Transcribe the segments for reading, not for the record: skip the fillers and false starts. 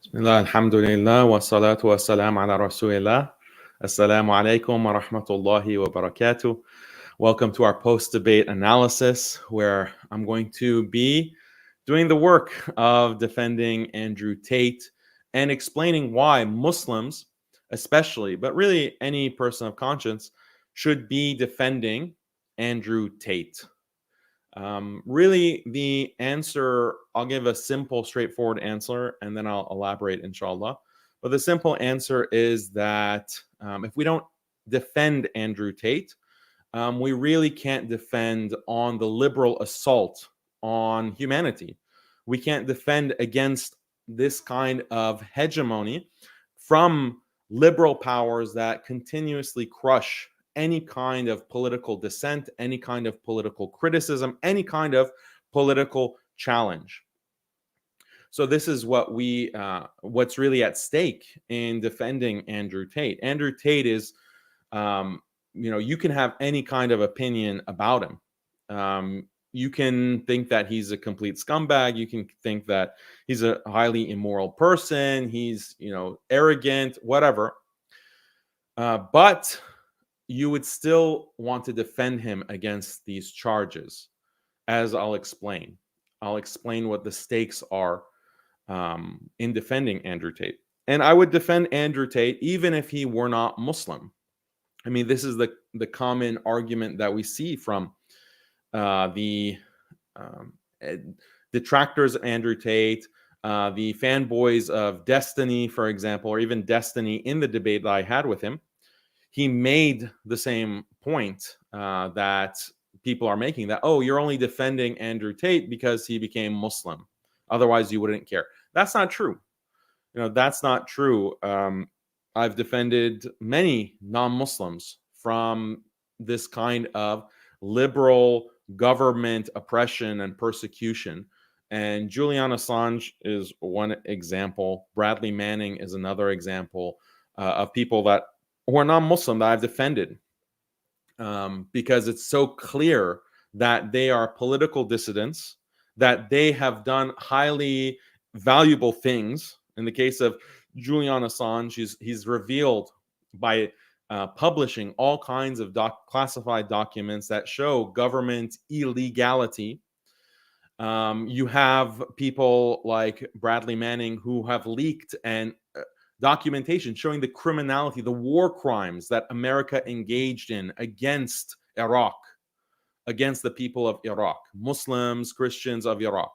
Bismillah, alhamdulillah, wa salatu wa salam ala rasulillah. Assalamu alaikum wa rahmatullahi wa barakatuh. Welcome to our post-debate analysis, where I'm going to be doing the work of defending Andrew Tate and explaining why Muslims, especially, but really any person of conscience, should be defending Andrew Tate. Really, the answer, I'll give a simple, straightforward answer, and then I'll elaborate, inshallah. But the simple answer is that if we don't defend Andrew Tate, we really can't defend on the liberal assault on humanity. We can't defend against this kind of hegemony from liberal powers that continuously crush any kind of political dissent, any kind of political criticism, any kind of political challenge. So this is what's really at stake in defending Andrew Tate. Andrew Tate is, you can have any kind of opinion about him. You can think that he's a complete scumbag. You can think that he's a highly immoral person. He's, arrogant, whatever. But you would still want to defend him against these charges, as I'll explain. I'll explain what the stakes are in defending Andrew Tate. And I would defend Andrew Tate even if he were not Muslim. I mean, this is the common argument that we see from the detractors of Andrew Tate, the fanboys of Destiny, for example, or even Destiny in the debate that I had with him. He made the same point that people are making, that, oh, you're only defending Andrew Tate because he became Muslim. Otherwise, you wouldn't care. That's not true. That's not true. I've defended many non-Muslims from this kind of liberal government oppression and persecution. And Julian Assange is one example. Bradley Manning is another example of people who are non-Muslim that I've defended, because it's so clear that they are political dissidents, that they have done highly valuable things. In the case of Julian Assange, he's revealed by publishing all kinds of classified documents that show government illegality. You have people like Bradley Manning who have leaked and documentation showing the criminality, the war crimes that America engaged in against Iraq, against the people of Iraq, Muslims, Christians of Iraq.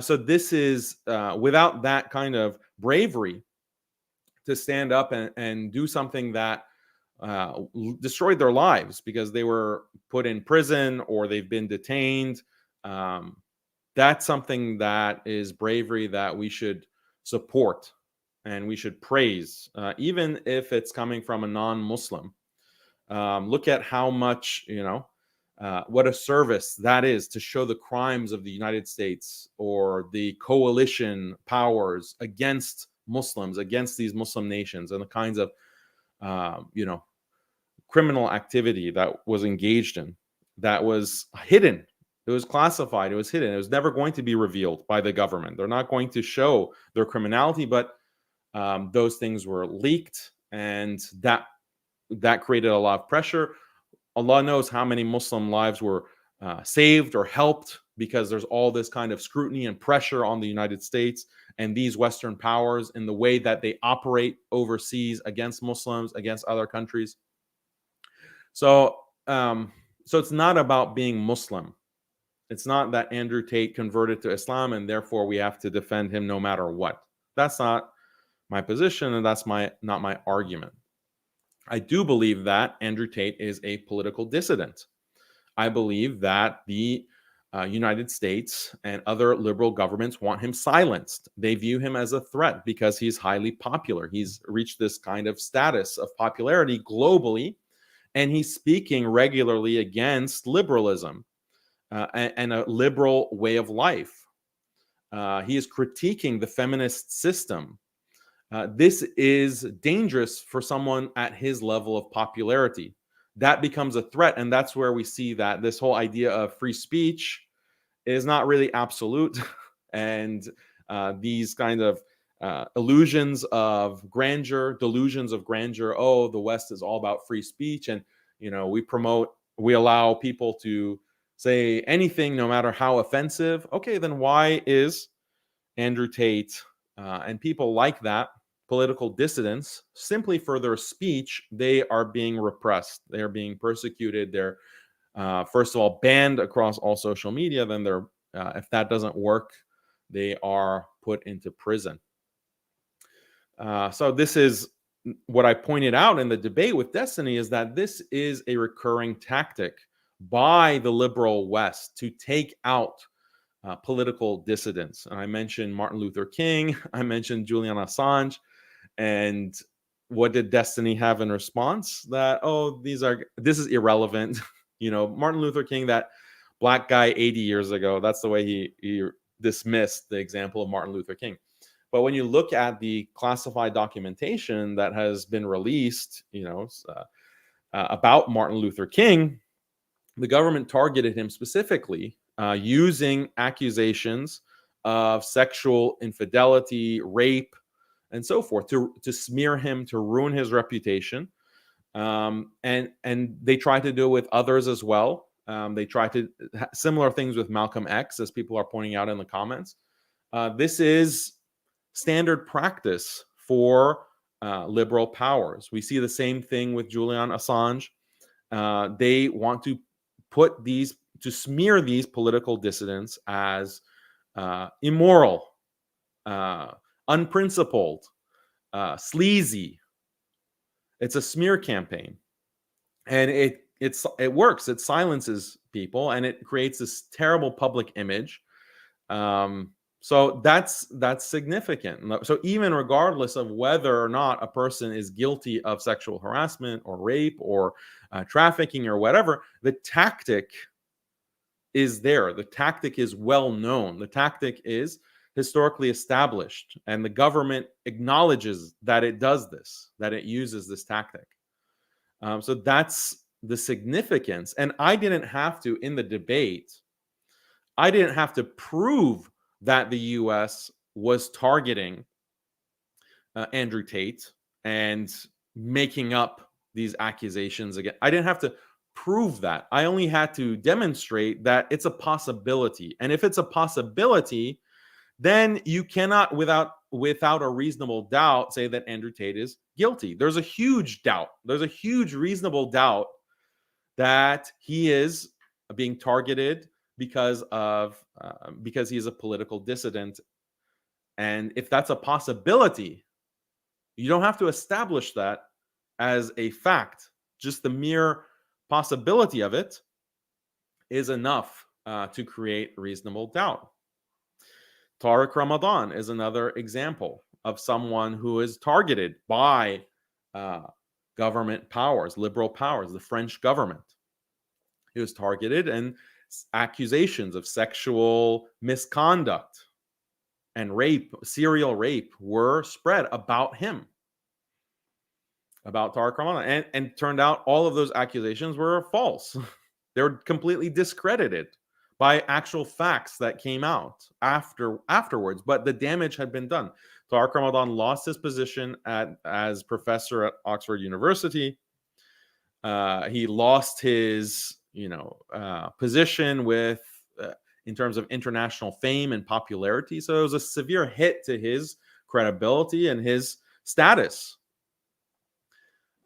So this is, without that kind of bravery to stand up and do something that destroyed their lives because they were put in prison or they've been detained, that's something that is bravery that we should support and we should praise, even if it's coming from a non-Muslim. Look at how much, what a service that is to show the crimes of the United States or the coalition powers against Muslims, against these Muslim nations, and the kinds of, criminal activity that was engaged in, that was hidden. It was classified. It was hidden. It was never going to be revealed by the government. They're not going to show their criminality, but those things were leaked, and that created a lot of pressure. Allah knows how many Muslim lives were saved or helped because there's all this kind of scrutiny and pressure on the United States and these Western powers in the way that they operate overseas against Muslims, against other countries. So it's not about being Muslim. It's not that Andrew Tate converted to Islam and therefore we have to defend him no matter what. That's not my position, and that's not my argument. I do believe that Andrew Tate is a political dissident. I believe that the United States and other liberal governments want him silenced. They view him as a threat because he's highly popular. He's reached this kind of status of popularity globally, and he's speaking regularly against liberalism and a liberal way of life. He is critiquing the feminist system. This is dangerous for someone at his level of popularity. That becomes a threat, and that's where we see that this whole idea of free speech is not really absolute, and these kind of illusions of grandeur, delusions of grandeur. Oh, the West is all about free speech, and we allow people to say anything, no matter how offensive. Okay, then why is Andrew Tate and people like that, political dissidents, simply for their speech, they are being repressed, they are being persecuted, they're first of all banned across all social media, then they're if that doesn't work, they are put into prison. So this is what I pointed out in the debate with Destiny, is that this is a recurring tactic by the liberal West to take out political dissidents. And I mentioned Martin Luther King, I mentioned Julian Assange, and what did Destiny have in response? That, oh, this is irrelevant. Martin Luther King, that black guy 80 years ago, that's the way he dismissed the example of Martin Luther King. But when you look at the classified documentation that has been released, about Martin Luther King, the government targeted him specifically using accusations of sexual infidelity, rape, and so forth to smear him, to ruin his reputation. And they tried to do it with others as well. They tried to similar things with Malcolm X, as people are pointing out in the comments. This is standard practice for liberal powers. We see the same thing with Julian Assange. They want to smear these political dissidents as immoral, unprincipled, sleazy. It's a smear campaign, and it works. It silences people, and it creates this terrible public image. So that's significant. So even regardless of whether or not a person is guilty of sexual harassment or rape or trafficking or whatever, the tactic is there. The tactic is well known. The tactic is historically established, and the government acknowledges that it does this, that it uses this tactic. So that's the significance. And I didn't have to, in the debate, I didn't have to prove that the US was targeting Andrew Tate and making up these accusations again. I didn't have to prove that. I only had to demonstrate that it's a possibility. And if it's a possibility, then you cannot, without a reasonable doubt, say that Andrew Tate is guilty. There's a huge doubt. There's a huge reasonable doubt that he is being targeted because he is a political dissident. And if that's a possibility, you don't have to establish that as a fact. Just the mere possibility of it is enough to create reasonable doubt. Tariq Ramadan is another example of someone who is targeted by government powers, liberal powers, the French government. He was targeted, and accusations of sexual misconduct and rape, serial rape, were spread about him, about Tariq Ramadan. And turned out all of those accusations were false. They were completely discredited by actual facts that came out afterwards. But the damage had been done. Tariq Ramadan lost his position as professor at Oxford University. He lost his position with in terms of international fame and popularity. So it was a severe hit to his credibility and his status.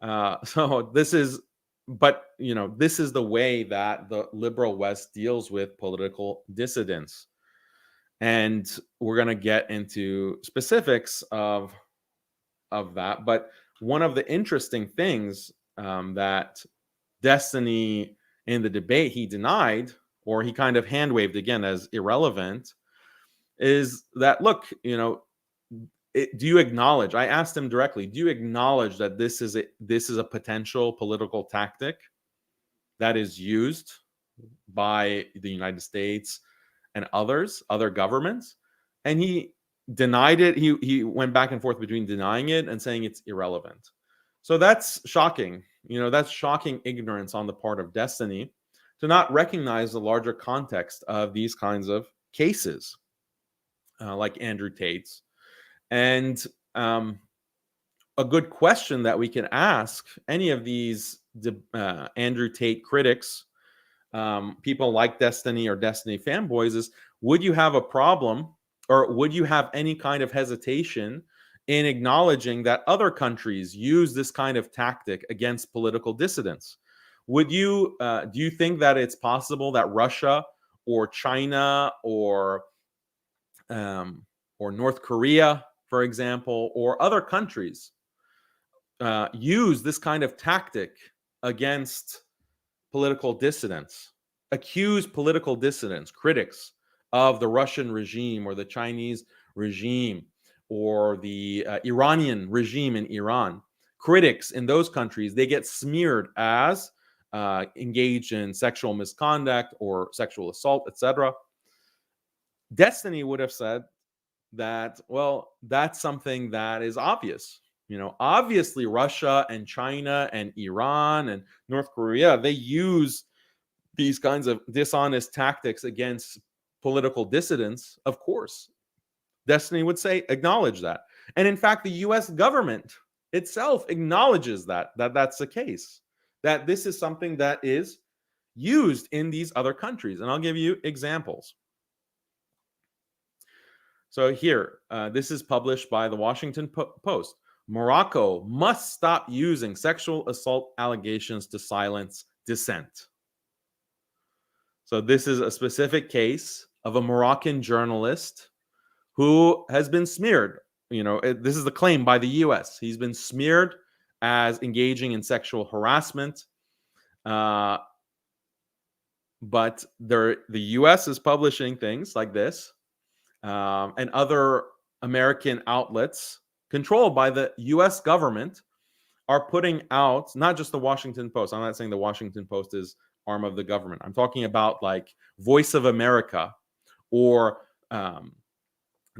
So this is the way that the liberal West deals with political dissidents. And we're going to get into specifics of that. But one of the interesting things that Destiny in the debate he denied, or he kind of hand waved again as irrelevant, is that, look, do you acknowledge? I asked him directly, do you acknowledge that this is a potential political tactic that is used by the United States and other governments? And he denied it. He went back and forth between denying it and saying it's irrelevant. So that's shocking. That's shocking ignorance on the part of Destiny to not recognize the larger context of these kinds of cases, like Andrew Tate's. And a good question that we can ask any of these Andrew Tate critics, people like Destiny or Destiny fanboys, is would you have a problem, or would you have any kind of hesitation in acknowledging that other countries use this kind of tactic against political dissidents? Would you do you think that it's possible that Russia or China or North Korea, for example, or other countries use this kind of tactic against political dissidents, accuse political dissidents, critics of the Russian regime or the Chinese regime or the Iranian regime in Iran? Critics in those countries, they get smeared as engaged in sexual misconduct or sexual assault, etc. Destiny would have said that, well, that's something that is obvious. Obviously Russia and China and Iran and North Korea, they use these kinds of dishonest tactics against political dissidents. Of course, Destiny would say, acknowledge that. And in fact, the US government itself acknowledges that that's the case, that this is something that is used in these other countries. And I'll give you examples. So here, this is published by the Washington Post. Morocco must stop using sexual assault allegations to silence dissent. So this is a specific case of a Moroccan journalist who has been smeared. This is the claim by the US. He's been smeared as engaging in sexual harassment. But the US is publishing things like this. And other American outlets controlled by the US government are putting out, not just the Washington Post. I'm not saying the Washington Post is arm of the government. I'm talking about like Voice of America or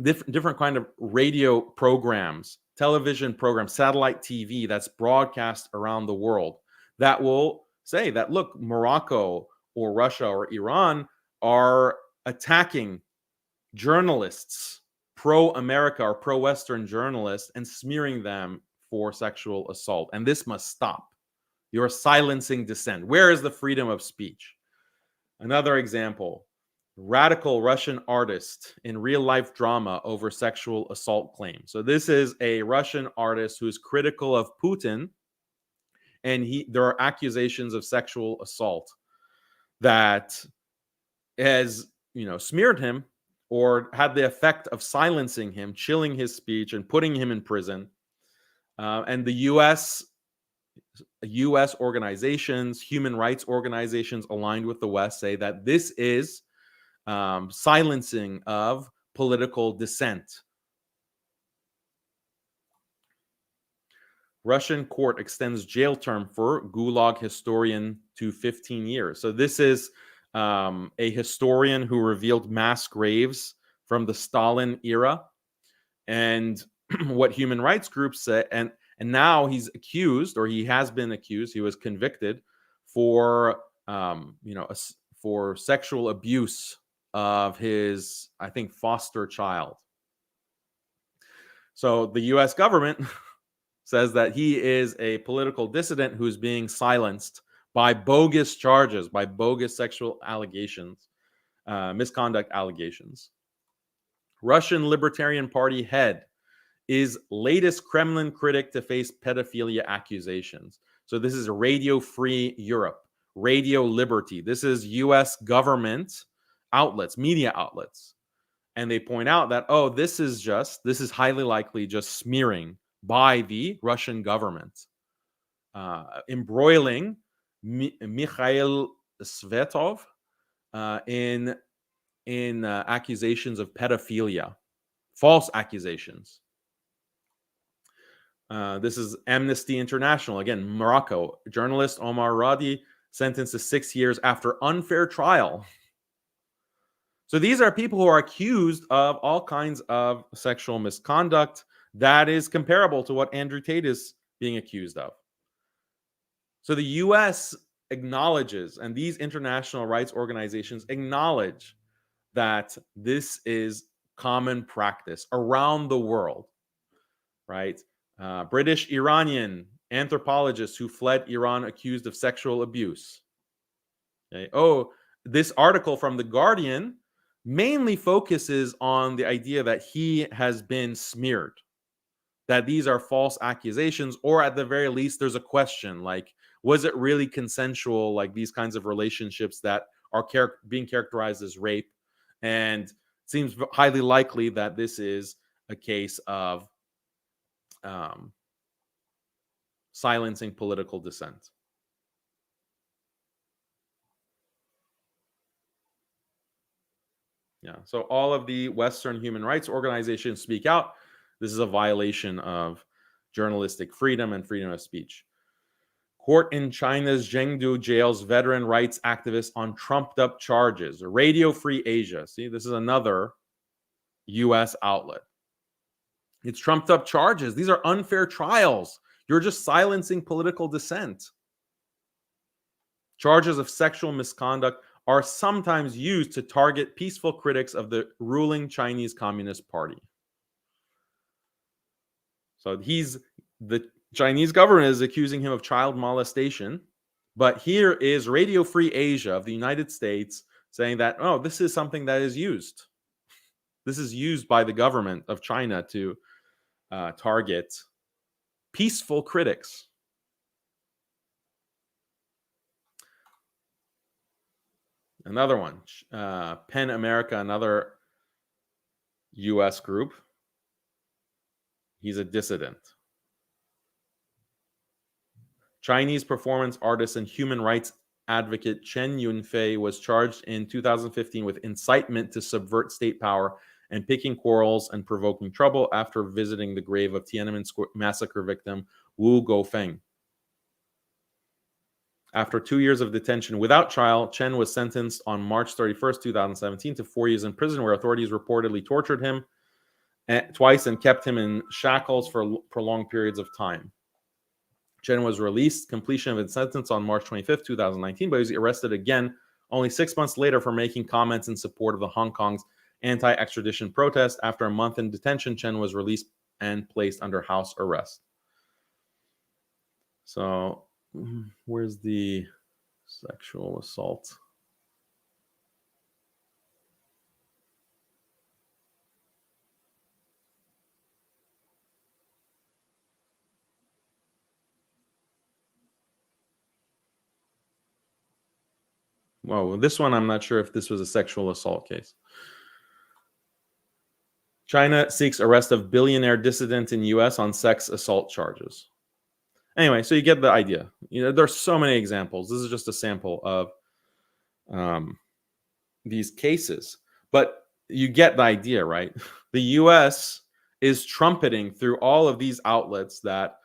different kind of radio programs, television programs, satellite TV that's broadcast around the world that will say that, look, Morocco or Russia or Iran are attacking journalists, pro-America or pro-Western journalists, and smearing them for sexual assault. And this must stop. You're silencing dissent. Where is the freedom of speech? Another example, radical Russian artist in real-life drama over sexual assault claims. So this is a Russian artist who's critical of Putin, and there are accusations of sexual assault that has, smeared him or had the effect of silencing him, chilling his speech, and putting him in prison. And the U.S. organizations, human rights organizations aligned with the West say that this is silencing of political dissent. Russian court extends jail term for Gulag historian to 15 years. So this is a historian who revealed mass graves from the Stalin era, and what human rights groups say, and now he's accused, or he has been accused, he was convicted for for sexual abuse of his, I think, foster child. So the US government says that he is a political dissident who's being silenced by bogus charges, by bogus sexual allegations, misconduct allegations. Russian Libertarian Party head is latest Kremlin critic to face pedophilia accusations. So this is Radio Free Europe, Radio Liberty. This is US government outlets, media outlets. And they point out that, this is highly likely just smearing by the Russian government, embroiling Mikhail Svetov in accusations of pedophilia, false accusations. This is Amnesty International. Again, Morocco. Journalist Omar Radi sentenced to 6 years after unfair trial. So these are people who are accused of all kinds of sexual misconduct that is comparable to what Andrew Tate is being accused of. So the US acknowledges, and these international rights organizations acknowledge, that this is common practice around the world. right? British Iranian anthropologist who fled Iran accused of sexual abuse. Okay. Oh, this article from The Guardian mainly focuses on the idea that he has been smeared, that these are false accusations, or at the very least, there's a question like, was it really consensual? Like these kinds of relationships that are being characterized as rape. And it seems highly likely that this is a case of silencing political dissent. Yeah. So all of the Western human rights organizations speak out. This is a violation of journalistic freedom and freedom of speech. Court in China's Chengdu jails veteran rights activists on trumped up charges. Radio Free Asia. See, this is another US outlet. It's trumped up charges. These are unfair trials. You're just silencing political dissent. Charges of sexual misconduct are sometimes used to target peaceful critics of the ruling Chinese Communist Party. So the Chinese government is accusing him of child molestation, but here is Radio Free Asia of the United States saying that, oh, this is something that is used. This is used by the government of China to target peaceful critics. Another one, PEN America, another US group. He's a dissident. Chinese performance artist and human rights advocate Chen Yunfei was charged in 2015 with incitement to subvert state power and picking quarrels and provoking trouble after visiting the grave of Tiananmen Square massacre victim Wu Guofeng. After 2 years of detention without trial, Chen was sentenced on March 31st, 2017 to 4 years in prison, where authorities reportedly tortured him twice and kept him in shackles for prolonged periods of time. Chen was released, completion of his sentence on March 25th, 2019, but he was arrested again only 6 months later for making comments in support of the Hong Kong's anti-extradition protest. After a month in detention, Chen was released and placed under house arrest. So, where's the sexual assault? Well, this one, I'm not sure if this was a sexual assault case. China seeks arrest of billionaire dissident in U.S. on sex assault charges. Anyway, so you get the idea. There's so many examples. This is just a sample of these cases. But you get the idea, right? The U.S. is trumpeting through all of these outlets that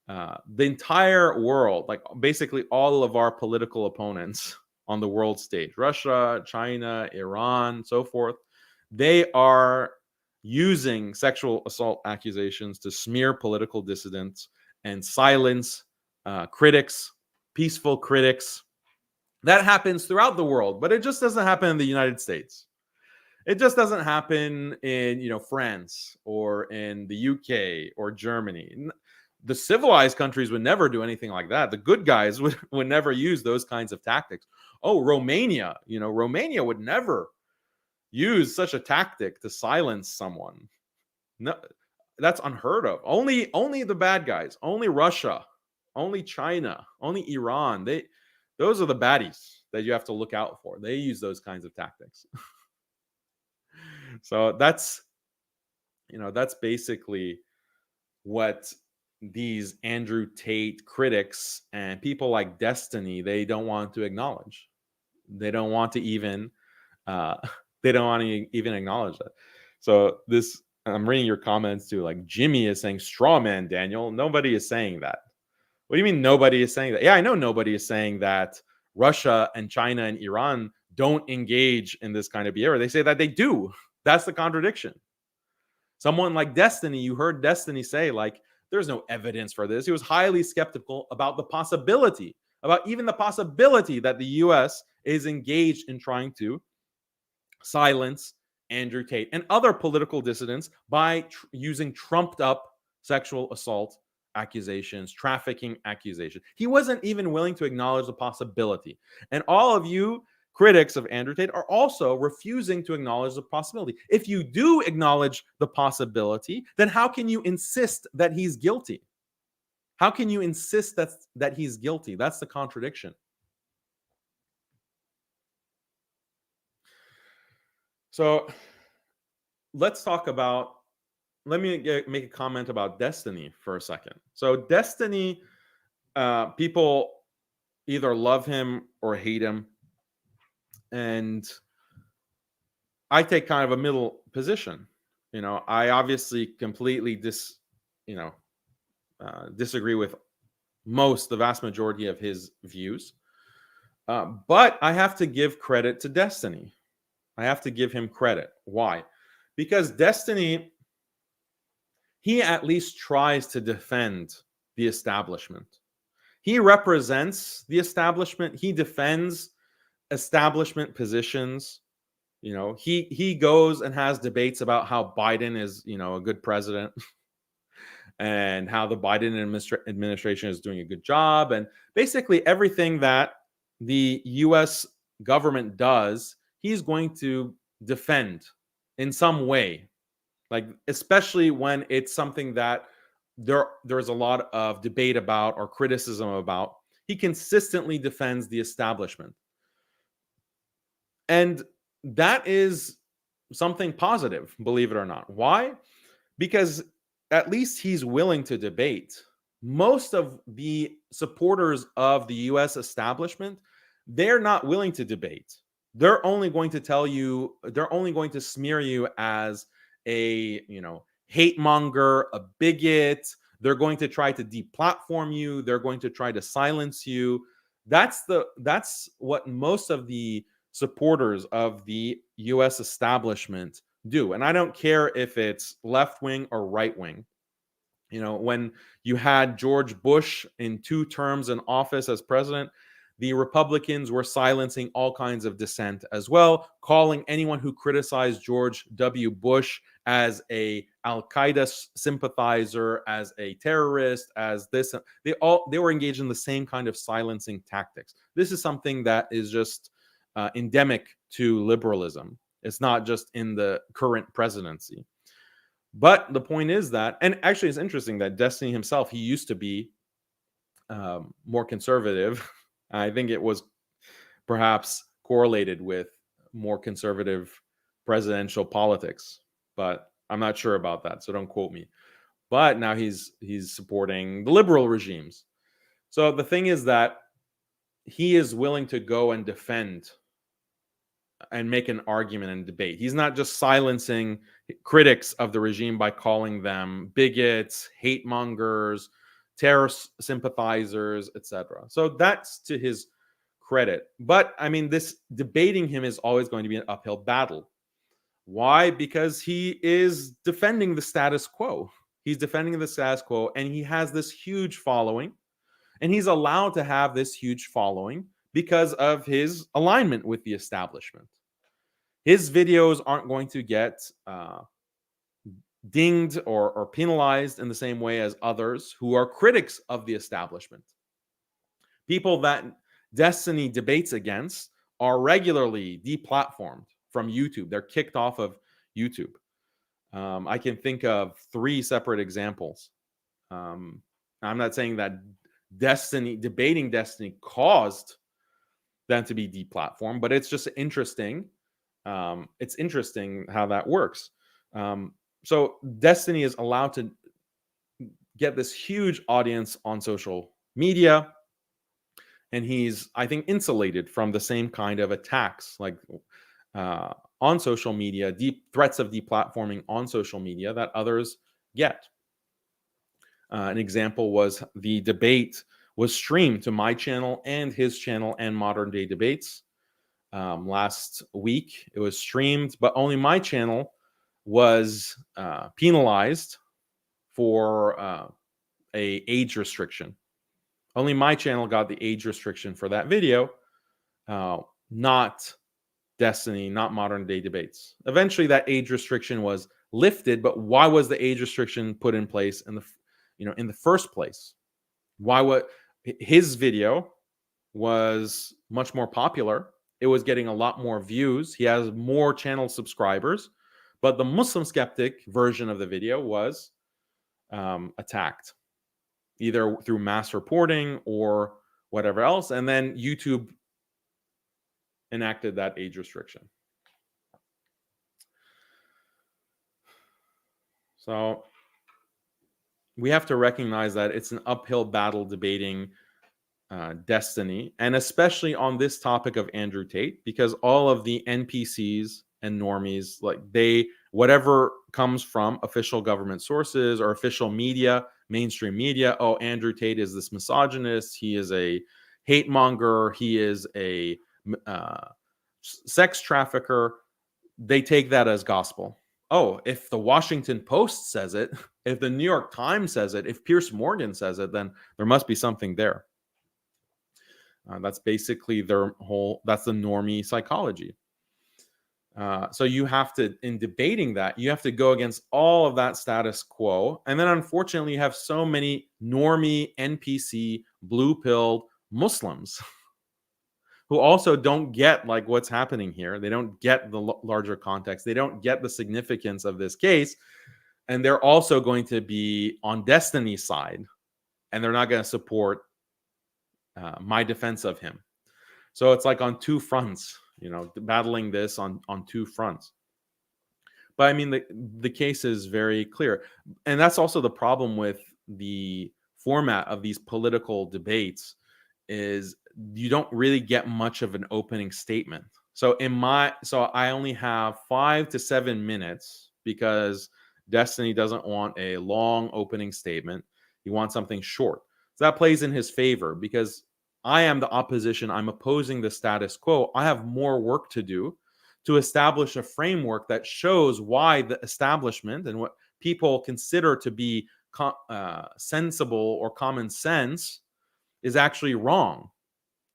the entire world, like basically all of our political opponents on the world stage, Russia, China, Iran, so forth, they are using sexual assault accusations to smear political dissidents and silence critics, peaceful critics. That happens throughout the world, but it just doesn't happen in the United States. It just doesn't happen in France or in the UK or Germany. The civilized countries would never do anything like that. The good guys would never use those kinds of tactics. Oh, Romania, Romania would never use such a tactic to silence someone. No, that's unheard of. Only the bad guys, only Russia, only China, only Iran. Those are the baddies that you have to look out for. They use those kinds of tactics. So that's basically what these Andrew Tate critics and people like Destiny, they don't want to acknowledge. They don't want to even acknowledge that. So I'm reading your comments too. Like Jimmy is saying, straw man, Daniel. Nobody is saying that. What do you mean nobody is saying that? Yeah, I know nobody is saying that Russia and China and Iran don't engage in this kind of behavior. They say that they do. That's the contradiction. Someone like Destiny, you heard Destiny say, like, there's no evidence for this. He was highly skeptical about the possibility that the U.S. is engaged in trying to silence Andrew Tate and other political dissidents by using trumped up sexual assault accusations, trafficking accusations. He wasn't even willing to acknowledge the possibility. And all of you critics of Andrew Tate are also refusing to acknowledge the possibility. If you do acknowledge the possibility, then how can you insist that he's guilty? How can you insist that he's guilty? That's the contradiction. So let's talk about, let me make a comment about Destiny for a second. So Destiny, people either love him or hate him. And I take kind of a middle position. I obviously completely disagree with the vast majority of his views. But I have to give credit to Destiny. I have to give him credit. Why? Because Destiny, he at least tries to defend the establishment. He represents the establishment. He defends establishment positions. He goes and has debates about how Biden is, a good president and how the Biden administration is doing a good job. And basically everything that the US government does, he's going to defend in some way. Like, especially when it's something that there's a lot of debate about or criticism about, he consistently defends the establishment. And that is something positive, believe it or not. Why? Because at least he's willing to debate. Most of the supporters of the US establishment, they're not willing to debate. They're only going to smear you as a, hate monger, a bigot. They're going to try to deplatform you. They're going to try to silence you. That's what most of the supporters of the US establishment do. And I don't care if it's left wing or right wing. When you had George Bush in 2 terms in office as president, the Republicans were silencing all kinds of dissent as well, calling anyone who criticized George W. Bush as a Al-Qaeda sympathizer, as a terrorist, as this. They were engaged in the same kind of silencing tactics. This is something that is just endemic to liberalism. It's not just in the current presidency. But the point is that, and actually it's interesting that Destiny himself, he used to be more conservative. I think it was perhaps correlated with more conservative presidential politics, but I'm not sure about that, so don't quote me. But now he's supporting the liberal regimes. So the thing is that he is willing to go and defend and make an argument and debate. He's not just silencing critics of the regime by calling them bigots, hate mongers, terrorist sympathizers, etc. So that's to his credit. But I mean, this debating him is always going to be an uphill battle. Why? Because he is defending the status quo. He's defending the status quo, and he has this huge following, and he's allowed to have this huge following because of his alignment with the establishment. His videos aren't going to get dinged or penalized in the same way as others who are critics of the establishment. People that Destiny debates against are regularly deplatformed from YouTube. They're kicked off of YouTube. I can think of 3 separate examples. I'm not saying that debating Destiny caused them to be deplatformed, but it's just interesting. It's interesting how that works. So Destiny is allowed to get this huge audience on social media, and he's, I think, insulated from the same kind of attacks like on social media, deep threats of deplatforming on social media that others get. An example was the debate was streamed to my channel and his channel and Modern Day Debates. Last week it was streamed, but only my channel was penalized for a age restriction. Only my channel got the age restriction for that video, not Destiny, not Modern Day Debates. Eventually that age restriction was lifted, but why was the age restriction put in place in the first place? Why what his video was much more popular. It was getting a lot more views. He has more channel subscribers, but the Muslim skeptic version of the video was attacked either through mass reporting or whatever else. And then YouTube enacted that age restriction. So we have to recognize that it's an uphill battle debating destiny, and especially on this topic of Andrew Tate, because all of the NPCs and normies, like whatever comes from official government sources or official media, mainstream media, oh, Andrew Tate is this misogynist, he is a hate monger, he is a sex trafficker. They take that as gospel. Oh, if the Washington Post says it, if the New York Times says it, if Piers Morgan says it, then there must be something there. That's basically that's the normie psychology. So you have to, in debating that, you have to go against all of that status quo. And then unfortunately, you have so many normie, NPC, blue-pilled Muslims who also don't get like what's happening here. They don't get the larger context. They don't get the significance of this case. And they're also going to be on Destiny's side. And they're not going to support my defense of him. So it's like on two fronts, battling this on two fronts. But I mean, the case is very clear. And that's also the problem with the format of these political debates is you don't really get much of an opening statement. So I only have 5 to 7 minutes because Destiny doesn't want a long opening statement. He wants something short. So that plays in his favor because I am the opposition. I'm opposing the status quo. I have more work to do to establish a framework that shows why the establishment and what people consider to be sensible or common sense is actually wrong.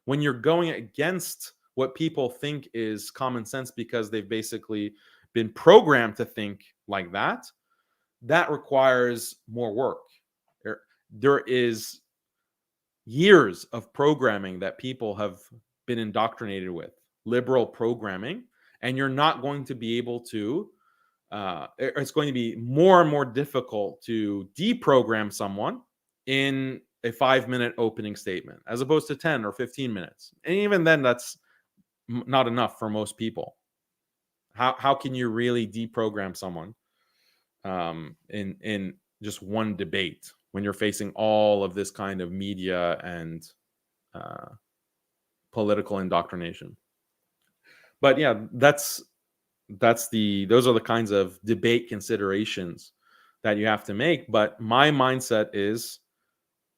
When you're going against what people think is common sense because they've basically been programmed to think like that, that requires more work. There is years of programming that people have been indoctrinated with, liberal programming, and you're not going to be able to, it's going to be more and more difficult to deprogram someone in a 5-minute opening statement as opposed to 10 or 15 minutes. And even then, that's not enough for most people. How can you really deprogram someone in just one debate when you're facing all of this kind of media and political indoctrination? But yeah, those are the kinds of debate considerations that you have to make. But my mindset is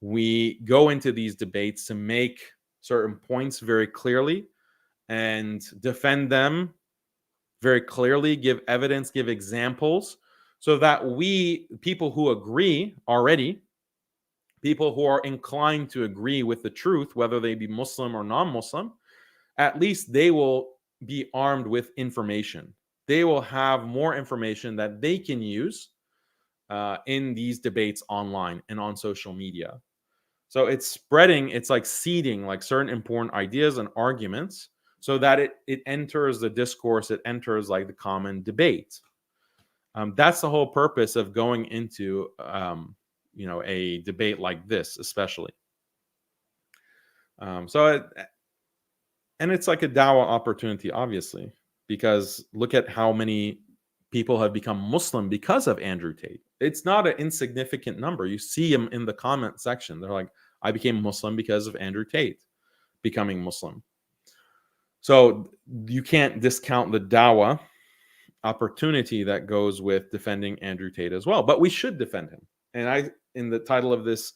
we go into these debates to make certain points very clearly and defend them very clearly, give evidence, give examples, so that people who agree already, people who are inclined to agree with the truth, whether they be Muslim or non-Muslim, at least they will be armed with information. They will have more information that they can use in these debates online and on social media. So it's spreading, it's like seeding like certain important ideas and arguments so that it enters the discourse, it enters like the common debate. That's the whole purpose of going into a debate like this, especially. And it's like a dawah opportunity, obviously, because look at how many people have become Muslim because of Andrew Tate. It's not an insignificant number. You see them in the comment section. They're like, I became Muslim because of Andrew Tate becoming Muslim. So you can't discount the dawah opportunity that goes with defending Andrew Tate as well. But we should defend him. And in the title of this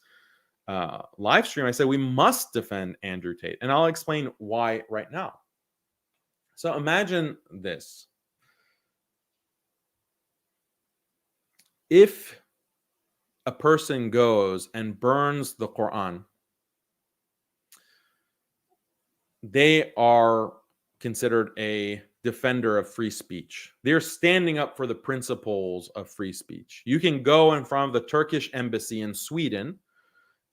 live stream, I said we must defend Andrew Tate. And I'll explain why right now. So imagine this. If a person goes and burns the Quran, they are considered a defender of free speech. They're standing up for the principles of free speech. You can go in front of the Turkish embassy in Sweden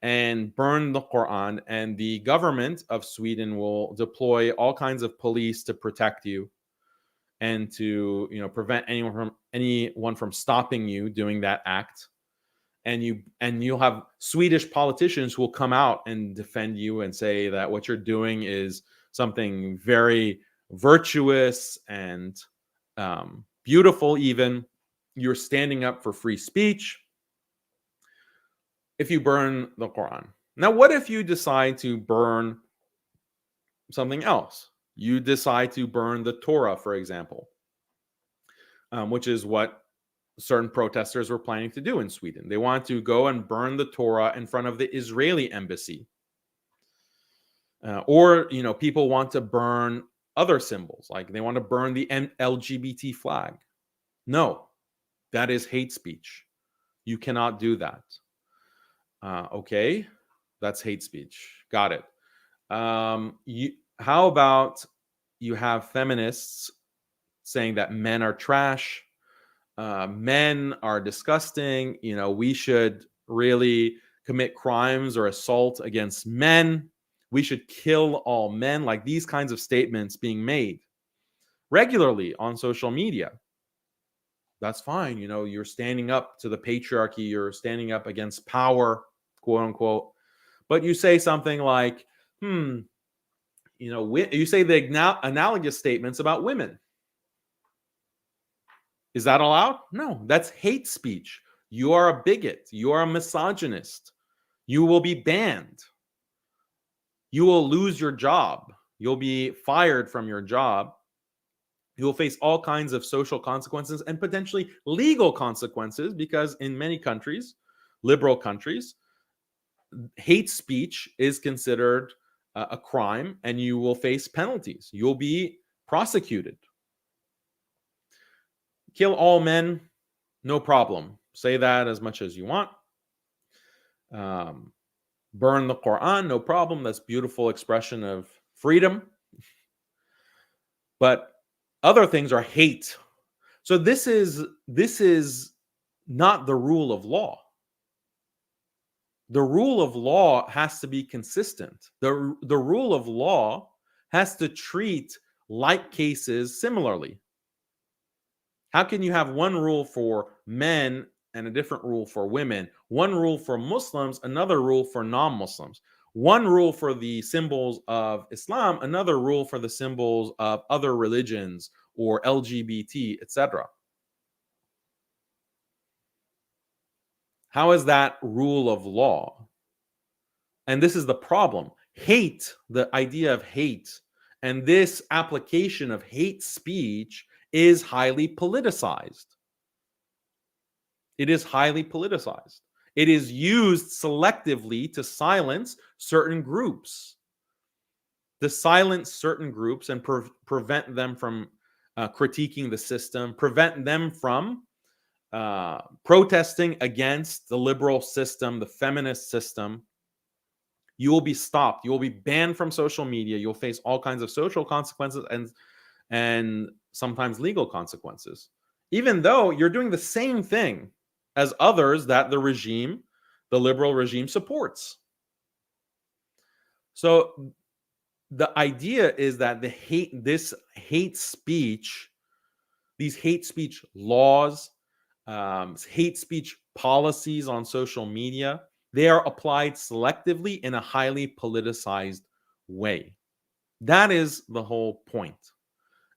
and burn the Quran, and the government of Sweden will deploy all kinds of police to protect you and to, prevent anyone from stopping you doing that act. And you'll have Swedish politicians who will come out and defend you and say that what you're doing is something very virtuous and beautiful. Even you're standing up for free speech if you burn the Quran. Now, what if you decide to burn something else? You decide to burn the Torah, for example, which is what certain protesters were planning to do in Sweden. They wanted to go and burn the Torah in front of the Israeli embassy. Or people want to burn other symbols, like they want to burn the LGBT flag. No, that is hate speech. You cannot do that. Okay, that's hate speech. Got it. How about you have feminists saying that men are trash, men are disgusting, we should really commit crimes or assault against men, we should kill all men, like these kinds of statements being made regularly on social media. That's fine. You're standing up to the patriarchy, you're standing up against power, quote unquote. But you say something like, you say the analogous statements about women. Is that allowed? No, that's hate speech. You are a bigot. You are a misogynist. You will be banned. You will lose your job. You'll be fired from your job. You will face all kinds of social consequences and potentially legal consequences, because in many countries, liberal countries, hate speech is considered a crime and you will face penalties. You'll be prosecuted. Kill all men, no problem. Say that as much as you want. Burn the Quran, no problem. That's beautiful expression of freedom. But other things are hate. So this is not the rule of law. The rule of law has to be consistent. The rule of law has to treat like cases similarly. How can you have one rule for men and a different rule for women? One rule for Muslims, another rule for non-Muslims. One rule for the symbols of Islam, another rule for the symbols of other religions or LGBT, etc. How is that rule of law? And this is the problem. Hate, the idea of hate, and this application of hate speech is highly politicized. It is highly politicized. It is used selectively to silence certain groups, to silence certain groups and prevent them from critiquing the system, prevent them from protesting against the liberal system, the feminist system. You will be stopped. You will be banned from social media. You'll face all kinds of social consequences and sometimes legal consequences, even though you're doing the same thing as others that the liberal regime supports. So the idea is that these hate speech laws, hate speech policies on social media, they are applied selectively in a highly politicized way. That is the whole point.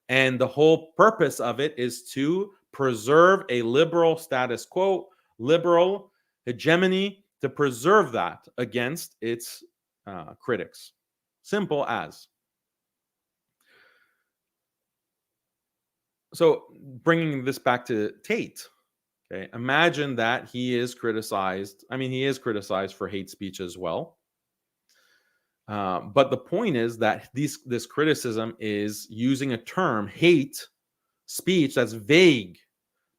And the whole purpose of it is to preserve a liberal status quo, liberal hegemony, to preserve that against its critics. Simple as. So bringing this back to Tate, okay, imagine that he is criticized. I mean, he is criticized for hate speech as well. But the point is that this criticism is using a term, hate speech, that's vague,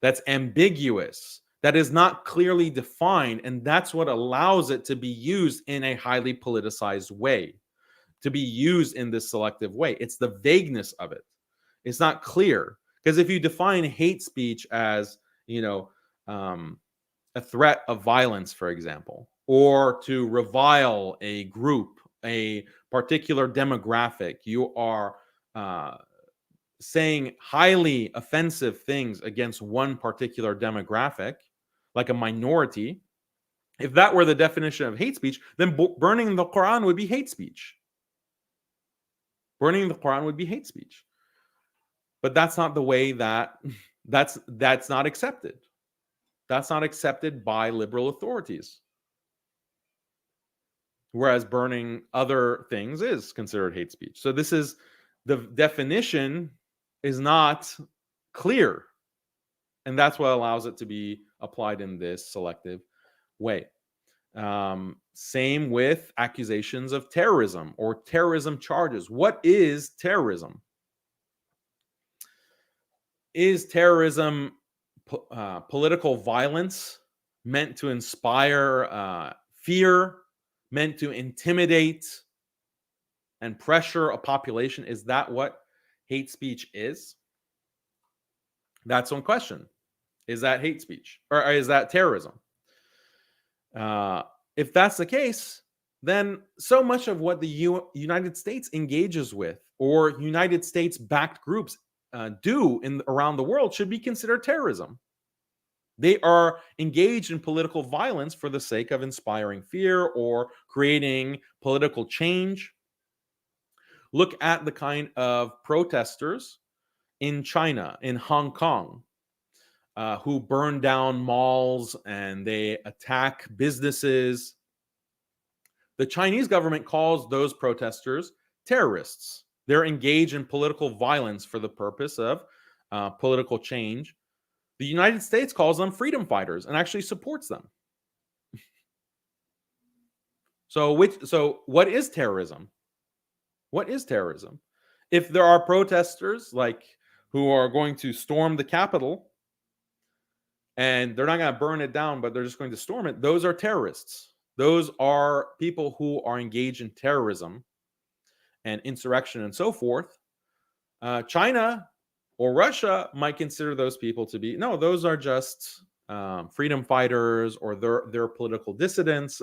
that's ambiguous, that is not clearly defined. And that's what allows it to be used in a highly politicized way, to be used in this selective way. It's the vagueness of it. It's not clear. Because if you define hate speech as, you know, a threat of violence, for example, or to revile a group, a particular demographic, you are saying highly offensive things against one particular demographic, like a minority. If that were the definition of hate speech, then burning the Quran would be hate speech. Burning the Quran would be hate speech. But that's not the way that that's not accepted. That's not accepted by liberal authorities. Whereas burning other things is considered hate speech. So this is, the definition is not clear. And that's what allows it to be applied in this selective way. Same with accusations of terrorism or terrorism charges. What is terrorism? Is terrorism political violence meant to inspire fear, meant to intimidate and pressure a population? Is that what hate speech is? That's one question. Is that hate speech, or is that terrorism? If that's the case, then so much of what the United States engages with, or United States-backed groups do around the world, should be considered terrorism. They are engaged in political violence for the sake of inspiring fear or creating political change. Look at the kind of protesters in China, in Hong Kong, who burn down malls and they attack businesses. The Chinese government calls those protesters terrorists. They're engaged in political violence for the purpose of political change. The United States calls them freedom fighters and actually supports them. So what is terrorism? What is terrorism? If there are protesters who are going to storm the Capitol, and they're not going to burn it down, but they're just going to storm it, those are terrorists. Those are people who are engaged in terrorism and insurrection and so forth. China or Russia might consider those people to be, no, those are just freedom fighters, or they're political dissidents.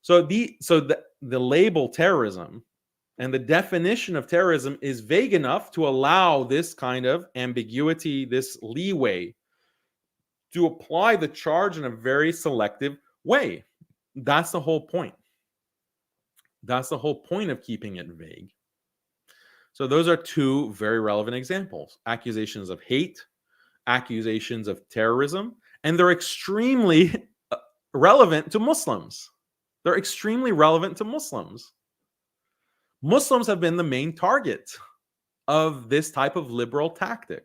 So the label terrorism and the definition of terrorism is vague enough to allow this kind of ambiguity, this leeway to apply the charge in a very selective way. That's the whole point. That's the whole point of keeping it vague. So those are two very relevant examples: accusations of hate, accusations of terrorism, and they're extremely relevant to Muslims. They're extremely relevant to Muslims. Muslims have been the main target of this type of liberal tactic.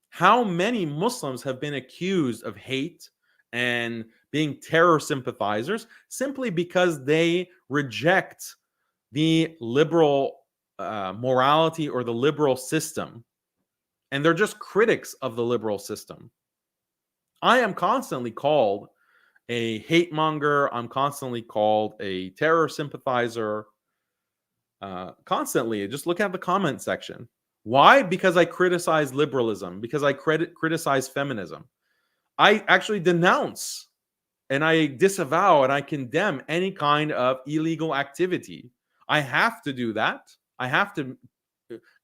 How many Muslims have been accused of hate and being terror sympathizers simply because they reject the liberal morality or the liberal system, and they're just critics of the liberal system? I am constantly called a hate monger. I'm constantly called a terror sympathizer. Constantly. Just look at the comment section. Why? Because I criticize liberalism, because I criticize feminism. I actually denounce and I disavow and I condemn any kind of illegal activity. I have to do that. I have to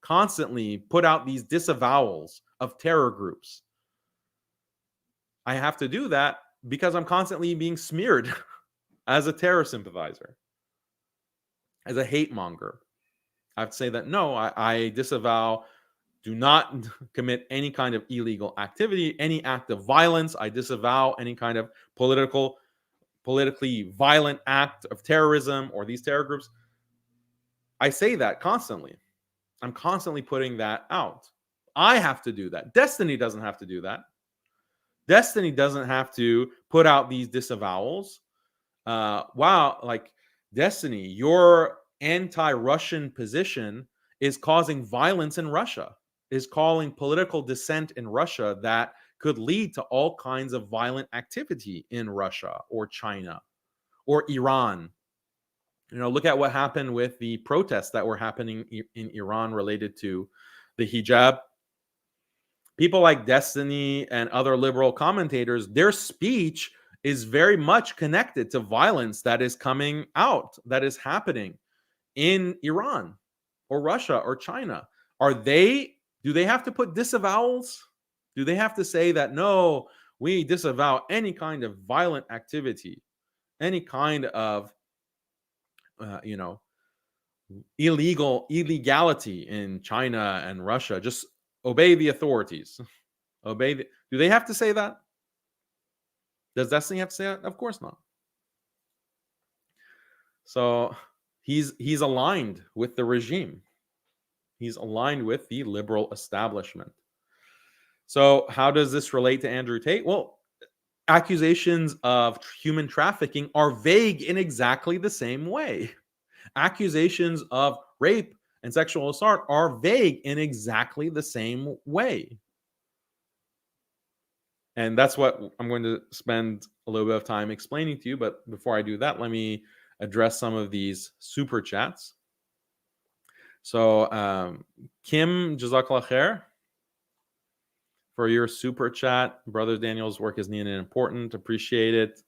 constantly put out these disavowals of terror groups. I have to do that because I'm constantly being smeared as a terror sympathizer, as a hate monger. I have to say that no, I disavow, do not commit any kind of illegal activity, any act of violence. I disavow any kind of politically violent act of terrorism or these terror groups. I say that constantly. I'm constantly putting that out. I have to do that. Destiny doesn't have to do that. Destiny doesn't have to put out these disavowals. Destiny, your anti-Russian position is causing violence in Russia, is calling political dissent in Russia that could lead to all kinds of violent activity in Russia or China or Iran Look at what happened with the protests that were happening in Iran related to the hijab. People like Destiny and other liberal commentators, their speech is very much connected to violence that is coming out, that is happening in Iran or Russia or China. Do they have to put disavowals? Do they have to say that, no, we disavow any kind of violent activity, any kind of, illegality in China and Russia? Just obey the authorities. Do they have to say that? Does Destiny have to say that? Of course not. So he's aligned with the regime. He's aligned with the liberal establishment. So how does this relate to Andrew Tate? Well, accusations of human trafficking are vague in exactly the same way. Accusations of rape and sexual assault are vague in exactly the same way. And that's what I'm going to spend a little bit of time explaining to you. But before I do that, let me address some of these super chats. So, Kim, Jazakallah khair for your super chat. Brother Daniel's work is needed and important. Appreciate it.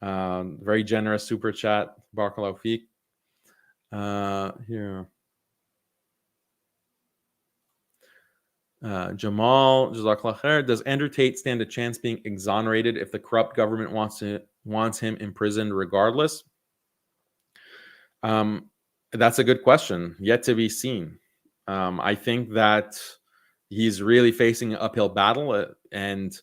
Very generous super chat. Barakallahu feek. Here. Jamal, Jazakallah khair. Does Andrew Tate stand a chance being exonerated if the corrupt government wants him imprisoned regardless? That's a good question. Yet to be seen. I think that he's really facing an uphill battle, and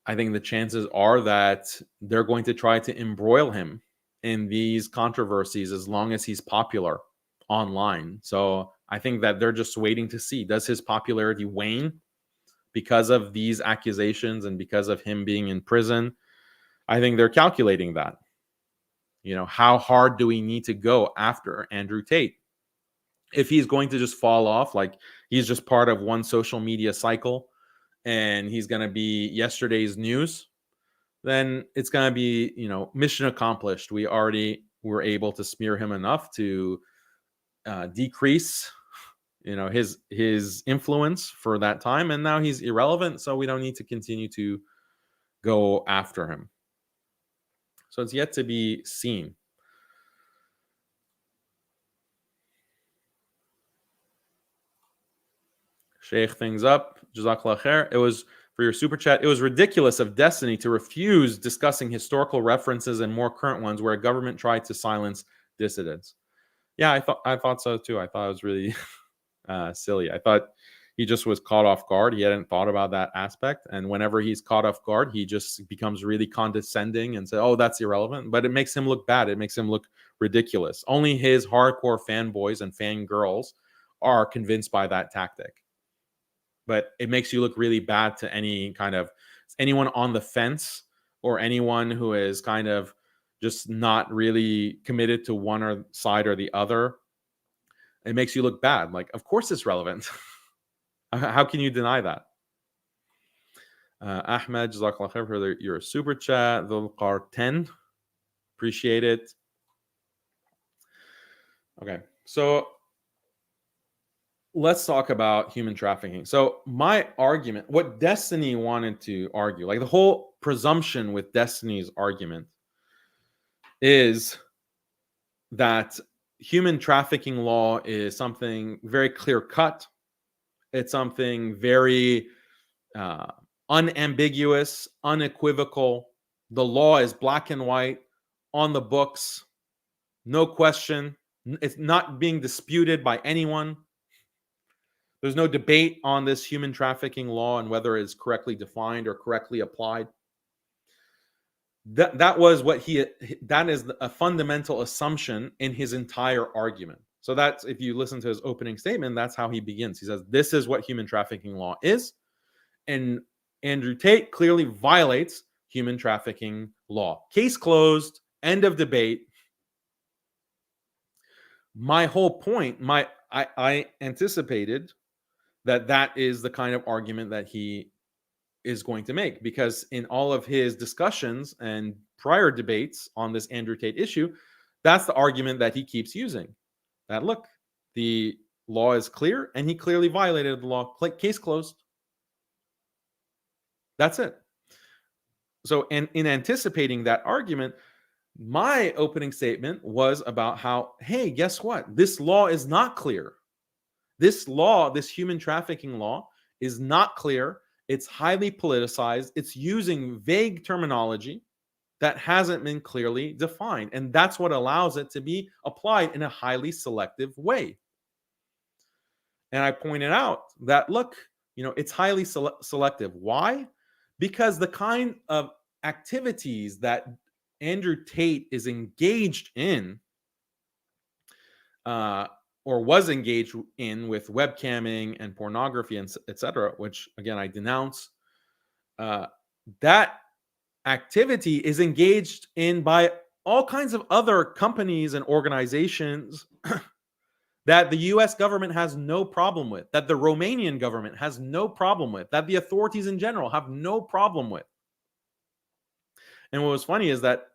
I think the chances are that they're going to try to embroil him in these controversies as long as he's popular online. So I think that they're just waiting to see, does his popularity wane because of these accusations and because of him being in prison? I think they're calculating that. How hard do we need to go after Andrew Tate? If he's going to just fall off, like he's just part of one social media cycle and he's going to be yesterday's news, then it's going to be, mission accomplished. We already were able to smear him enough to decrease, his influence for that time. And now he's irrelevant. So we don't need to continue to go after him. So it's yet to be seen. Sheikh things up. Jazakallah khair. It was for your super chat. It was ridiculous of Destiny to refuse discussing historical references and more current ones where a government tried to silence dissidents. Yeah, I thought so too. I thought it was really silly. I thought he just was caught off guard. He hadn't thought about that aspect. And whenever he's caught off guard, he just becomes really condescending and say, oh, that's irrelevant. But it makes him look bad. It makes him look ridiculous. Only his hardcore fanboys and fangirls are convinced by that tactic. But it makes you look really bad to anyone on the fence or anyone who is kind of just not really committed to one side or the other. It makes you look bad. Like, of course it's relevant. How can you deny that? Ahmed, Jazakallah khair for your super chat. Dhulqar 10. Appreciate it. Okay, so let's talk about human trafficking. So my argument, what Destiny wanted to argue, like the whole presumption with Destiny's argument is that human trafficking law is something very clear-cut. It's something very unambiguous, unequivocal. The law is black and white, on the books, no question. It's not being disputed by anyone. There's no debate on this human trafficking law and whether it's correctly defined or correctly applied. That is a fundamental assumption in his entire argument. So that's, if you listen to his opening statement, that's how he begins. He says, this is what human trafficking law is. And Andrew Tate clearly violates human trafficking law. Case closed, end of debate. My whole point, I anticipated that is the kind of argument that he is going to make, because in all of his discussions and prior debates on this Andrew Tate issue, That's the argument that he keeps using. That look, the law is clear and he clearly violated the law. Case closed. That's it. So, and in anticipating that argument, my opening statement was about how, hey, guess what? This law is not clear. This law, this human trafficking law, is not clear. It's highly politicized. It's using vague terminology that hasn't been clearly defined. And that's what allows it to be applied in a highly selective way. And I pointed out that, look, it's highly selective. Why? Because the kind of activities that Andrew Tate is engaged in, or was engaged in, with webcamming and pornography and etc., which again I denounce, that activity is engaged in by all kinds of other companies and organizations that the US government has no problem with, that the Romanian government has no problem with, that the authorities in general have no problem with. And what was funny is that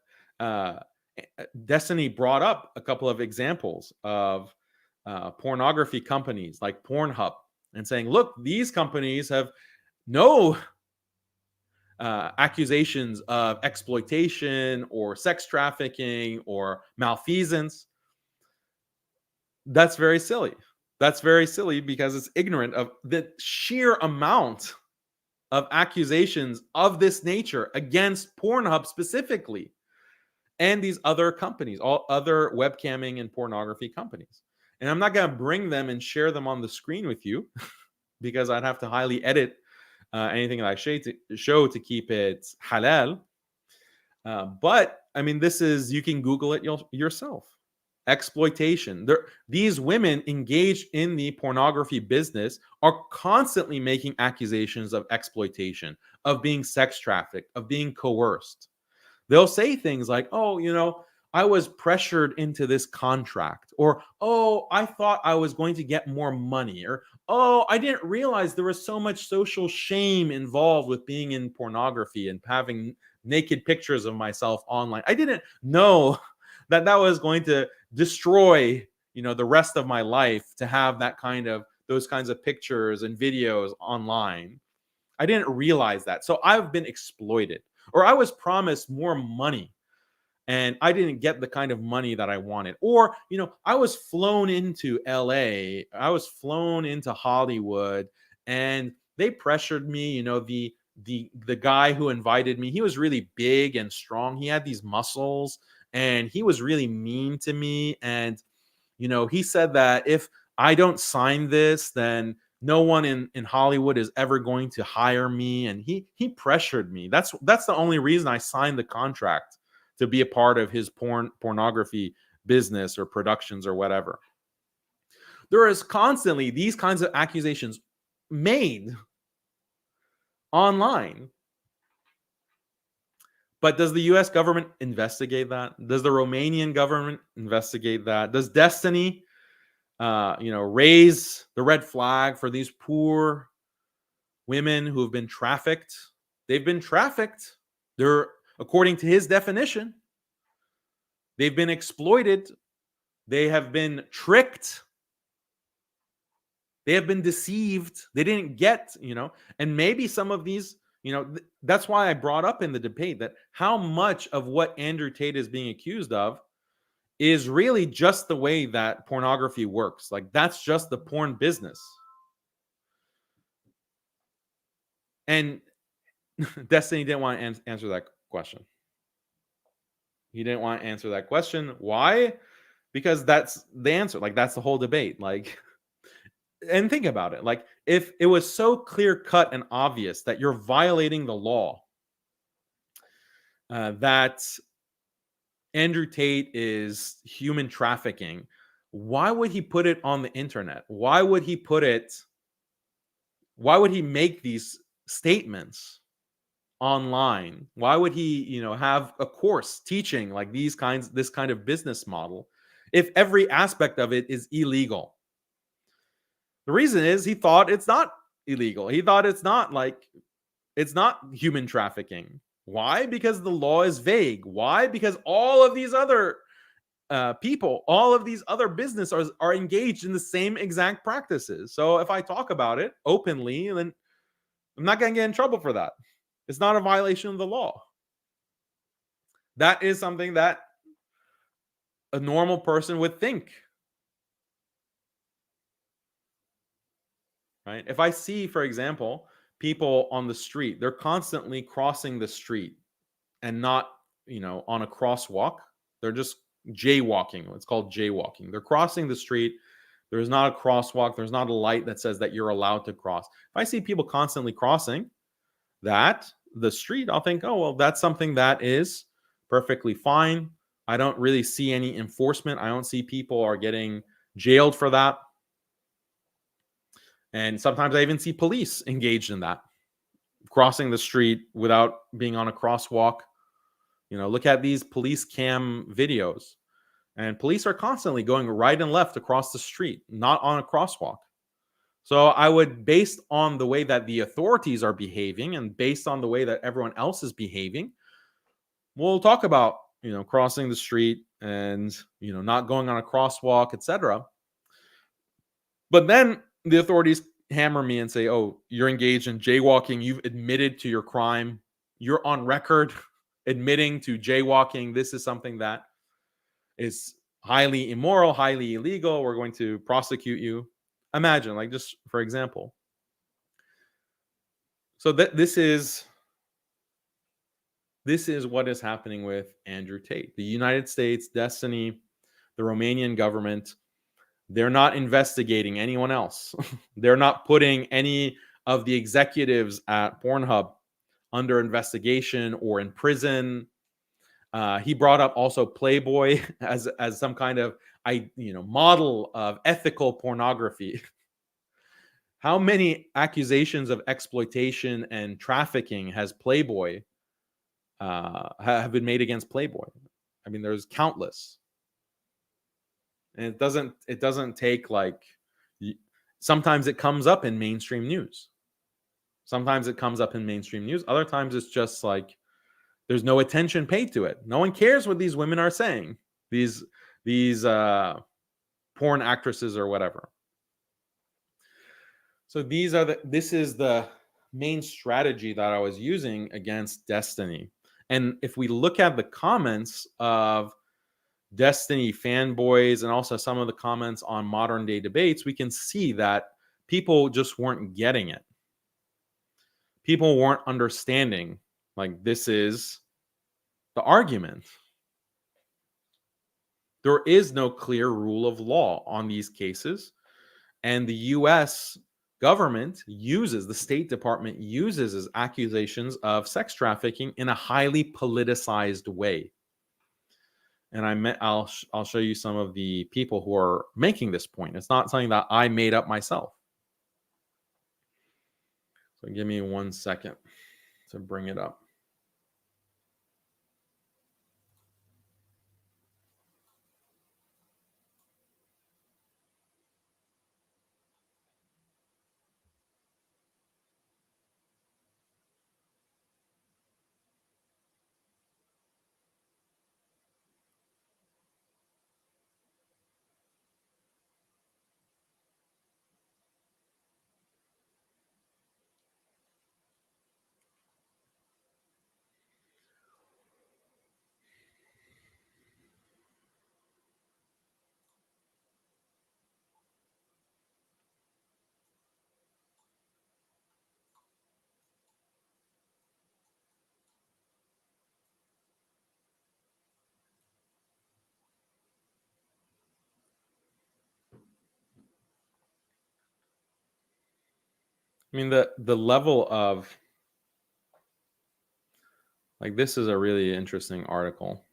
Destiny brought up a couple of examples of pornography companies like Pornhub, and saying, look, these companies have no accusations of exploitation or sex trafficking or malfeasance. That's very silly. That's very silly because it's ignorant of the sheer amount of accusations of this nature against Pornhub specifically, and these other companies, all other webcamming and pornography companies. And I'm not going to bring them and share them on the screen with you because I'd have to highly edit anything that I show to keep it halal. But I mean, you can Google it yourself. Exploitation. These women engaged in the pornography business are constantly making accusations of exploitation, of being sex trafficked, of being coerced. They'll say things like, oh, I was pressured into this contract, or, oh, I thought I was going to get more money, or, oh, I didn't realize there was so much social shame involved with being in pornography and having naked pictures of myself online. I didn't know that was going to destroy, the rest of my life, to have those kinds of pictures and videos online. I didn't realize that. So I've been exploited, or I was promised more money and I didn't get the kind of money that I wanted. Or, I was flown into LA, I was flown into Hollywood, and they pressured me. The guy who invited me, he was really big and strong. He had these muscles and he was really mean to me. And, he said that if I don't sign this, then no one in Hollywood is ever going to hire me. And he pressured me. That's the only reason I signed the contract, to be a part of his pornography business or productions or whatever. There is constantly these kinds of accusations made online. But does the US government investigate that? Does the Romanian government investigate that? Does Destiny, raise the red flag for these poor women who have been trafficked? They've been trafficked. They're, according to his definition, they've been exploited. They have been tricked. They have been deceived. They didn't get, and maybe some of these, that's why I brought up in the debate that how much of what Andrew Tate is being accused of is really just the way that pornography works. Like, that's just the porn business. And Destiny didn't want to answer that question. He didn't want to answer that question. Why? Because that's the answer. Like, that's the whole debate. Like, and think about it. Like, if it was so clear cut and obvious that you're violating the law, that Andrew Tate is human trafficking, why would he put it on the internet? Why would he make these statements online? Why would he, have a course teaching like this kind of business model if every aspect of it is illegal? The reason is he thought it's not illegal. He thought it's not human trafficking. Why? Because the law is vague. Why? Because all of these other people, all of these other businesses are engaged in the same exact practices. So if I talk about it openly, then I'm not going to get in trouble for that. It's not a violation of the law. That is something that a normal person would think. Right? If I see, for example, people on the street, they're constantly crossing the street and not, on a crosswalk. They're just jaywalking. It's called jaywalking. They're crossing the street. There's not a crosswalk. There's not a light that says that you're allowed to cross. If I see people constantly crossing the street, I'll think, oh, well, that's something that is perfectly fine. I don't really see any enforcement. I don't see people are getting jailed for that. And sometimes I even see police engaged in that, crossing the street without being on a crosswalk. Look at these police cam videos. And police are constantly going right and left across the street, not on a crosswalk. So I would, based on the way that the authorities are behaving and based on the way that everyone else is behaving, we'll talk about, crossing the street and, not going on a crosswalk, etc. But then the authorities hammer me and say, oh, you're engaged in jaywalking. You've admitted to your crime. You're on record admitting to jaywalking. This is something that is highly immoral, highly illegal. We're going to prosecute you. Imagine, like, just for example. So this is what is happening with Andrew Tate. The United States, Destiny, the Romanian government, they're not investigating anyone else. They're not putting any of the executives at Pornhub under investigation or in prison. He brought up also Playboy as some kind of model of ethical pornography. How many accusations of exploitation and trafficking has Playboy have been made against Playboy? I mean, there's countless. And it doesn't take sometimes it comes up in mainstream news. Sometimes it comes up in mainstream news. Other times it's just like there's no attention paid to it. No one cares what these women are saying. These porn actresses or whatever. So this is the main strategy that I was using against Destiny. And if we look at the comments of Destiny fanboys and also some of the comments on modern day debates, we can see that people just weren't getting it. People weren't understanding, like, this is the argument. There is no clear rule of law on these cases. And the US government the State Department uses accusations of sex trafficking in a highly politicized way. And I'll show you some of the people who are making this point. It's not something that I made up myself. So give me 1 second to bring it up. I mean, the level of, like, this is a really interesting article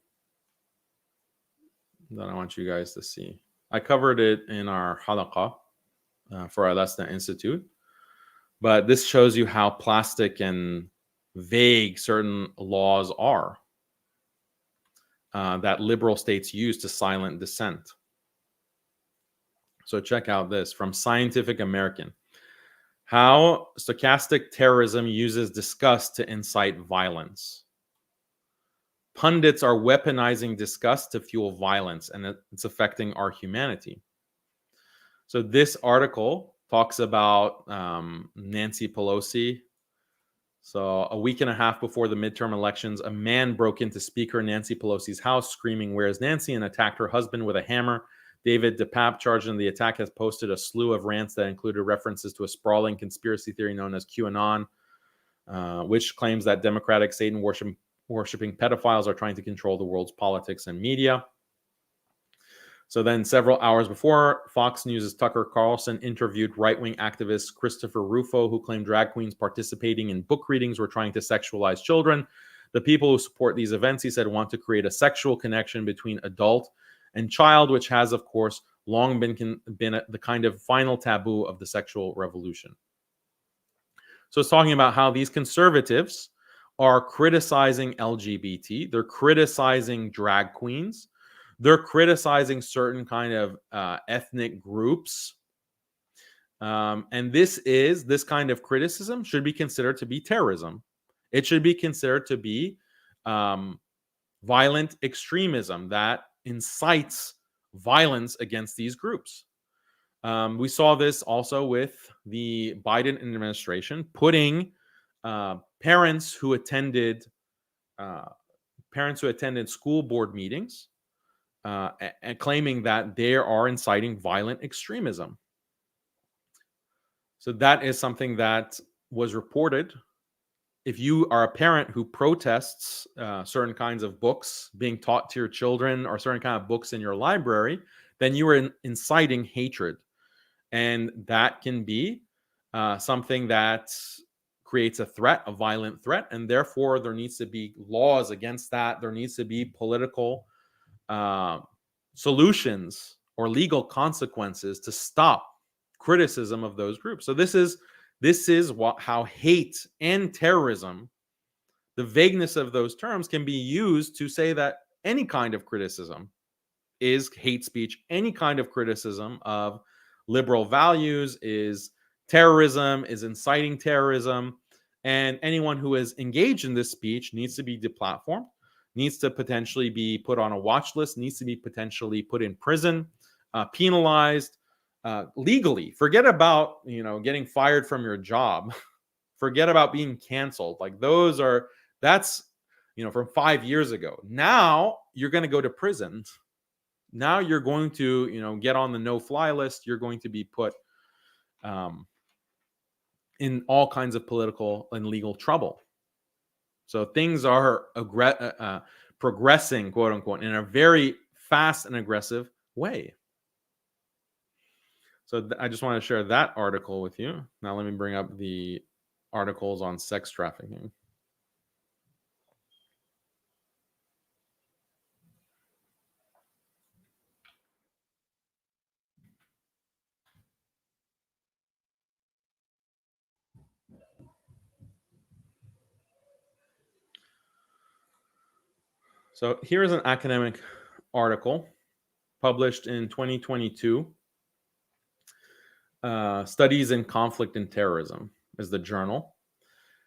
that I want you guys to see. I covered it in our halaqa for our Lesna Institute, but this shows you how plastic and vague certain laws are that liberal states use to silence dissent. So check out this from Scientific American. How stochastic terrorism uses disgust to incite violence. Pundits are weaponizing disgust to fuel violence, and it's affecting our humanity. So this article talks about Nancy Pelosi. So a week and a half before the midterm elections, a man broke into Speaker Nancy Pelosi's house screaming, "Where's Nancy?" and attacked her husband with a hammer. David DePape, charged in the attack, has posted a slew of rants that included references to a sprawling conspiracy theory known as QAnon, which claims that Democratic Satan worshiping pedophiles are trying to control the world's politics and media. So then several hours before, Fox News' Tucker Carlson interviewed right-wing activist Christopher Rufo, who claimed drag queens participating in book readings were trying to sexualize children. The people who support these events, he said, want to create a sexual connection between adult and child, which has, of course, long been the kind of final taboo of the sexual revolution. So it's talking about how these conservatives are criticizing LGBT, they're criticizing drag queens, they're criticizing certain kind of ethnic groups. And this kind of criticism should be considered to be terrorism. It should be considered to be violent extremism that incites violence against these groups. We saw this also with the Biden administration putting parents who attended school board meetings and claiming that they are inciting violent extremism. So that is something that was reported. If you are a parent who protests certain kinds of books being taught to your children or certain kind of books in your library, then you are inciting hatred. And that can be something that creates a threat, a violent threat, and therefore there needs to be laws against that. There needs to be political solutions or legal consequences to stop criticism of those groups. So this is how hate and terrorism, the vagueness of those terms, can be used to say that any kind of criticism is hate speech. Any kind of criticism of liberal values is terrorism, is inciting terrorism. And anyone who is engaged in this speech needs to be deplatformed, needs to potentially be put on a watch list, needs to be potentially put in prison, penalized legally. Forget about getting fired from your job. Forget about being canceled. Like that's from 5 years ago. Now you're going to go to prison. Now you're going to get on the no-fly list. You're going to be put in all kinds of political and legal trouble. So things are progressing, quote unquote, in a very fast and aggressive way. So I just want to share that article with you. Now let me bring up the articles on sex trafficking. So here's an academic article published in 2022. Studies in Conflict and Terrorism is the journal.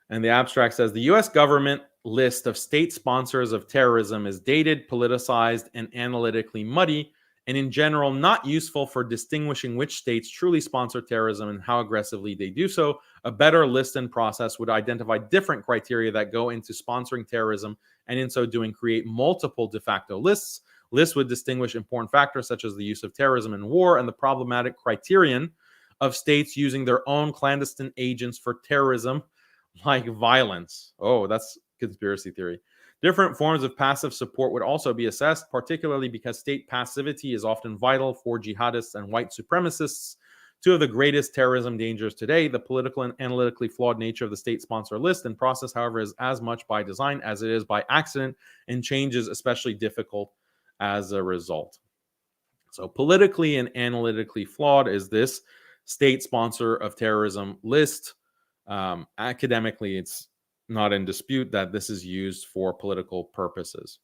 And the abstract says the US government list of state sponsors of terrorism is dated, politicized, and analytically muddy, and in general not useful for distinguishing which states truly sponsor terrorism and how aggressively they do so. A better list and process would identify different criteria that go into sponsoring terrorism, and in so doing create multiple de facto lists. Lists would distinguish important factors such as the use of terrorism in war and the problematic criterion of states using their own clandestine agents for terrorism, like violence. Oh, that's conspiracy theory. Different forms of passive support would also be assessed, particularly because state passivity is often vital for jihadists and white supremacists. Two of the greatest terrorism dangers today, the political and analytically flawed nature of the state sponsor list and process, however, is as much by design as it is by accident, and change is especially difficult as a result. So politically and analytically flawed is this state sponsor of terrorism list. Academically, it's not in dispute that this is used for political purposes.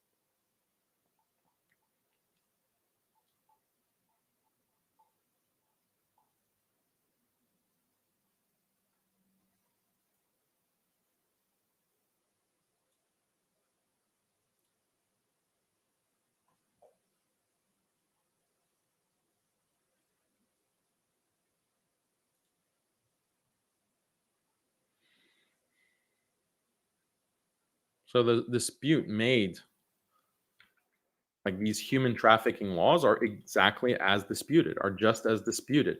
So the dispute made, like these human trafficking laws are exactly as disputed, are just as disputed.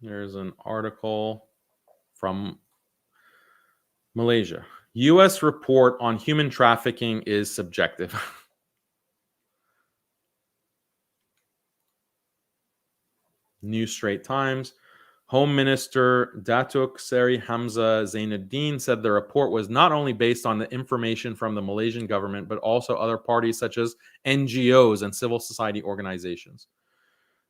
There's an article from Malaysia. US report on human trafficking is subjective. New Straight Times. Home Minister Datuk Seri Hamzah Zainuddin said the report was not only based on the information from the Malaysian government, but also other parties such as NGOs and civil society organizations.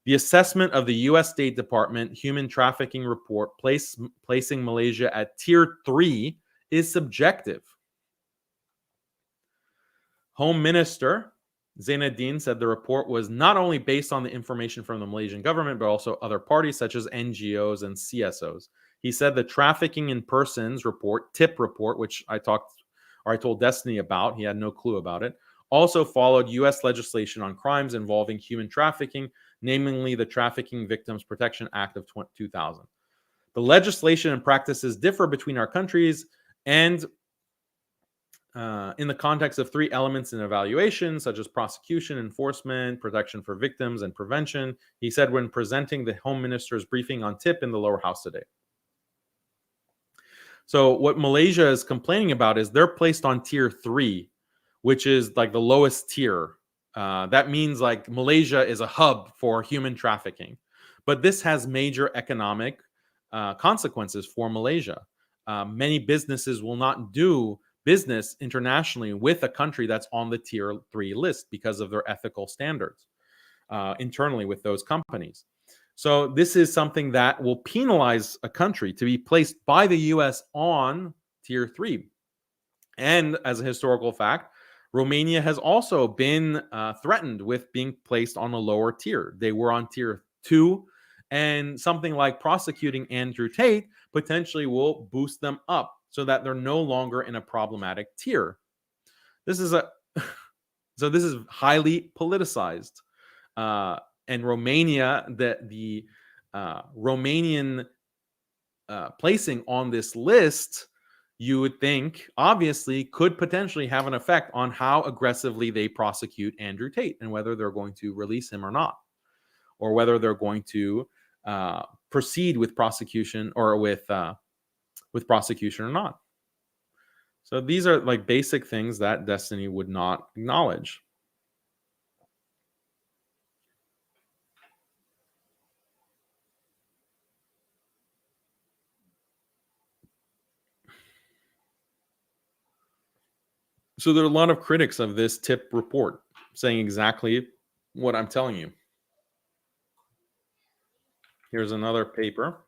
The assessment of the US State Department human trafficking report placing Malaysia at tier 3 is subjective. Home Minister Zainuddin said the report was not only based on the information from the Malaysian government, but also other parties such as NGOs and CSOs. He said the trafficking in persons report, TIP report, which I told Destiny about, he had no clue about it, also followed US legislation on crimes involving human trafficking, namely the Trafficking Victims Protection Act of 2000. The legislation and practices differ between our countries and in the context of 3 elements in evaluation, such as prosecution, enforcement, protection for victims, and prevention, he said when presenting the Home Minister's briefing on TIP in the lower house today. So what Malaysia is complaining about is they're placed on tier 3, which is like the lowest tier. That means like Malaysia is a hub for human trafficking. But this has major economic consequences for Malaysia. Many businesses will not do business internationally with a country that's on the tier 3 list because of their ethical standards internally with those companies. So this is something that will penalize a country to be placed by the US on tier 3. And as a historical fact, Romania has also been threatened with being placed on a lower tier. They were on tier 2, and something like prosecuting Andrew Tate potentially will boost them up so that they're no longer in a problematic tier. This is highly politicized. And Romania, the Romanian placing on this list, you would think, obviously, could potentially have an effect on how aggressively they prosecute Andrew Tate and whether they're going to release him or not, or whether they're going to proceed with prosecution or with prosecution or not. So these are like basic things that Destiny would not acknowledge. So there are a lot of critics of this TIP report saying exactly what I'm telling you. Here's another paper.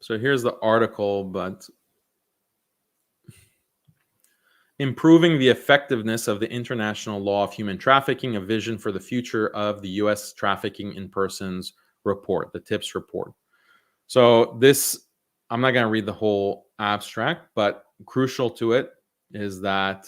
So here's the article, but improving the effectiveness of the international law of human trafficking, a vision for the future of the U.S. trafficking in persons report, the TIPS report. So this, I'm not going to read the whole abstract, but crucial to it is that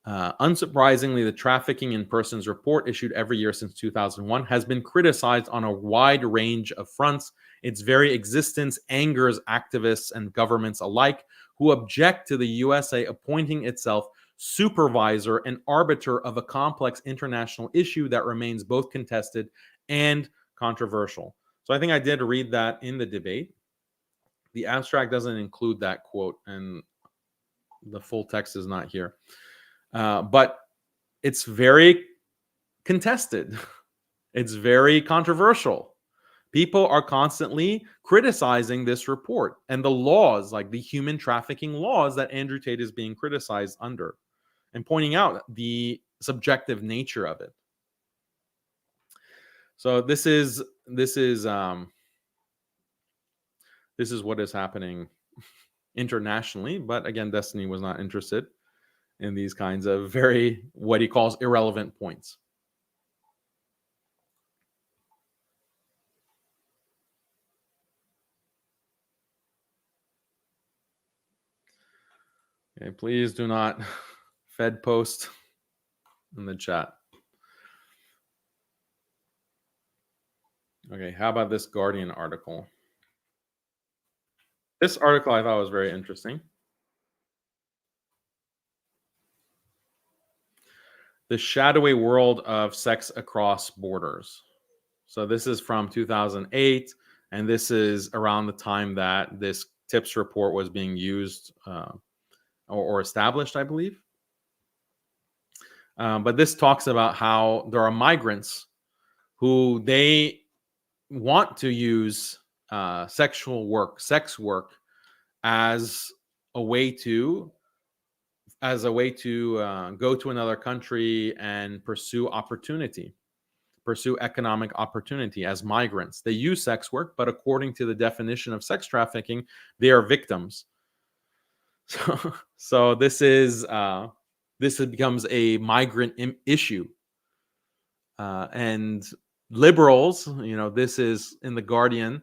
unsurprisingly, the Trafficking in Persons report issued every year since 2001 has been criticized on a wide range of fronts. Its very existence angers activists and governments alike who object to the USA appointing itself supervisor and arbiter of a complex international issue that remains both contested and controversial. So I think I did read that in the debate. The abstract doesn't include that quote, and the full text is not here. But it's very contested. It's very controversial. People are constantly criticizing this report and the laws, like the human trafficking laws that Andrew Tate is being criticized under, and pointing out the subjective nature of it. So this is what is happening internationally. But again, Destiny was not interested in these kinds of very, what he calls, irrelevant points. Okay, please do not Fed post in the chat. Okay, how about this Guardian article? This article I thought was very interesting. The shadowy world of sex across borders. So this is from 2008, and this is around the time that this TIPS report was being used or established, I believe. But this talks about how there are migrants who they want to use sex work, as a way to go to another country and pursue economic opportunity as migrants. They use sex work, but according to the definition of sex trafficking, they are victims. So this becomes a migrant issue, and liberals, this is in the Guardian,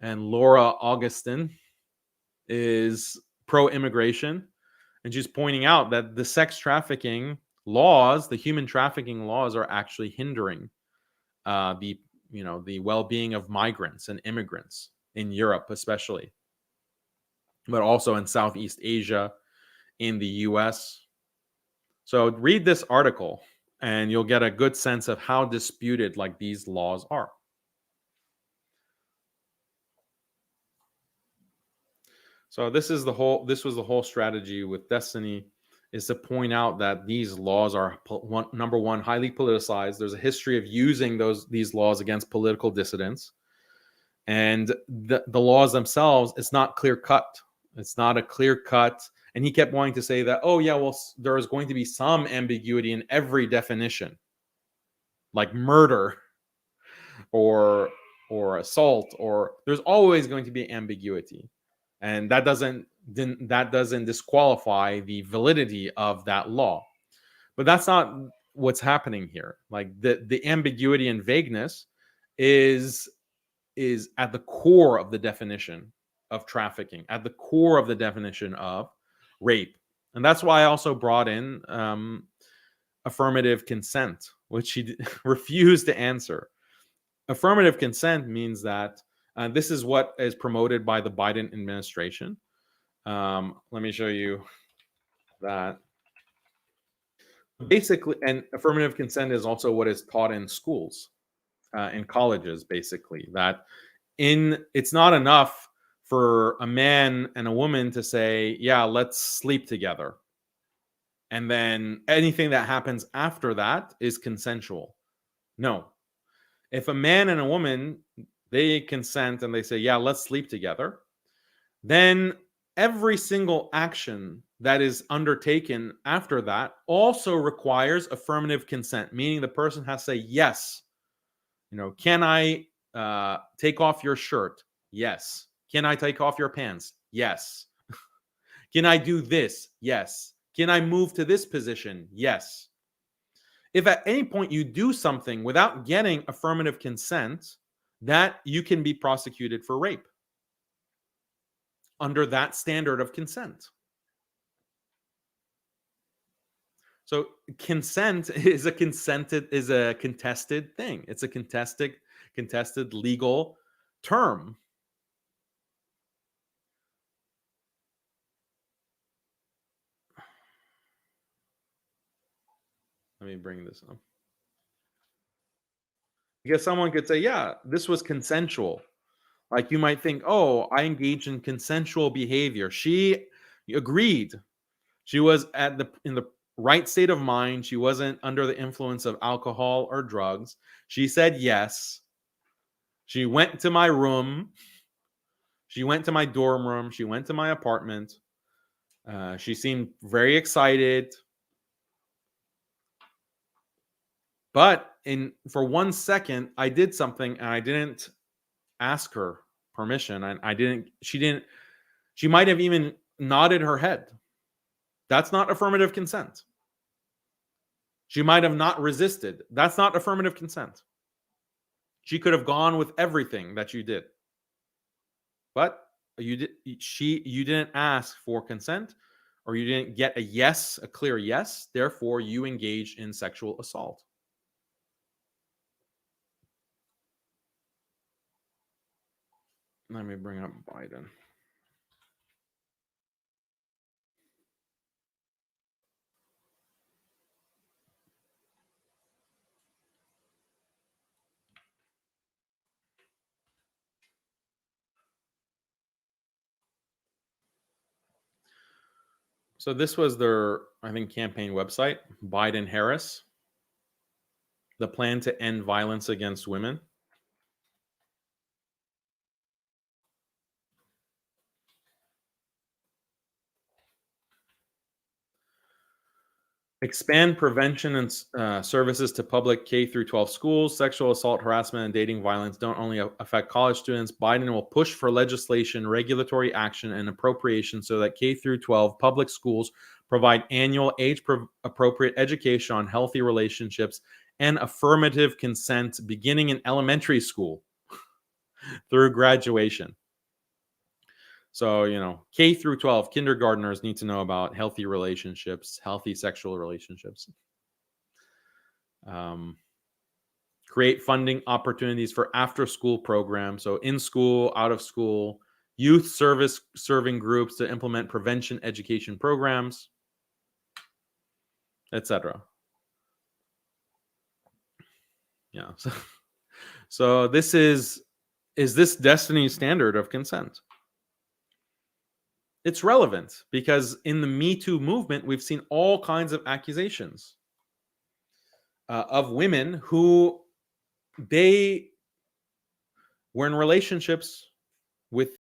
and Laura Augustin is pro-immigration, and she's pointing out that the sex trafficking laws, the human trafficking laws, are actually hindering the well-being of migrants and immigrants in Europe, especially, but also in Southeast Asia, in the US. So read this article and you'll get a good sense of how disputed like these laws are. So this was the whole strategy with Destiny, is to point out that these laws are, number one, highly politicized. There's a history of using these laws against political dissidents, and the laws themselves, it's not clear cut. It's not a clear cut. And he kept wanting to say that, oh yeah, well, there is going to be some ambiguity in every definition, like murder or assault, or there's always going to be ambiguity, and that doesn't disqualify the validity of that law. But that's not what's happening here. Like the ambiguity and vagueness is at the core of the definition of trafficking, at the core of the definition of rape. And that's why I also brought in affirmative consent, which he refused to answer. Affirmative consent means that this is what is promoted by the Biden administration. Let me show you that. Basically, and affirmative consent is also what is taught in schools, in colleges, basically, that it's not enough for a man and a woman to say, yeah, let's sleep together, and then anything that happens after that is consensual. No. If a man and a woman, they consent and they say, yeah, let's sleep together, then every single action that is undertaken after that also requires affirmative consent, meaning the person has to say, yes, can I take off your shirt? Yes. Can I take off your pants? Yes. Can I do this? Yes. Can I move to this position? Yes. If at any point you do something without getting affirmative consent, that you can be prosecuted for rape under that standard of consent. So consent is a contested thing. It's a contested legal term. Let me bring this up. Because someone could say, yeah, this was consensual. Like you might think, oh, I engaged in consensual behavior. She agreed. She was in the right state of mind. She wasn't under the influence of alcohol or drugs. She said yes. She went to my room. She went to my dorm room. She went to my apartment. She seemed very excited. But for 1 second, I did something and I didn't ask her permission. And she She might have even nodded her head. That's not affirmative consent. She might have not resisted. That's not affirmative consent. She could have gone with everything that you did. But you didn't ask for consent, or you didn't get a clear yes, therefore you engaged in sexual assault. Let me bring up Biden. So this was their, I think, campaign website, Biden-Harris, the plan to end violence against women. Expand prevention and services to public K through 12 schools. Sexual assault, harassment, and dating violence don't only affect college students. Biden will push for legislation, regulatory action, and appropriation so that K through 12 public schools provide annual age-appropriate education on healthy relationships and affirmative consent beginning in elementary school through graduation. So, K through 12 kindergartners need to know about healthy relationships, healthy sexual relationships. Create funding opportunities for after-school programs, so in school, out of school, youth service serving groups to implement prevention education programs, etc. Yeah. So this is this Destiny's standard of consent? It's relevant because in the Me Too movement, we've seen all kinds of accusations of women who they were in relationships with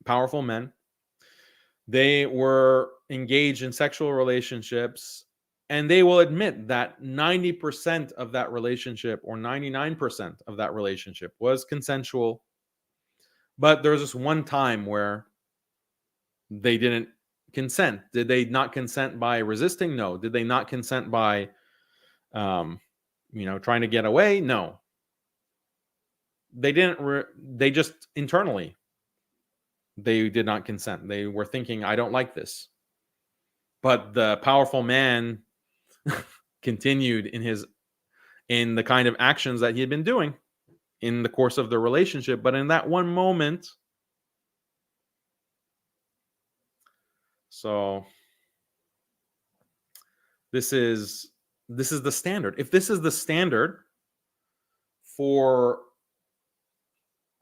powerful men. They were engaged in sexual relationships, and they will admit that 90% of that relationship or 99% of that relationship was consensual. But there was this one time where they didn't consent. Did they not consent by resisting? No. Did they not consent by, trying to get away? No. They didn't. They just internally, they did not consent. They were thinking, "I don't like this," but the powerful man continued in the kind of actions that he had been doing in the course of the relationship. But in that one moment, so this is the standard. If this is the standard for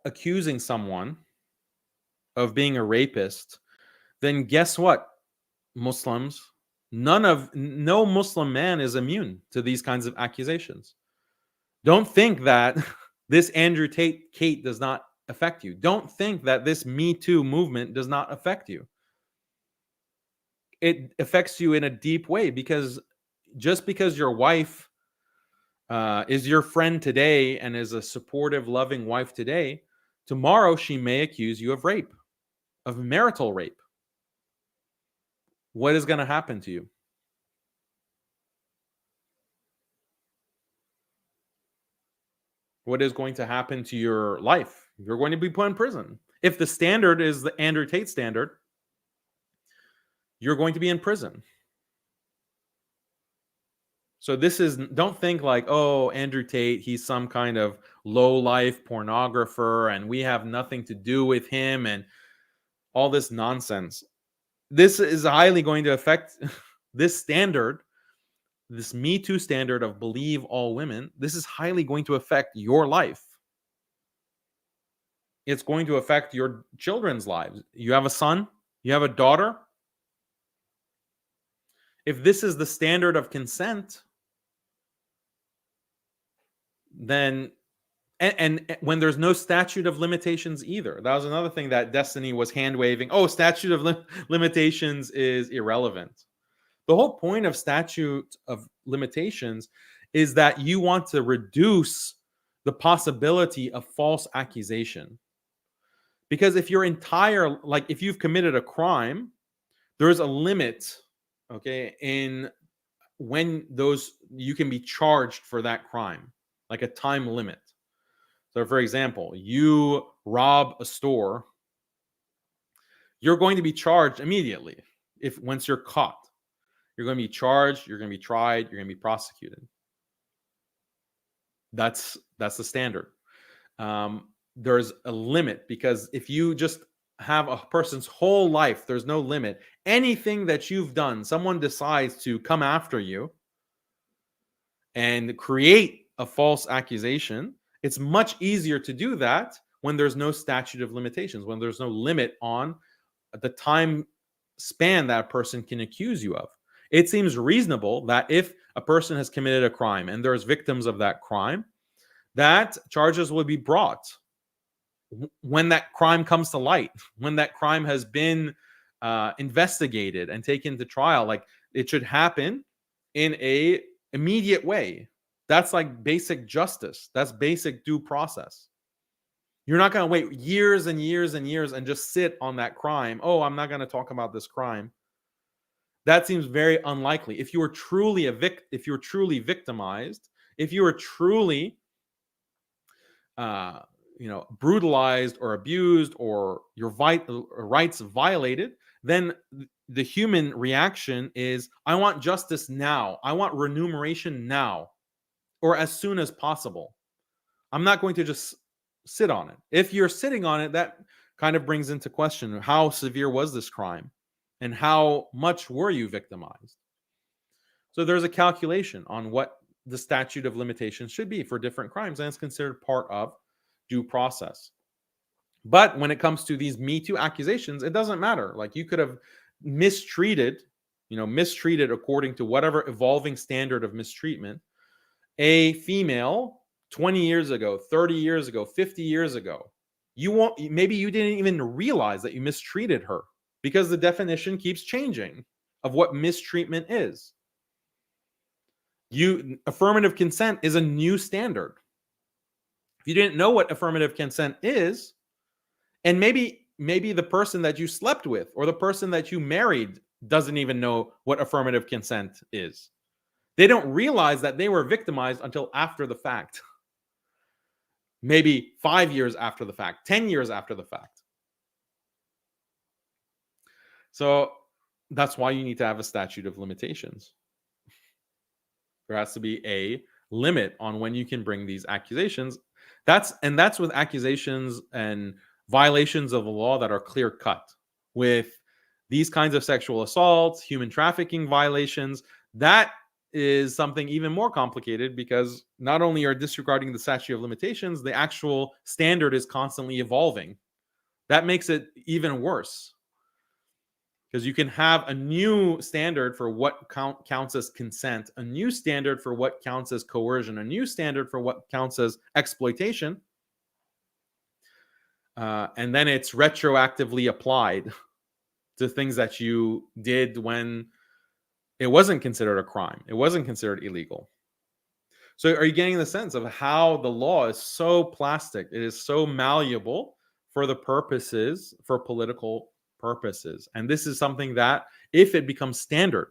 accusing someone of being a rapist, then guess what, Muslims? No Muslim man is immune to these kinds of accusations. Don't think that this Andrew Tate does not affect you. Don't think that this Me Too movement does not affect you. It affects you in a deep way, because just because your wife is your friend today and is a supportive, loving wife today, tomorrow she may accuse you of rape, of marital rape. What is going to happen to you? What is going to happen to your life? You're going to be put in prison. If the standard is the Andrew Tate standard, you're going to be in prison. So don't think like, oh, Andrew Tate, he's some kind of low-life pornographer and we have nothing to do with him and all this nonsense. This is highly going to affect this standard, this Me Too standard of believe all women. This is highly going to affect your life. It's going to affect your children's lives. You have a son, you have a daughter. If this is the standard of consent, then and when there's no statute of limitations either. That was another thing that Destiny was hand waving. Oh, statute of limitations is irrelevant. The whole point of statute of limitations is that you want to reduce the possibility of false accusation. Because if your entire, like if you've committed a crime, there is a limit, okay, in when those you can be charged for that crime, like a time limit. So for example, you rob a store, you're going to be charged immediately. If once you're caught, you're going to be charged, you're going to be tried, you're going to be prosecuted. That's the standard. There's a limit, because if you just have a person's whole life, there's no limit. Anything that you've done, someone decides to come after you and create a false accusation, it's much easier to do that when there's no statute of limitations, when there's no limit on the time span that a person can accuse you of. It seems reasonable that if a person has committed a crime and there's victims of that crime, that charges will be brought when that crime comes to light, when that crime has been investigated and taken to trial. Like, it should happen in a immediate way. That's like basic justice. That's basic due process. You're not going to wait years and years and years and just sit on that crime. Oh, I'm not going to talk about this crime. That seems very unlikely. If you were truly if you were truly victimized, if you were truly brutalized or abused, or your rights violated, then the human reaction is, I want justice now. I want remuneration now, or as soon as possible. I'm not going to just sit on it. If you're sitting on it, that kind of brings into question, how severe was this crime and how much were you victimized? So there's a calculation on what the statute of limitations should be for different crimes, and it's considered part of due process. But when it comes to these Me Too accusations, it doesn't matter. Like, you could have mistreated according to whatever evolving standard of mistreatment, a female 20 years ago, 30 years ago, 50 years ago. Maybe you didn't even realize that you mistreated her, because the definition keeps changing of what mistreatment is. Affirmative consent is a new standard. If you didn't know what affirmative consent is, and maybe the person that you slept with or the person that you married doesn't even know what affirmative consent is. They don't realize that they were victimized until after the fact. Maybe 5 years after the fact, 10 years after the fact. So that's why you need to have a statute of limitations. There has to be a limit on when you can bring these accusations. That's with accusations and violations of the law that are clear cut. With these kinds of sexual assaults, human trafficking violations, that is something even more complicated, because not only are disregarding the statute of limitations, the actual standard is constantly evolving. That makes it even worse, because you can have a new standard for what counts as consent, a new standard for what counts as coercion, a new standard for what counts as exploitation, and then it's retroactively applied to things that you did when it wasn't considered a crime. It wasn't considered illegal. So are you getting the sense of how the law is so plastic? It is so malleable for political purposes. And this is something that, if it becomes standard,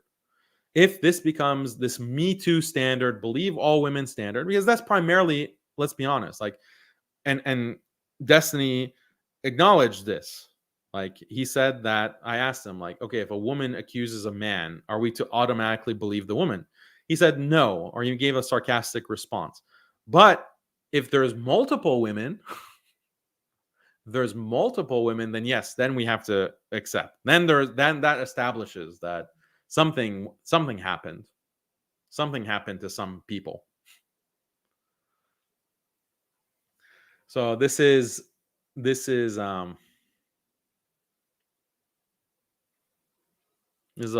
if this becomes this Me Too standard, believe all women standard, because that's primarily, let's be honest, like, and Destiny acknowledged this. Like, he said that, I asked him, like, okay, if a woman accuses a man, are we to automatically believe the woman? He said no, or he gave a sarcastic response. But if there's multiple women, then yes, then we have to accept. Then that establishes that something happened. Something happened to some people. So this is a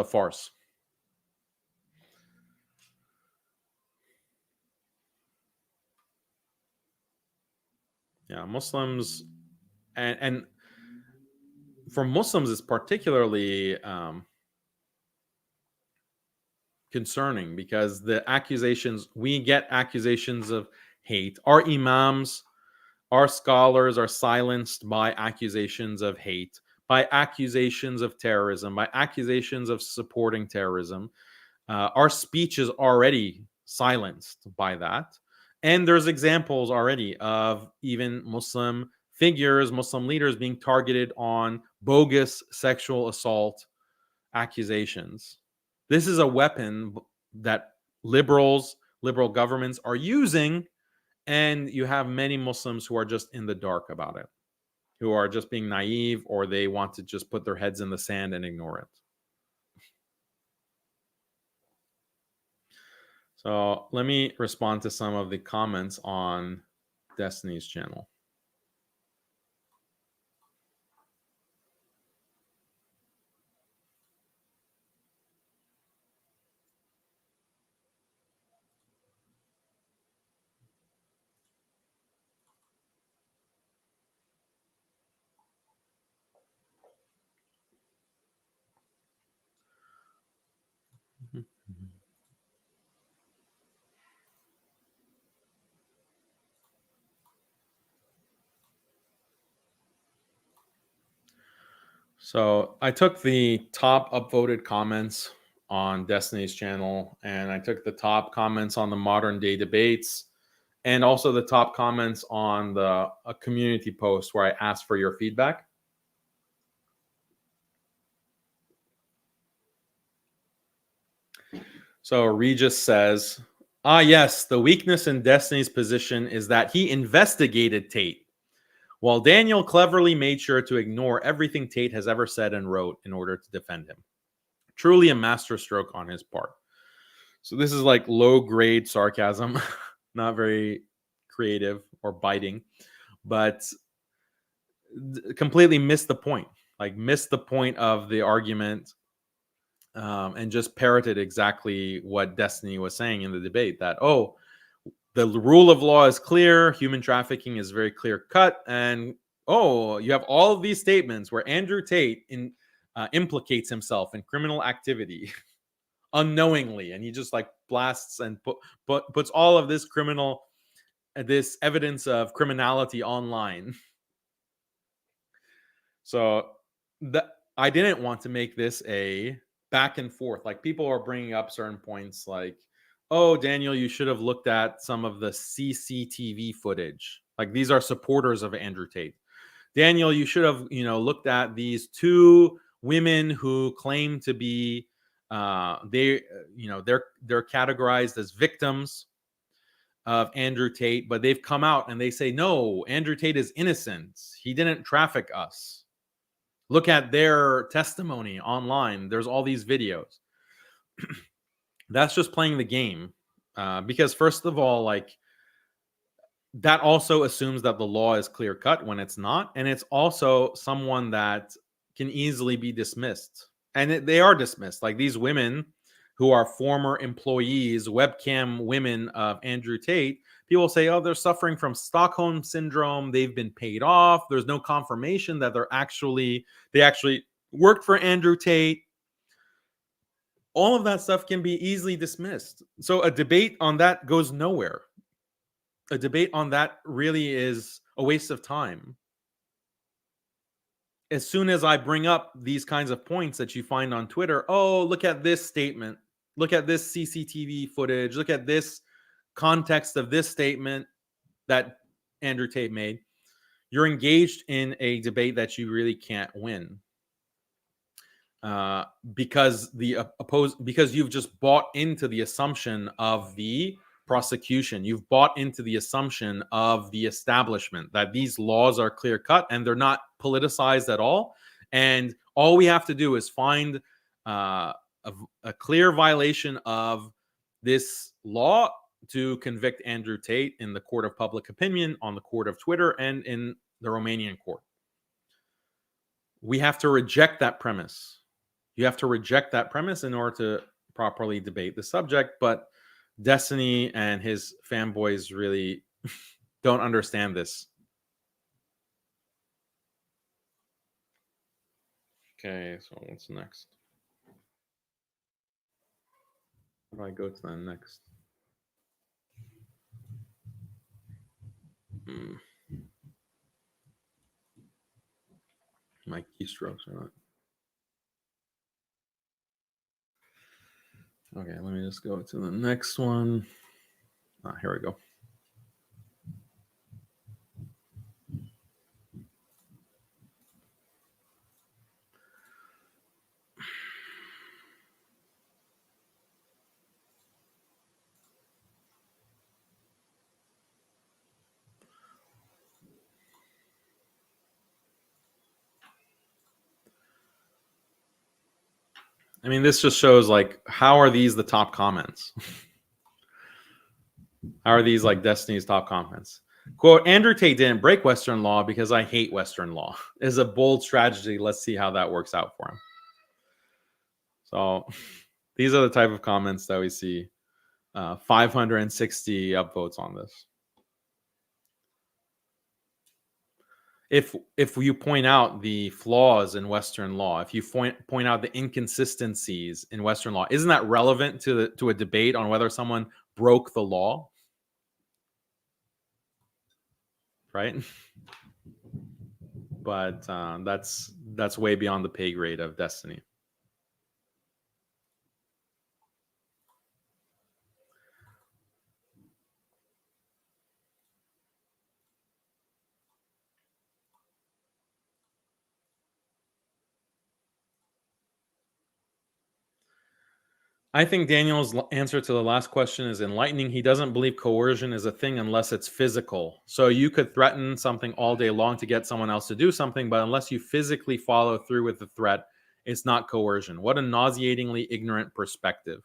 farce. Yeah, Muslims, and for Muslims, it's particularly concerning, because we get accusations of hate. Our imams Our scholars are silenced by accusations of hate, by accusations of terrorism, by accusations of supporting terrorism. Our speech is already silenced by that. And there's examples already of even Muslim figures, Muslim leaders being targeted on bogus sexual assault accusations. This is a weapon that liberal governments are using, and you have many Muslims who are just in the dark about it, who are just being naive, or they want to just put their heads in the sand and ignore it. So let me respond to some of the comments on Destiny's channel. So I took the top upvoted comments on Destiny's channel, and I took the top comments on the modern day debates, and also the top comments on the a community post where I asked for your feedback. So Regis says, yes, the weakness in Destiny's position is that he investigated Tate, while Daniel cleverly made sure to ignore everything Tate has ever said and wrote in order to defend him. Truly a masterstroke on his part. So this is like low grade sarcasm, not very creative or biting, but completely missed the point. Like missed the point of the argument, and just parroted exactly what Destiny was saying in the debate. That the rule of law is clear, human trafficking is very clear cut, and you have all of these statements where Andrew Tate implicates himself in criminal activity unknowingly, and he just like blasts and puts all of this this evidence of criminality online. So I didn't want to make this a back and forth. Like people are bringing up certain points like, oh, Daniel, you should have looked at some of the CCTV footage. Like these are supporters of Andrew Tate. Daniel, you should have, looked at these two women who claim to be they're categorized as victims of Andrew Tate, but they've come out and they say, no, Andrew Tate is innocent. He didn't traffic us. Look at their testimony online. There's all these videos. That's just playing the game. Because first of all, like that also assumes that the law is clear cut when it's not. And it's also someone that can easily be dismissed. And they are dismissed. Like these women who are former employees, webcam women of Andrew Tate, people say, oh, they're suffering from Stockholm syndrome. They've been paid off. There's no confirmation that they actually worked for Andrew Tate. All of that stuff can be easily dismissed. So a debate on that goes nowhere. A debate on that really is a waste of time. As soon as I bring up these kinds of points that you find on Twitter, oh, look at this statement. Look at this CCTV footage. Look at this context of this statement that Andrew Tate made. You're engaged in a debate that you really can't win. Because because you've just bought into the assumption of the prosecution. You've bought into the assumption of the establishment that these laws are clear cut and they're not politicized at all. And all we have to do is find a clear violation of this law to convict Andrew Tate in the court of public opinion, on the court of Twitter, and in the Romanian court. We have to reject that premise. You have to reject that premise in order to properly debate the subject. But Destiny and his fanboys really don't understand this. Okay, so what's next? How do I go to the next? my keystrokes are not. Okay, let me just go to the next one. Here we go. I mean, this just shows like, how are these the top comments? How are these like Destiny's top comments? Quote, Andrew Tate didn't break Western law because I hate Western law. Is a bold strategy. Let's see how that works out for him. So these are the type of comments that we see. 560 upvotes on this. If you point out the flaws in Western law, if you point out the inconsistencies in Western law, isn't that relevant to a debate on whether someone broke the law? Right? But that's way beyond the pay grade of Destiny. I think Daniel's answer to the last question is enlightening. He doesn't believe coercion is a thing unless it's physical. So you could threaten something all day long to get someone else to do something, but unless you physically follow through with the threat, it's not coercion. What a nauseatingly ignorant perspective.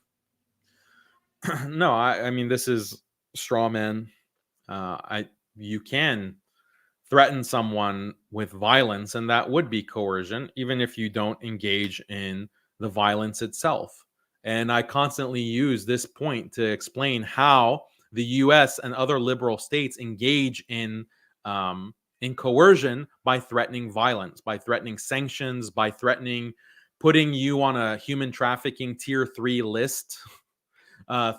No, I mean, this is straw man. You can threaten someone with violence, and that would be coercion, even if you don't engage in the violence itself. And I constantly use this point to explain how the U.S. and other liberal states engage in coercion by threatening violence, by threatening sanctions, by threatening putting you on a human trafficking tier 3 list,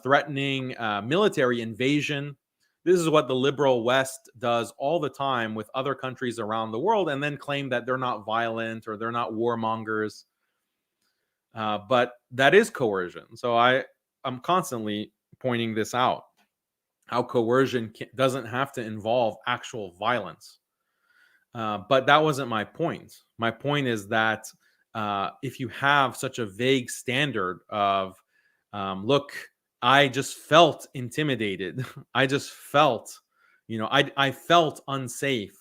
threatening military invasion. This is what the liberal West does all the time with other countries around the world, and then claim that they're not violent or they're not warmongers. But that is coercion. So I'm constantly pointing this out, how coercion doesn't have to involve actual violence. But that wasn't my point. My point is that if you have such a vague standard of, look, I just felt intimidated. I just felt, I felt unsafe.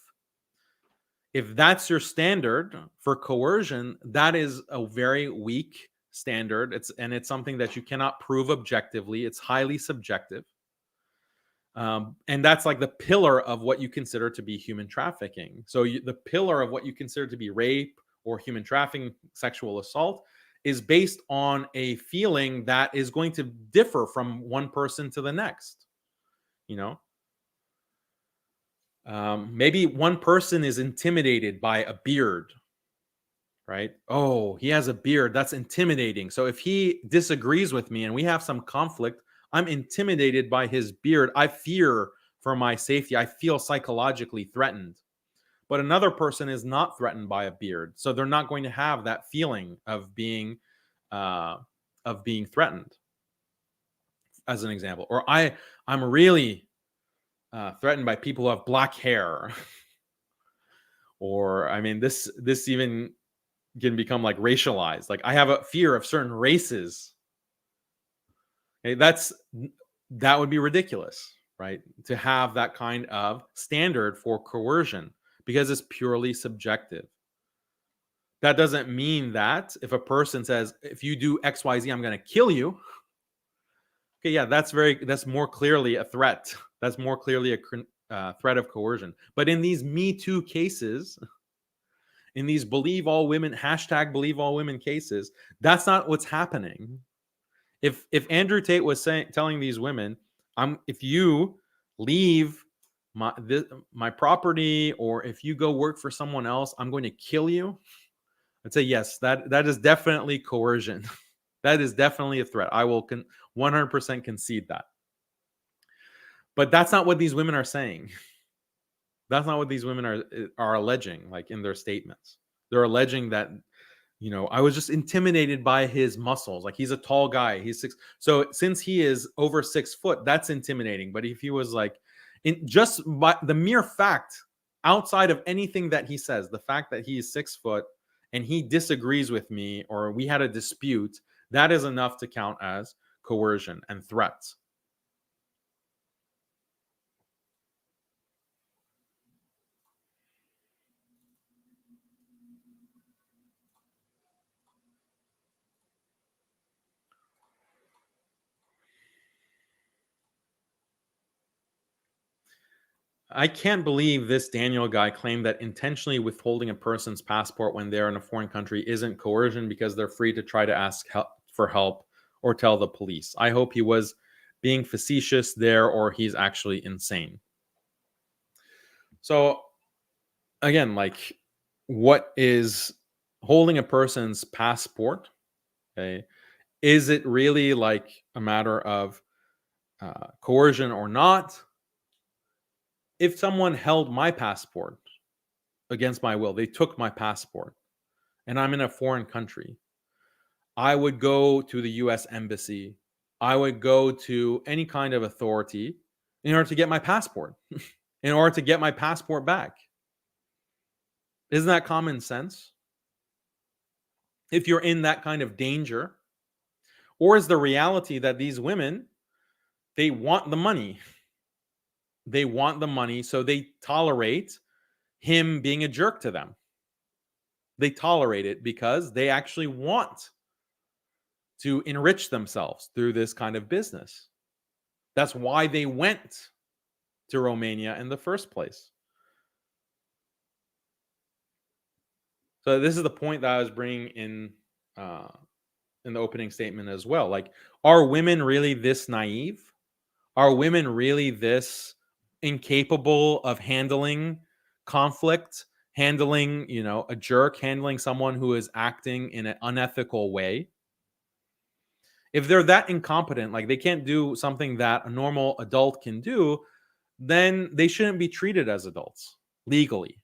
If that's your standard for coercion, that is a very weak standard. It's something that you cannot prove objectively. It's highly subjective. And that's like the pillar of what you consider to be human trafficking. So the pillar of what you consider to be rape or human trafficking, sexual assault, is based on a feeling that is going to differ from one person to the next. Maybe one person is intimidated by a beard, right? Oh, he has a beard. That's intimidating. So if he disagrees with me and we have some conflict, I'm intimidated by his beard. I fear for my safety. I feel psychologically threatened. But another person is not threatened by a beard, so they're not going to have that feeling of being threatened. As an example, or I'm really threatened by people who have black hair. Or I mean, this even can become like racialized. Like I have a fear of certain races. Okay, that would be ridiculous, right? To have that kind of standard for coercion, because it's purely subjective. That doesn't mean that if a person says, if you do XYZ, I'm going to kill you. Okay, yeah, that's more clearly a threat. That's more clearly a threat of coercion. But in these Me Too cases, in these believe all women cases, that's not what's happening. If Andrew Tate was telling these women, if you leave my property, or if you go work for someone else, I'm going to kill you, I'd say yes, that is definitely coercion. That is definitely a threat. I will 100% concede that. But that's not what these women are saying. That's not what these women are alleging, like in their statements. They're alleging that, I was just intimidated by his muscles. Like, he's a tall guy. He's six. So since he is over 6 foot, that's intimidating. But if he was like, in just by the mere fact, outside of anything that he says, the fact that he is 6 foot and he disagrees with me, or we had a dispute, that is enough to count as coercion and threats. I can't believe this Daniel guy claimed that intentionally withholding a person's passport when they're in a foreign country isn't coercion because they're free to try to ask for help or tell the police. I hope he was being facetious there, or he's actually insane. So, again, like, what is holding a person's passport? Okay. Is it really like a matter of coercion or not? If someone held my passport against my will, they took my passport, and I'm in a foreign country, I would go to the US embassy. I would go to any kind of authority in order to get my passport, in order to get my passport back. Isn't that common sense? If you're in that kind of danger, or is the reality that these women, they want the money? They want the money, so they tolerate him being a jerk to them. They tolerate it because they actually want to enrich themselves through this kind of business. That's why they went to Romania in the first place. So this is the point that I was bringing in the opening statement as well. Like, are women really this naive? Are women really this incapable of handling conflict, handling, a jerk, handling someone who is acting in an unethical way? If they're that incompetent, like they can't do something that a normal adult can do, then they shouldn't be treated as adults legally.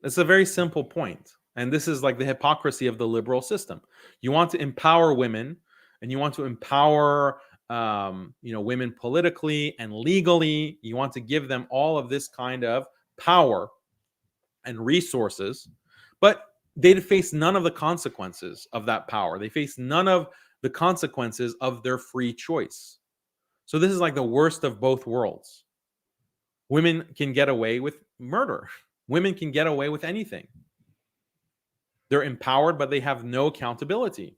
It's a very simple point. And this is like the hypocrisy of the liberal system. You want to empower women, and you want to empower women politically and legally. You want to give them all of this kind of power and resources, but they face none of the consequences of that power. They face none of the consequences of their free choice. So this is like the worst of both worlds. Women can get away with murder. Women can get away with anything. They're empowered, but they have no accountability.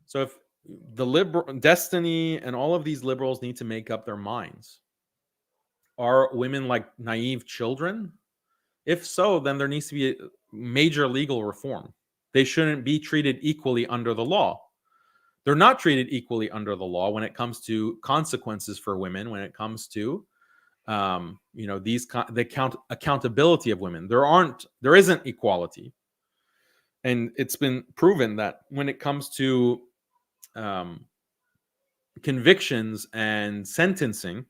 So if the liberal Destiny and all of these liberals need to make up their minds, are women like naive children? If so, then there needs to be a major legal reform. They shouldn't be treated equally under the law. They're not treated equally under the law when it comes to consequences for women, when it comes to accountability of women. There isn't equality. And it's been proven that when it comes to convictions and sentencing,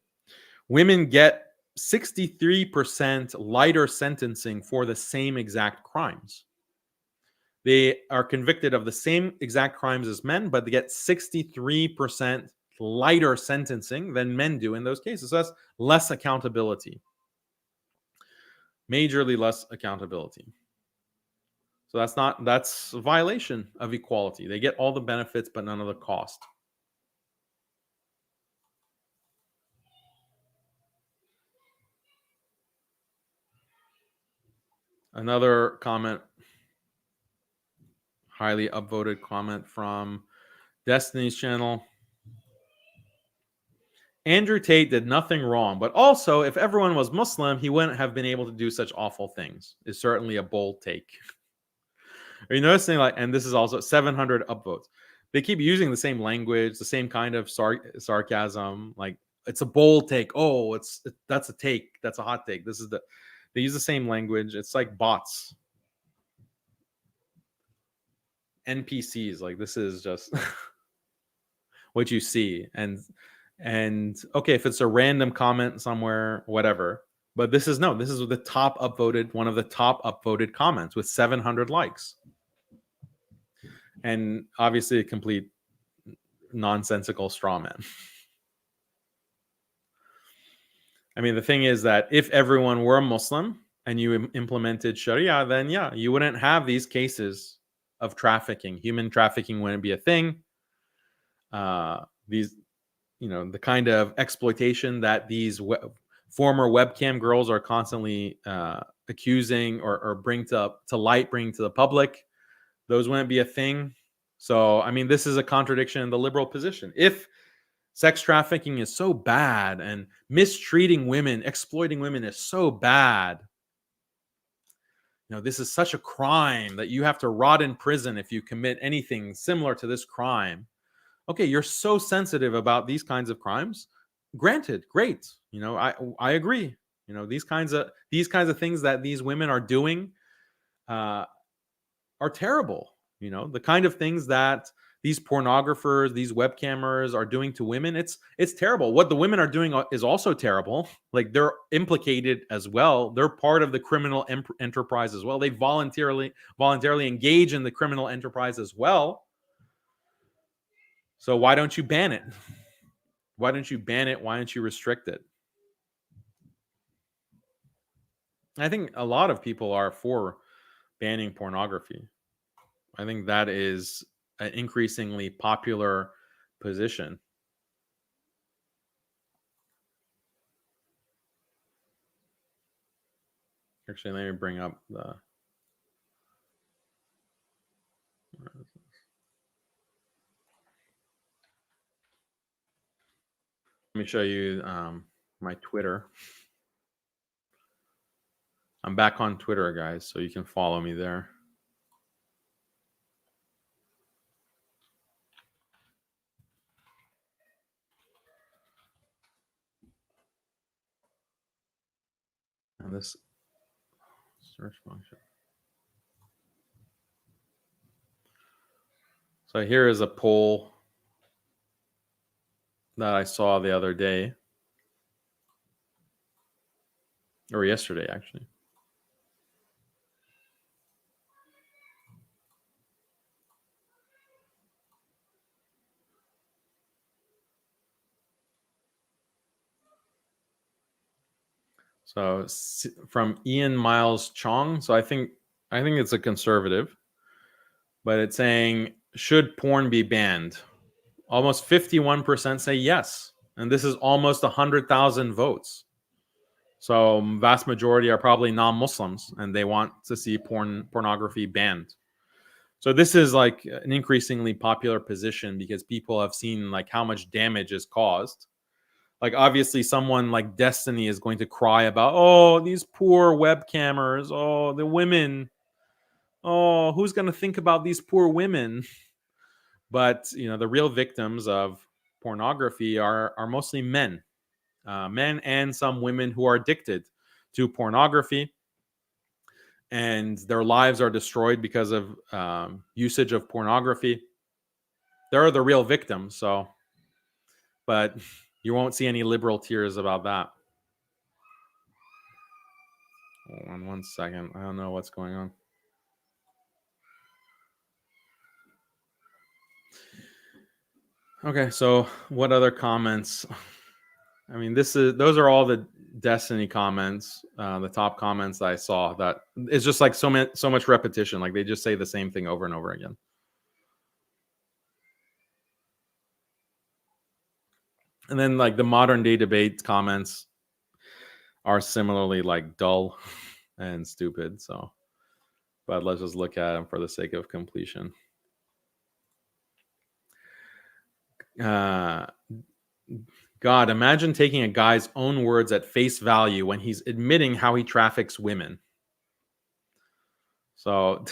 women get 63% lighter sentencing for the same exact crimes. They are convicted of the same exact crimes as men, but they get 63% lighter sentencing than men do in those cases. So that's less accountability. Majorly less accountability. So that's a violation of equality. They get all the benefits, but none of the cost. Another comment, highly upvoted comment from Destiny's channel. Andrew Tate did nothing wrong, but also, if everyone was Muslim, he wouldn't have been able to do such awful things. Is certainly a bold take. Are you noticing, like, and this is also 700 upvotes. They keep using the same language, the same kind of sarcasm. Like, it's a bold take. Oh, that's a take. That's a hot take. They use the same language. It's like bots. NPCs. Like, this is just what you see. And okay, if it's a random comment somewhere, whatever, But this is one of the top upvoted comments with 700 likes. And obviously a complete nonsensical straw man. I mean, the thing is that if everyone were Muslim and you implemented Sharia, then yeah, you wouldn't have these cases of trafficking. Human trafficking wouldn't be a thing. These, the kind of exploitation that these former webcam girls are constantly accusing or bring to light, bring to the public, those wouldn't be a thing. So, I mean, this is a contradiction in the liberal position. If sex trafficking is so bad and mistreating women, exploiting women is so bad, this is such a crime that you have to rot in prison if you commit anything similar to this crime. Okay, you're so sensitive about these kinds of crimes. Granted, great. I agree. These kinds of things that these women are doing are terrible. The kind of things that these pornographers, these webcammers are doing to women, it's terrible. What the women are doing is also terrible. Like, they're implicated as well. They're part of the criminal enterprise as well. They voluntarily engage in the criminal enterprise as well. So why don't you ban it? Why don't you ban it? Why don't you restrict it? I think a lot of people are for banning pornography. I think that is an increasingly popular position. Actually, let me bring up the... Let me show you my Twitter. I'm back on Twitter, guys, so you can follow me there. And this search function. So here is a poll that I saw the other day, or yesterday, actually. So from Ian Miles Chong. So I think it's a conservative, but it's saying, should porn be banned? Almost 51% say yes. And this is almost 100,000 votes. So vast majority are probably non-Muslims, and they want to see pornography banned. So this is like an increasingly popular position because people have seen like how much damage is caused. Like, obviously someone like Destiny is going to cry about, oh, these poor webcammers, oh, the women, oh, who's going to think about these poor women? But the real victims of pornography are mostly men. Men and some women who are addicted to pornography, and their lives are destroyed because of usage of pornography. They're the real victims. So, but you won't see any liberal tears about that. Hold on 1 second. I don't know what's going on. Okay, so what other comments? I mean, those are all the Destiny comments, the top comments that I saw. That it's just like so much repetition. Like, they just say the same thing over and over again. And then like the modern day debate comments are similarly like dull and stupid. So, but let's just look at them for the sake of completion. God, imagine taking a guy's own words at face value when he's admitting how he traffics women. So,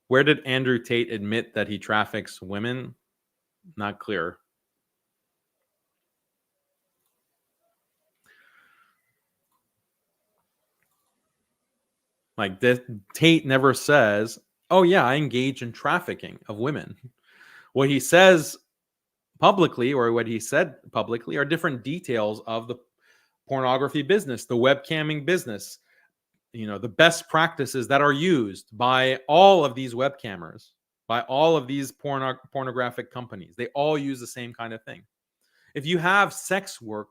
where did Andrew Tate admit that he traffics women? Not clear. Like, Tate never says, oh yeah, I engage in trafficking of women. What he says publicly, or what he said publicly, are different details of pornography business, the webcamming business, the best practices that are used by all of these webcammers, by all of these pornographic companies. They all use the same kind of thing. If you have sex work,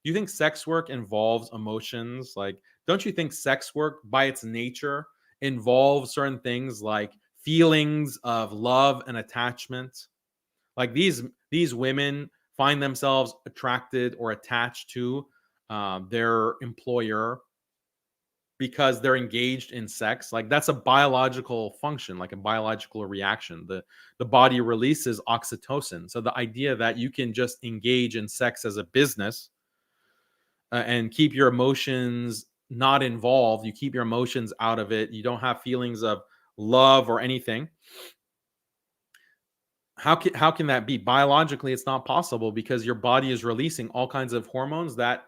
do you think sex work involves emotions? Like, don't you think sex work by its nature involves certain things like feelings of love and attachment? Like these women find themselves attracted or attached to their employer because they're engaged in sex. Like that's a biological function, like a biological reaction. The body releases oxytocin. So the idea that you can just engage in sex as a business and keep your emotions not involved, you keep your emotions out of it, you don't have feelings of love or anything. How can that be? Biologically, it's not possible because your body is releasing all kinds of hormones that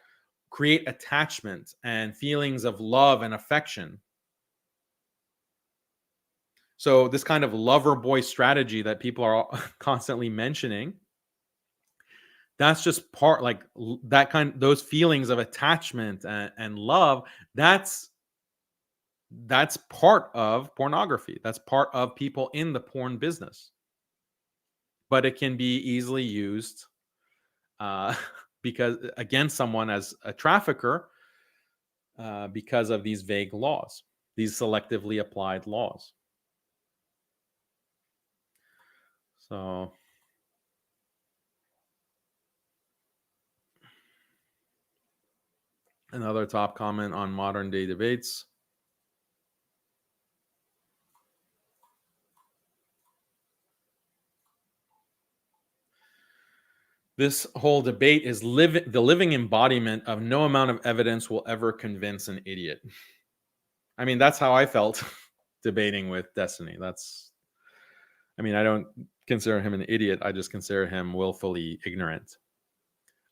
create attachment and feelings of love and affection. So this kind of lover boy strategy that people are constantly mentioning, that's just part, like those feelings of attachment and love, that's part of pornography. That's part of people in the porn business. But it can be easily used because against someone as a trafficker because of these vague laws, these selectively applied laws. So another top comment on modern day debates. This whole debate is the living embodiment of no amount of evidence will ever convince an idiot. I mean, that's how I felt debating with Destiny. I don't consider him an idiot. I just consider him willfully ignorant.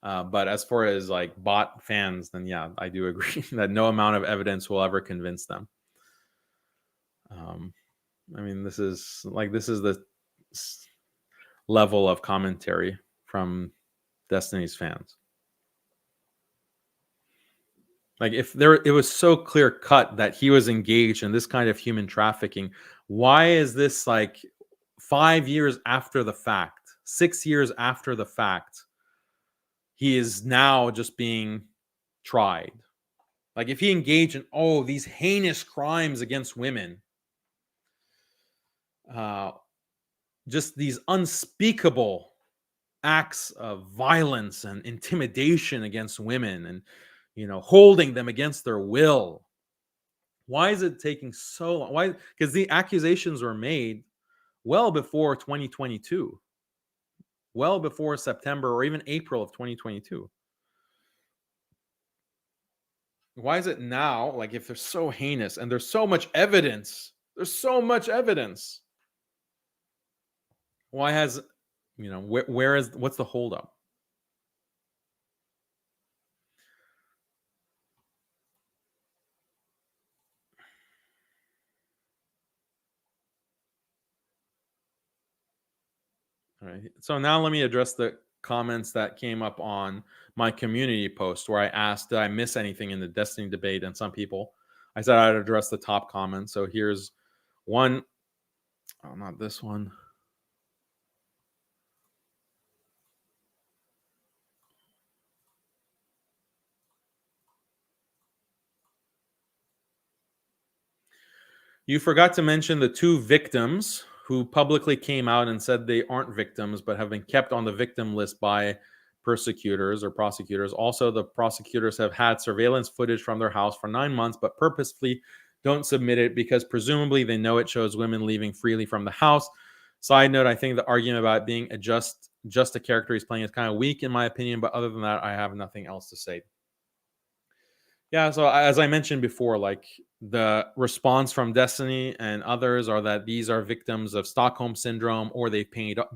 But as far as like bot fans, then yeah, I do agree that no amount of evidence will ever convince them. This is the level of commentary from Destiny's fans. Like it was so clear cut that he was engaged in this kind of human trafficking. Why is this like 5 years after the fact, 6 years after the fact, he is now just being tried? Like if he engaged in these heinous crimes against women, just these unspeakable acts of violence and intimidation against women, and holding them against their will. Why is it taking so long? Why? Because the accusations were made well before 2022, well before September or even April of 2022. Why is it now? Like if they're so heinous and there's so much evidence, why has, what's the holdup? All right. So now let me address the comments that came up on my community post where I asked, did I miss anything in the Destiny debate? And some people, I said I'd address the top comments. So here's one. Oh, not this one. You forgot to mention the two victims who publicly came out and said they aren't victims but have been kept on the victim list by persecutors or prosecutors. Also, the prosecutors have had surveillance footage from their house for 9 months but purposefully don't submit it because presumably they know it shows women leaving freely from the house. Side note, I think the argument about being just a character he's playing is kind of weak in my opinion, but other than that, I have nothing else to say. Yeah, so as I mentioned before, like the response from Destiny and others are that these are victims of Stockholm syndrome, or they've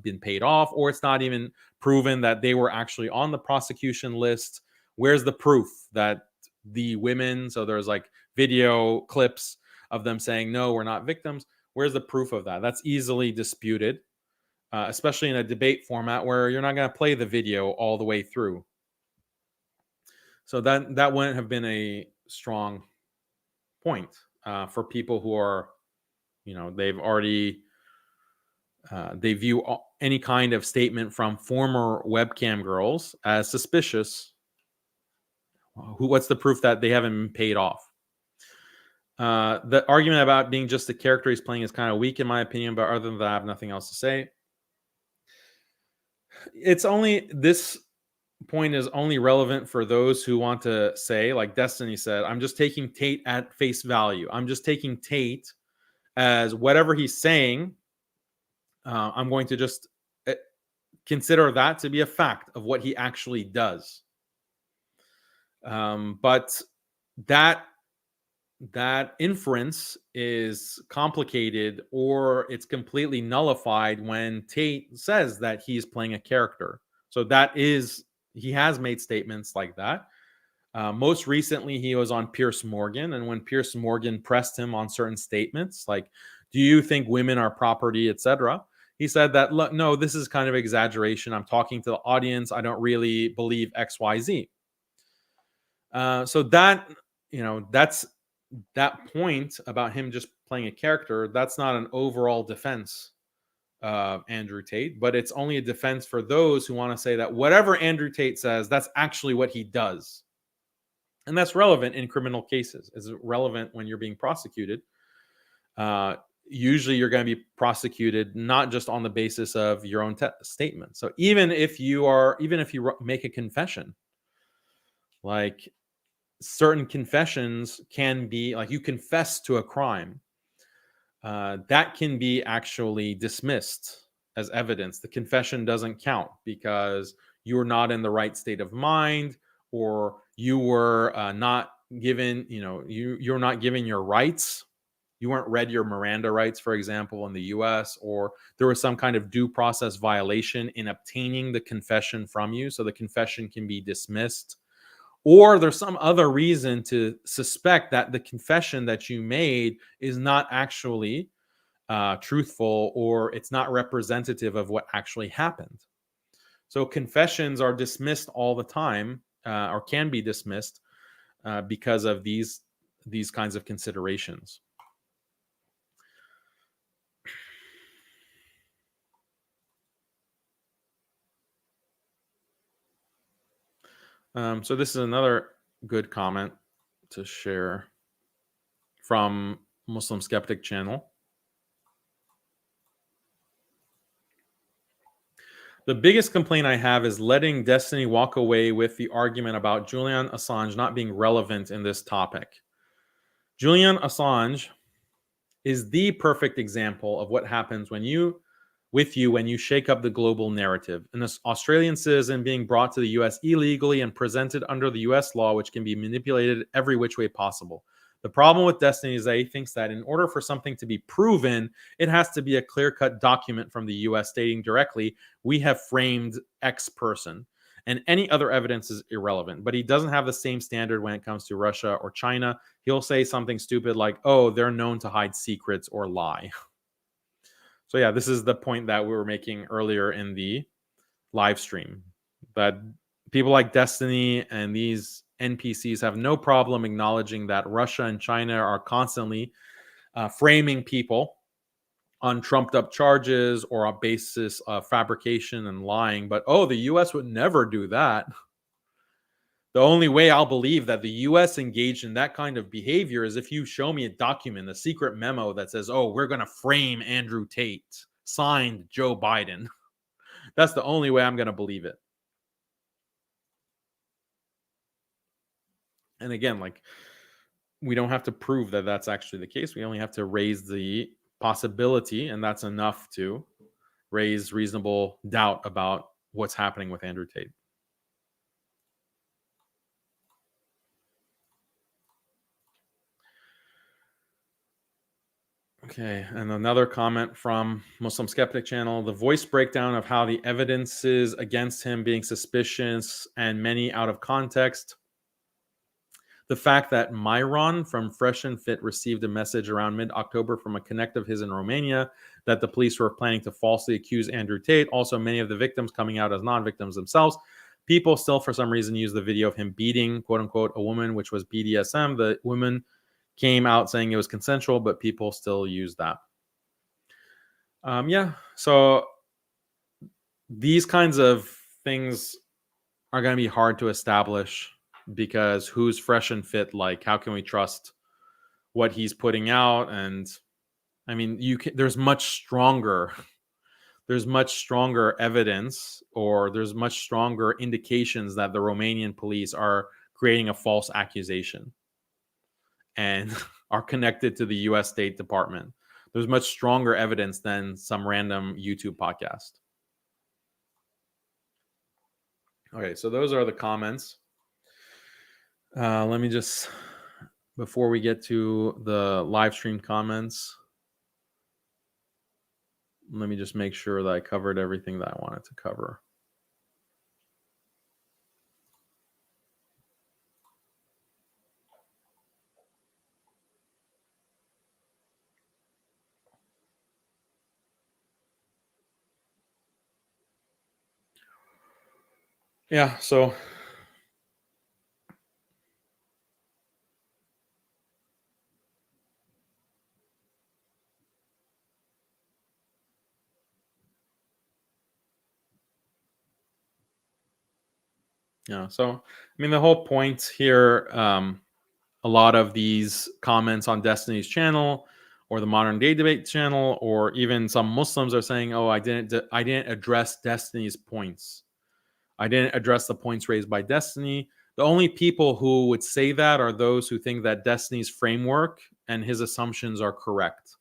been paid off, or it's not even proven that they were actually on the prosecution list. Where's the proof that the women, so there's like video clips of them saying, no, we're not victims. Where's the proof of that? That's easily disputed, especially in a debate format where you're not going to play the video all the way through. So that wouldn't have been a strong point for people who are, they've already they view any kind of statement from former webcam girls as suspicious. What's the proof that they haven't been paid off? The argument about being just the character he's playing is kind of weak in my opinion, but other than that, I have nothing else to say. It's only this point is only relevant for those who want to say, like Destiny said, I'm just taking Tate at face value. I'm just taking Tate as whatever he's saying. I'm going to just consider that to be a fact of what he actually does. But that inference is complicated, or it's completely nullified when Tate says that he's playing a character. So he has made statements like that. Most recently, he was on Piers Morgan, and when Piers Morgan pressed him on certain statements, like, do you think women are property, etc., he said that, look, no, this is kind of exaggeration. I'm talking to the audience. I don't really believe X, Y, Z. So that, that's that point about him just playing a character. That's not an overall defense of Andrew Tate, but it's only a defense for those who want to say that whatever Andrew Tate says, that's actually what he does. And that's relevant in criminal cases. It's relevant when you're being prosecuted. Usually you're going to be prosecuted not just on the basis of your own statement. So even if you make a confession, like certain confessions can be like you confess to a crime, that can be actually dismissed as evidence. The confession doesn't count because you're not in the right state of mind, or you were not given, you're not given your rights. You weren't read your Miranda rights, for example, in the US, or there was some kind of due process violation in obtaining the confession from you. So the confession can be dismissed. Or there's some other reason to suspect that the confession that you made is not actually truthful, or it's not representative of what actually happened. So confessions are dismissed all the time, or can be dismissed because of these kinds of considerations. So this is another good comment to share from Muslim Skeptic channel. The biggest complaint I have is letting Destiny walk away with the argument about Julian Assange not being relevant in this topic. Julian Assange is the perfect example of what happens when you shake up the global narrative. An Australian citizen being brought to the US illegally and presented under the US law, which can be manipulated every which way possible. The problem with Destiny is that he thinks that in order for something to be proven, it has to be a clear-cut document from the US stating directly, we have framed X person, and any other evidence is irrelevant. But he doesn't have the same standard when it comes to Russia or China. He'll say something stupid like, oh, they're known to hide secrets or lie. So yeah, this is the point that we were making earlier in the live stream, that people like Destiny and these NPCs have no problem acknowledging that Russia and China are constantly framing people on trumped up charges or a basis of fabrication and lying. But, oh, the US would never do that. The only way I'll believe that the US engaged in that kind of behavior is if you show me a document, a secret memo that says, oh, we're going to frame Andrew Tate, signed Joe Biden. That's the only way I'm going to believe it. And again, like, we don't have to prove that that's actually the case. We only have to raise the possibility, and that's enough to raise reasonable doubt about what's happening with Andrew Tate. Okay, and another comment from Muslim Skeptic channel. The voice breakdown of how the evidences against him being suspicious and many out of context. The fact that Myron from Fresh and Fit received a message around mid-October from a connect of his in Romania that the police were planning to falsely accuse Andrew Tate. Also, many of the victims coming out as non-victims themselves. people still, for some reason, use the video of him beating, quote unquote, a woman, which was BDSM. The woman came out saying it was consensual, but people still use that. Yeah, so these kinds of things are going to be hard to establish because who's fresh and fit? Like, how can we trust what he's putting out? And I mean, there's much stronger evidence, or there's much stronger indications that the Romanian police are creating a false accusation and are connected to the US State Department. There's much stronger evidence than some random YouTube podcast. Okay, so those are the comments. Let me just, before we get to the live stream comments, let me just make sure that I covered everything that I wanted to cover. Yeah, so I mean, the whole point here, a lot of these comments on Destiny's channel or the Modern Day Debate channel, or even some Muslims are saying, "Oh, I didn't address Destiny's points. I didn't address the points raised by Destiny." The only people who would say that are those who think that Destiny's framework and his assumptions are correct.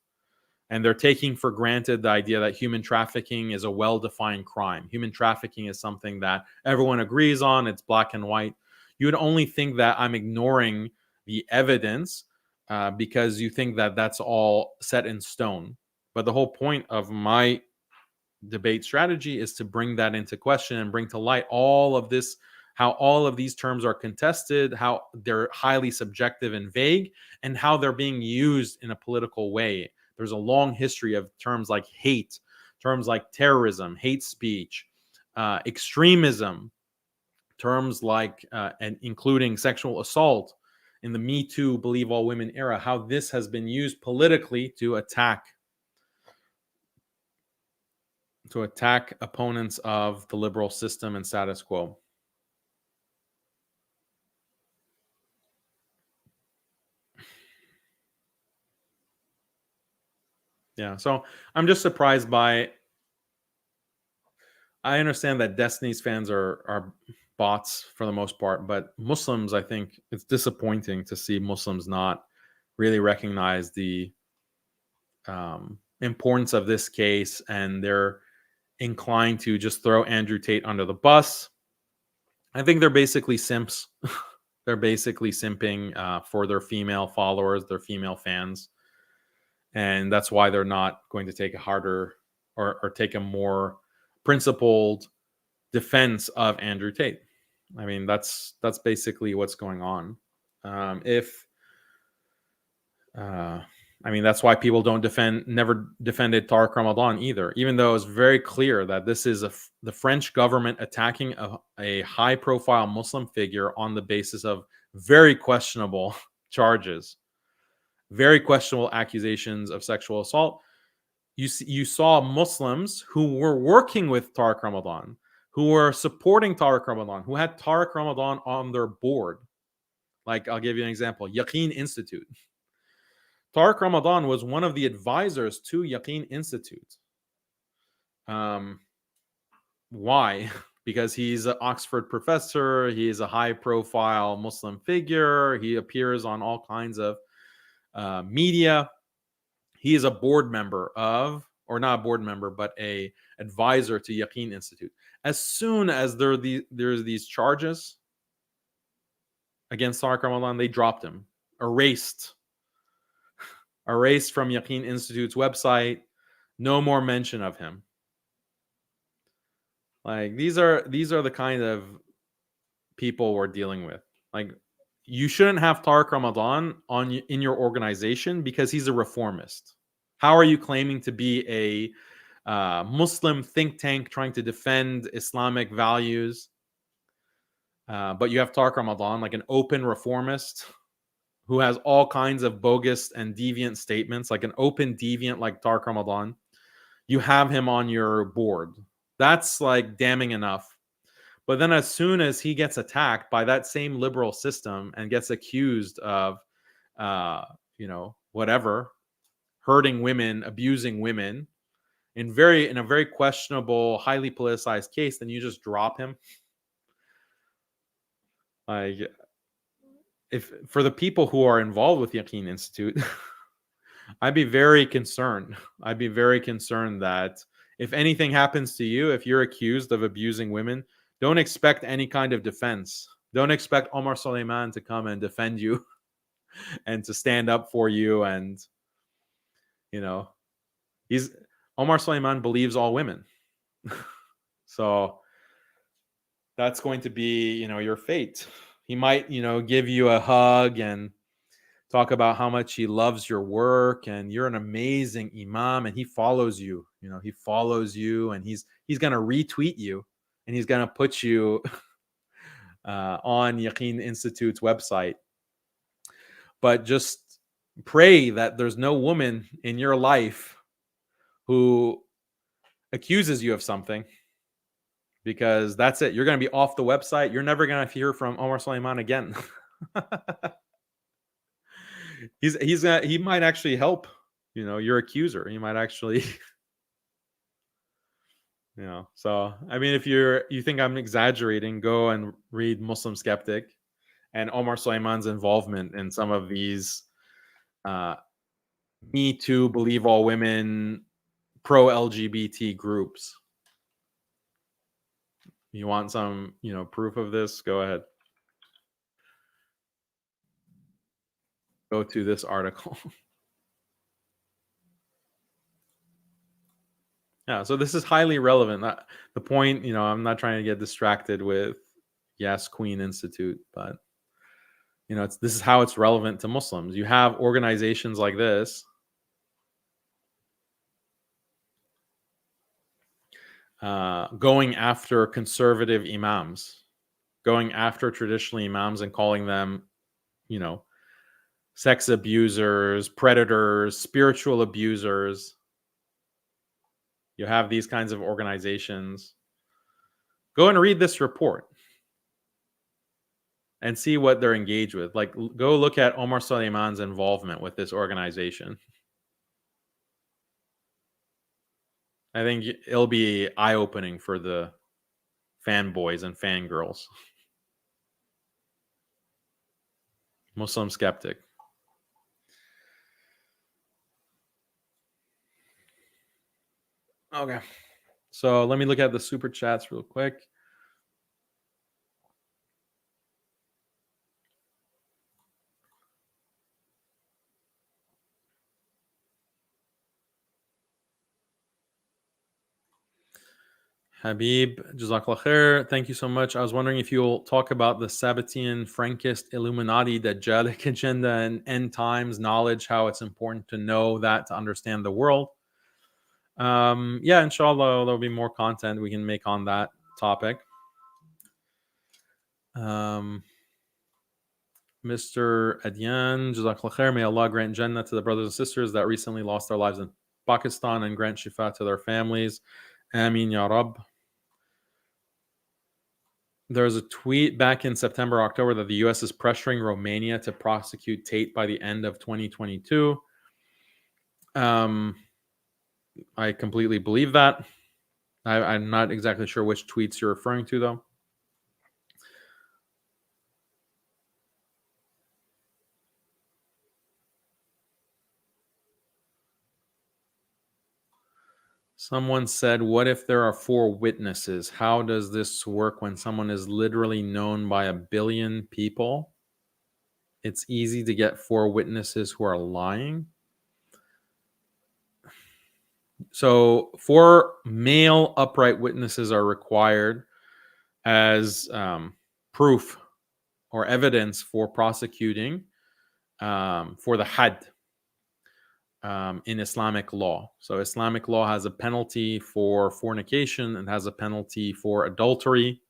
And they're taking for granted the idea that human trafficking is a well-defined crime. Human trafficking is something that everyone agrees on. It's black and white. You would only think that I'm ignoring the evidence because you think that that's all set in stone. But the whole point of my debate strategy is to bring that into question and bring to light all of this, how all of these terms are contested, how they're highly subjective and vague, and how they're being used in a political way. There's a long history of terms like hate, terms like terrorism, hate speech, extremism, terms like, and including sexual assault in the Me Too, Believe All Women era, how this has been used politically to attack opponents of the liberal system and status quo. Yeah, so I'm just surprised by. I understand that Destiny's fans are bots for the most part, but Muslims, I think it's disappointing to see Muslims not really recognize the importance of this case, and they're inclined to just throw Andrew Tate under the bus. I think they're basically simps. They're basically simping for their female followers, their female fans. And that's why they're not going to take a harder or take a more principled defense of Andrew Tate. I mean, that's basically what's going on. I mean, that's why people never defended Tariq Ramadan either, even though it's very clear that this is the French government attacking a high-profile Muslim figure on the basis of very questionable charges, very questionable accusations of sexual assault. You saw Muslims who were working with Tariq Ramadan, who were supporting Tariq Ramadan, who had Tariq Ramadan on their board. Like, I'll give you an example, Yaqeen Institute. Tariq Ramadan was one of the advisors to Yaqeen Institute. Why? Because he's an Oxford professor. He is a high-profile Muslim figure. He appears on all kinds of media. He is a board member of, or not a board member, but a advisor to Yaqeen Institute. As soon as there's these charges against Tariq Ramadan, they dropped him, erased from Yaqeen Institute's website. No more mention of him. Like, these are the kind of people we're dealing with. Like, you shouldn't have Tariq Ramadan in your organization because he's a reformist. How are you claiming to be a Muslim think tank trying to defend Islamic values But you have Tariq Ramadan, like an open reformist who has all kinds of bogus and deviant statements, like an open deviant like Tariq Ramadan. You have him on your board. That's like damning enough. But then as soon as he gets attacked by that same liberal system and gets accused of, whatever, hurting women, abusing women in a very questionable, highly politicized case, then you just drop him. Like, if for the people who are involved with Yaqeen Institute, I'd be very concerned. I'd be very concerned that if anything happens to you, if you're accused of abusing women, don't expect any kind of defense. Don't expect Omar Suleiman to come and defend you and to stand up for you. And, he's Omar Suleiman believes all women. So that's going to be, your fate. He might, give you a hug and talk about how much he loves your work and you're an amazing imam, and he follows you. He follows you, and he's going to retweet you, and he's going to put you on Yaqeen Institute's website. But just pray that there's no woman in your life who accuses you of something, because that's it. You're going to be off the website. You're never going to hear from Omar Suleiman again. He might actually help, your accuser. He might actually, So, I mean, if you think I'm exaggerating, go and read Muslim Skeptic and Omar Suleiman's involvement in some of these Me Too, Believe All Women, pro-LGBT groups. You want some, proof of this? Go ahead. Go to this article. Yeah, so this is highly relevant. The point, I'm not trying to get distracted with Yes Queen Institute, but this is how it's relevant to Muslims. You have organizations like this going after conservative imams, going after traditional imams and calling them, sex abusers, predators, spiritual abusers. You have these kinds of organizations. Go and read this report and see what they're engaged with. Like, go look at Omar Suleiman's involvement with this organization. I think it'll be eye-opening for the fanboys and fangirls. Muslim Skeptic. Okay. So let me look at the super chats real quick. Habib, Jazakallah khair. Thank you so much. I was wondering if you'll talk about the Sabbatian, Frankist, Illuminati, Dajjalic agenda, and end times knowledge, how it's important to know that to understand the world. Yeah, inshallah, there'll be more content we can make on that topic. Mr. Adyan, Jazakallah khair. May Allah grant Jannah to the brothers and sisters that recently lost their lives in Pakistan and grant shifa to their families. Ameen Ya Rab. There was a tweet back in September, October that the U.S. is pressuring Romania to prosecute Tate by the end of 2022. I completely believe that. I'm not exactly sure which tweets you're referring to, though. Someone said, what if there are 4 witnesses? How does this work when someone is literally known by 1 billion people? It's easy to get 4 witnesses who are lying. So 4 male upright witnesses are required as proof or evidence for prosecuting for the had. In Islamic law. So Islamic law has a penalty for fornication and has a penalty for adultery.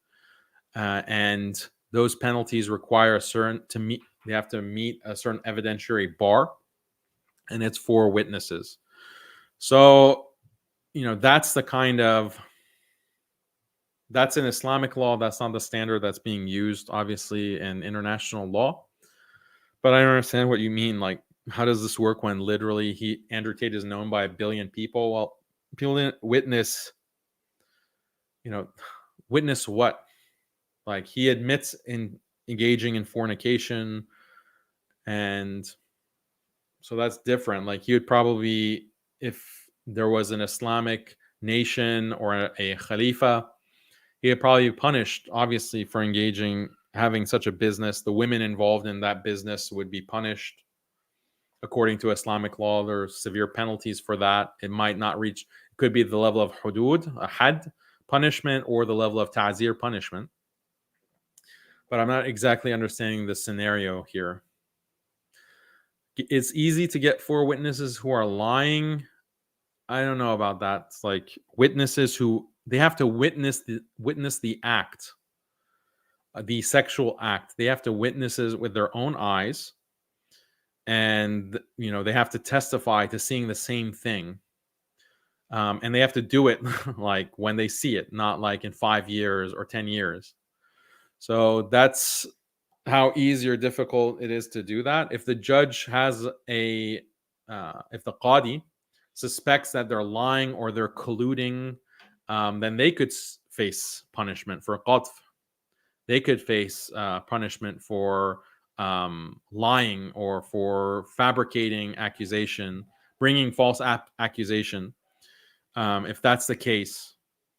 And those penalties require they have to meet a certain evidentiary bar, and it's 4 witnesses. So, that's an Islamic law. That's not the standard that's being used, obviously, in international law. But I don't understand what you mean. Like, how does this work when literally Andrew Tate is known by 1 billion people? Well, people didn't witness, witness what? Like, he admits in engaging in fornication, and so that's different. Like, he would probably, if there was an Islamic nation or a Khalifa, he would probably be punished, obviously, for having such a business. The women involved in that business would be punished. According to Islamic law, there are severe penalties for that. It might not reach, it could be the level of hudud, a had punishment, or the level of ta'zir punishment. But I'm not exactly understanding the scenario here. It's easy to get 4 witnesses who are lying. I don't know about that. It's like witnesses who they have to witness the act, the sexual act. They have to witness it with their own eyes, and they have to testify to seeing the same thing, and they have to do it like when they see it, not like in 5 years or 10 years. So that's how easy or difficult it is to do that. If the judge has if the qadi suspects that they're lying or they're colluding, then they could face punishment for qatf. They could face punishment for lying or for fabricating accusation, bringing false accusation, if that's the case.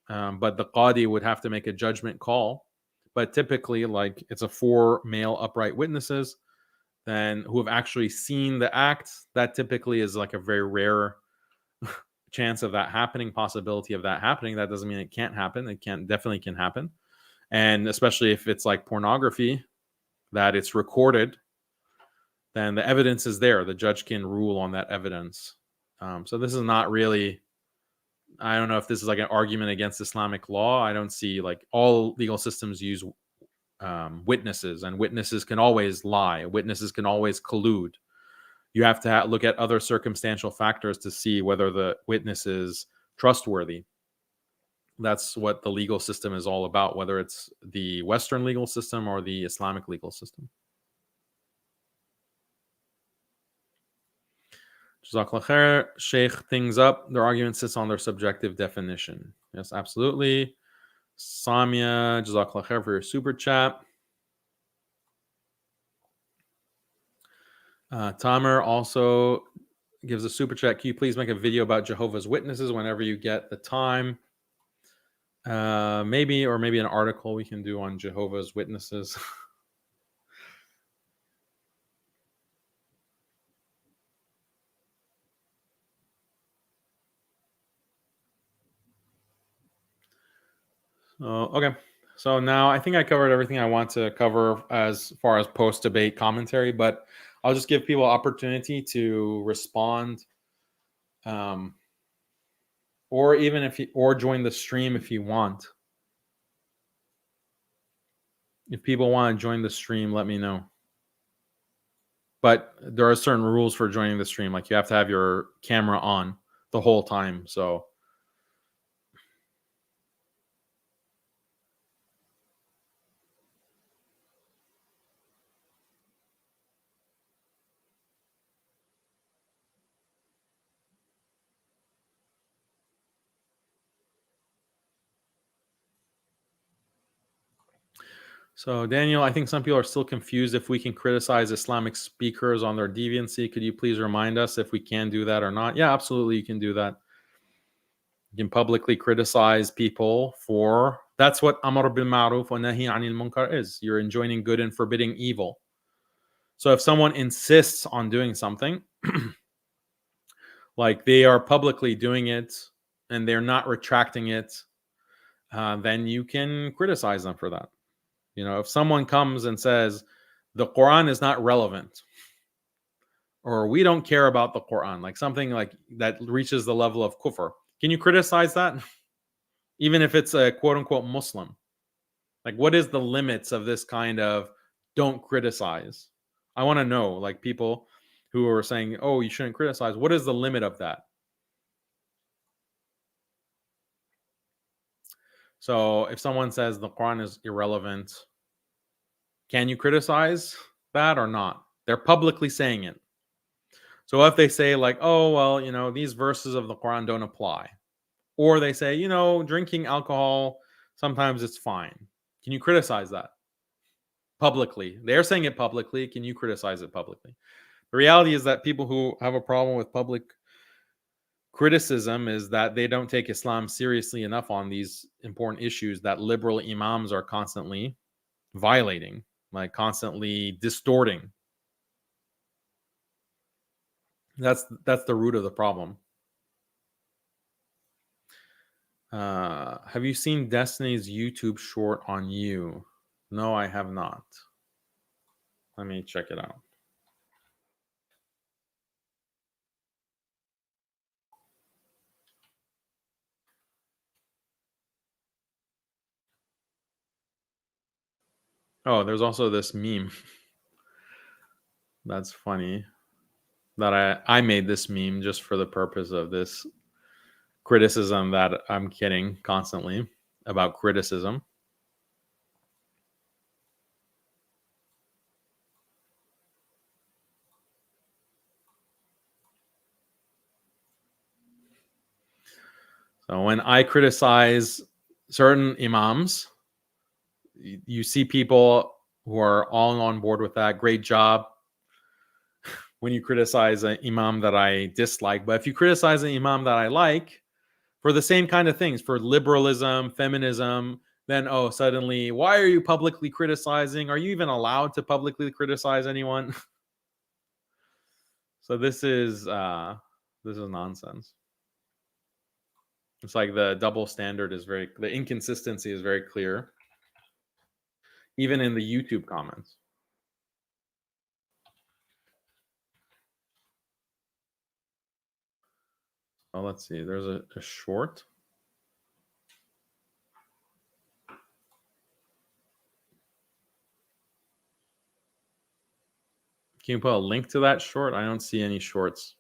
But the qadi would have to make a judgment call. But typically, like, it's a 4 male upright witnesses then who have actually seen the act. That typically is like a very rare chance of that happening, possibility of that happening. That doesn't mean it can't happen. It definitely can happen. And especially if it's like pornography, that it's recorded, then the evidence is there. The judge can rule on that evidence. So this is not really, I don't know if this is like an argument against Islamic law. I don't see, like, all legal systems use witnesses, and witnesses can always lie. Witnesses can always collude. You have to look at other circumstantial factors to see whether the witness is trustworthy. That's what the legal system is all about, whether it's the Western legal system or the Islamic legal system. Jazakallah khair. Sheikh things up. Their argument sits on their subjective definition. Yes, absolutely. Samia, Jazakallah khair for your super chat. Tamer also gives a super chat. Can you please make a video about Jehovah's Witnesses whenever you get the time? Maybe an article we can do on Jehovah's Witnesses. Okay. So now I think I covered everything I want to cover as far as post-debate commentary, but I'll just give people opportunity to respond, or even or join the stream if you want. If people want to join the stream, let me know. But there are certain rules for joining the stream. Like, you have to have your camera on the whole time. So Daniel, I think some people are still confused if we can criticize Islamic speakers on their deviancy. Could you please remind us if we can do that or not? Yeah, absolutely, you can do that. You can publicly criticize people that's what Amr bil Ma'ruf wa Nahi Anil Munkar is. You're enjoining good and forbidding evil. So if someone insists on doing something, like they are publicly doing it and they're not retracting it, then you can criticize them for that. If someone comes and says the Quran is not relevant, or we don't care about the Quran, like something like that reaches the level of kufr, can you criticize that? Even if it's a quote unquote Muslim? Like, what is the limits of this kind of don't criticize? I want to know, like, people who are saying, "Oh, you shouldn't criticize." What is the limit of that? So, if someone says the Quran is irrelevant, can you criticize that or not? They're publicly saying it. So, if they say like, "Oh, well, these verses of the Quran don't apply," or they say, drinking alcohol sometimes it's fine. Can you criticize that publicly? They're saying it publicly. Can you criticize it publicly? The reality is that people who have a problem with public criticism is that they don't take Islam seriously enough on these important issues that liberal imams are constantly violating, like constantly distorting. That's the root of the problem. Have you seen Destiny's YouTube short on you? No, I have not. Let me check it out. Oh, there's also this meme. That's funny. That I made this meme just for the purpose of this criticism that I'm getting constantly about criticism. So when I criticize certain imams, you see people who are all on board with that. Great job. When you criticize an imam that I dislike, but if you criticize an imam that I like for the same kind of things, for liberalism, feminism, then suddenly, why are you publicly criticizing? Are you even allowed to publicly criticize anyone? So this is nonsense. It's like the double standard the inconsistency is very clear, even in the YouTube comments. Oh, let's see. There's a short. Can you put a link to that short? I don't see any shorts.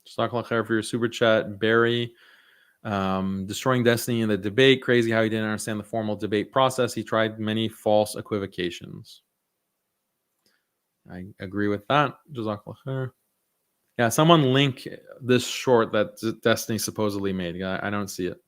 Jazakallah khair for your super chat, Barry. Destroying destiny in the debate. Crazy how he didn't understand the formal debate process. He tried many false equivocations. I agree with that. Jazakallah khair. Yeah, someone link this short that Destiny supposedly made. I don't see it.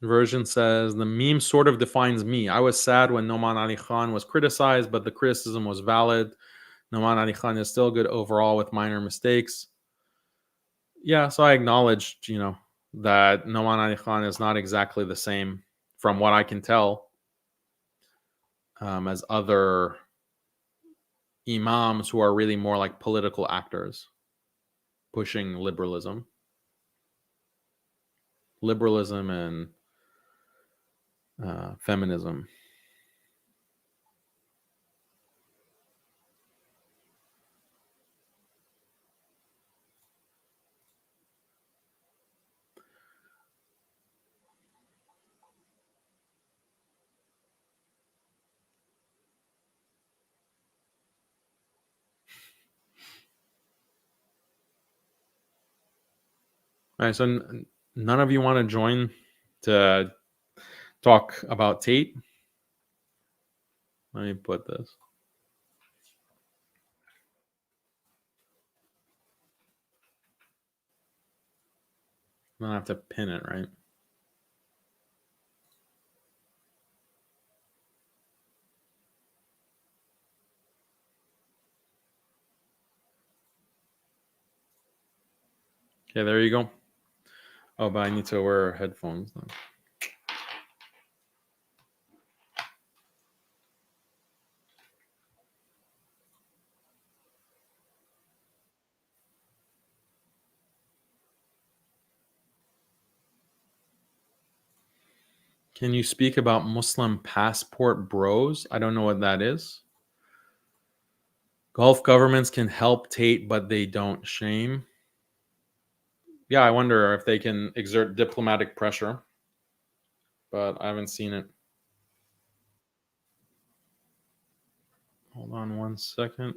Version says the meme sort of defines me. I was sad when Noman Ali Khan was criticized, but the criticism was valid. Noman Ali Khan is still good overall with minor mistakes. Yeah, so I acknowledged, that Noman Ali Khan is not exactly the same, from what I can tell, as other imams who are really more like political actors pushing liberalism and feminism. All right, so none of you want to join to talk about Tate? Let me put this. I don't have to pin it, right? Okay, there you go. Oh, but I need to wear headphones then. Can you speak about Muslim passport bros? I don't know what that is. Gulf governments can help Tate, but they don't shame. Yeah, I wonder if they can exert diplomatic pressure, but I haven't seen it. Hold on one second.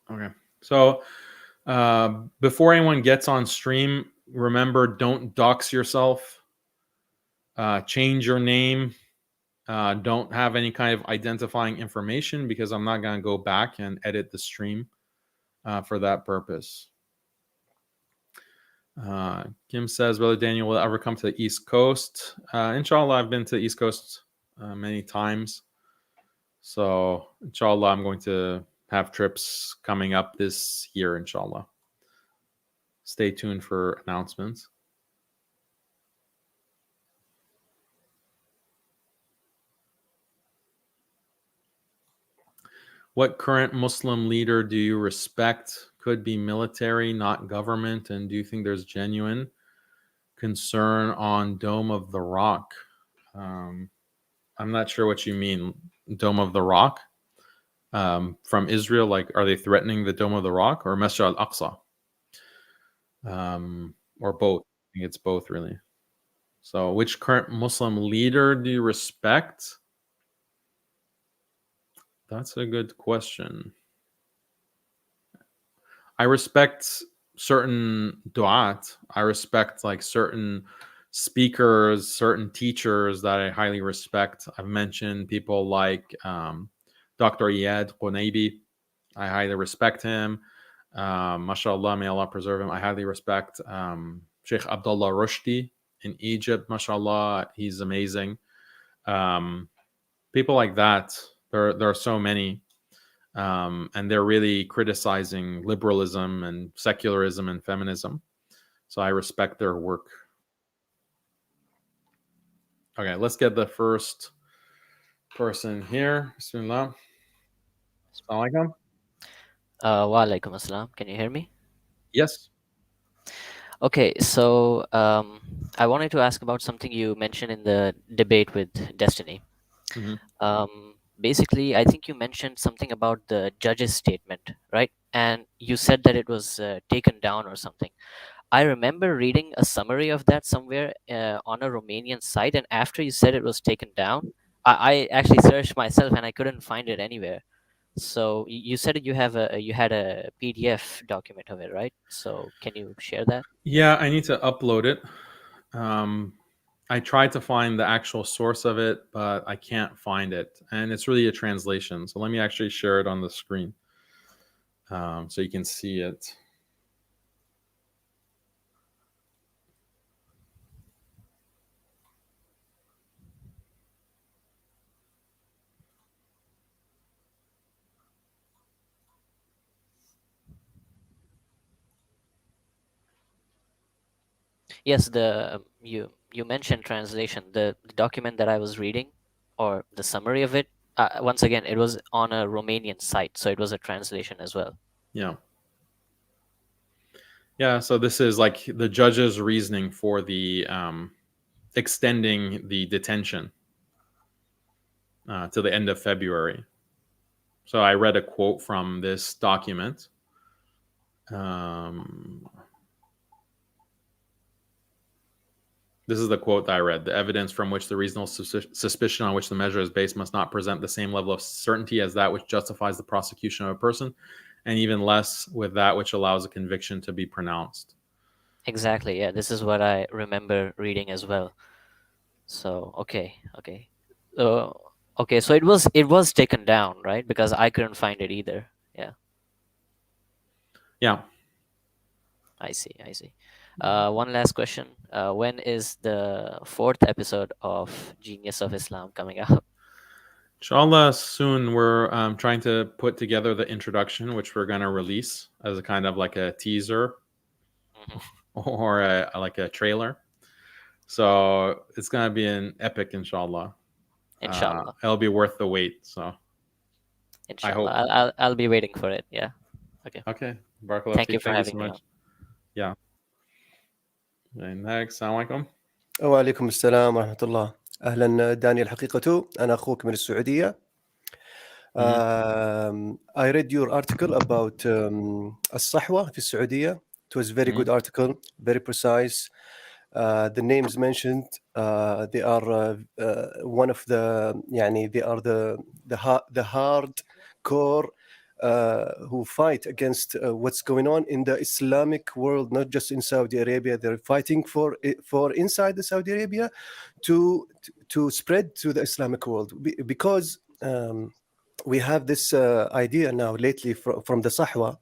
Okay. So before anyone gets on stream, remember, don't dox yourself. Change your name. Don't have any kind of identifying information, because I'm not going to go back and edit the stream for that purpose. Kim says, Brother Daniel, will ever come to the East Coast? Inshallah, I've been to the East Coast many times. So, inshallah, I'm going to have trips coming up this year, inshallah. Stay tuned for announcements. What current Muslim leader do you respect? Could be military, not government. And do you think there's genuine concern on Dome of the Rock? I'm not sure what you mean, Dome of the Rock. From Israel, like, are they threatening the Dome of the Rock or Masjid al-Aqsa? Or both? I think it's both, really. So, which current Muslim leader do you respect? That's a good question. I respect certain du'at. I respect like certain speakers, certain teachers that I highly respect. I've mentioned people like Dr. Iyad Qunaybi. I highly respect him. MashaAllah, may Allah preserve him. I highly respect Sheikh Abdullah Rushdie in Egypt. MashaAllah, he's amazing. People like that. There are so many. And they're really criticizing liberalism and secularism and feminism. So I respect their work. Okay, let's get the first person here. Bismillah. Assalamu alaikum. Wa alaikum assalam. Can you hear me? Yes. Okay, so I wanted to ask about something you mentioned in the debate with Destiny. Basically, I think you mentioned something about the judge's statement, right? And you said that it was taken down or something. I remember reading a summary of that somewhere on a Romanian site, and after you said it was taken down, I actually searched myself and I couldn't find it anywhere. So you said you had a PDF document of it, right? So can you share that? Yeah, I need to upload it. I tried to find the actual source of it, but I can't find it. And it's really a translation. So let me actually share it on the screen so you can see it. Yes, the you mentioned translation. The document that I was reading, or the summary of it. Once again, it was on a Romanian site, so it was a translation as well. Yeah. Yeah, so this is like the judge's reasoning for the extending the detention to the end of February. So I read a quote from this document. This is the quote that I read. The evidence from which the reasonable suspicion on which the measure is based must not present the same level of certainty as that which justifies the prosecution of a person, and even less with that which allows a conviction to be pronounced. Exactly. Yeah, this is what I remember reading as well. So okay. Okay, so it was taken down, right? Because I couldn't find it either. Yeah. Yeah. I see. One last question. When is the 4th episode of Genius of Islam coming out? Inshallah, soon. We're trying to put together the introduction, which we're going to release as a kind of like a teaser or like a trailer. So it's going to be an epic, inshallah. Inshallah. It'll be worth the wait. So I Inshallah. hope. I'll be waiting for it. Yeah. Okay. Barakallah Thank feek. you for Thank you so having me on. much. Yeah. And next, assalamu alaikum. وعليكم السلام ورحمة الله. أهلا دانيال حقيقته، أنا أخوك من السعودية. I read your article about الصحوة في السعودية. It was a very good article, very precise. The names mentioned, they are one of the يعني they are the hardcore who fight against what's going on in the Islamic world, not just in Saudi Arabia. They're fighting for inside the Saudi Arabia to spread to the Islamic world, because we have this idea now lately from the Sahwa,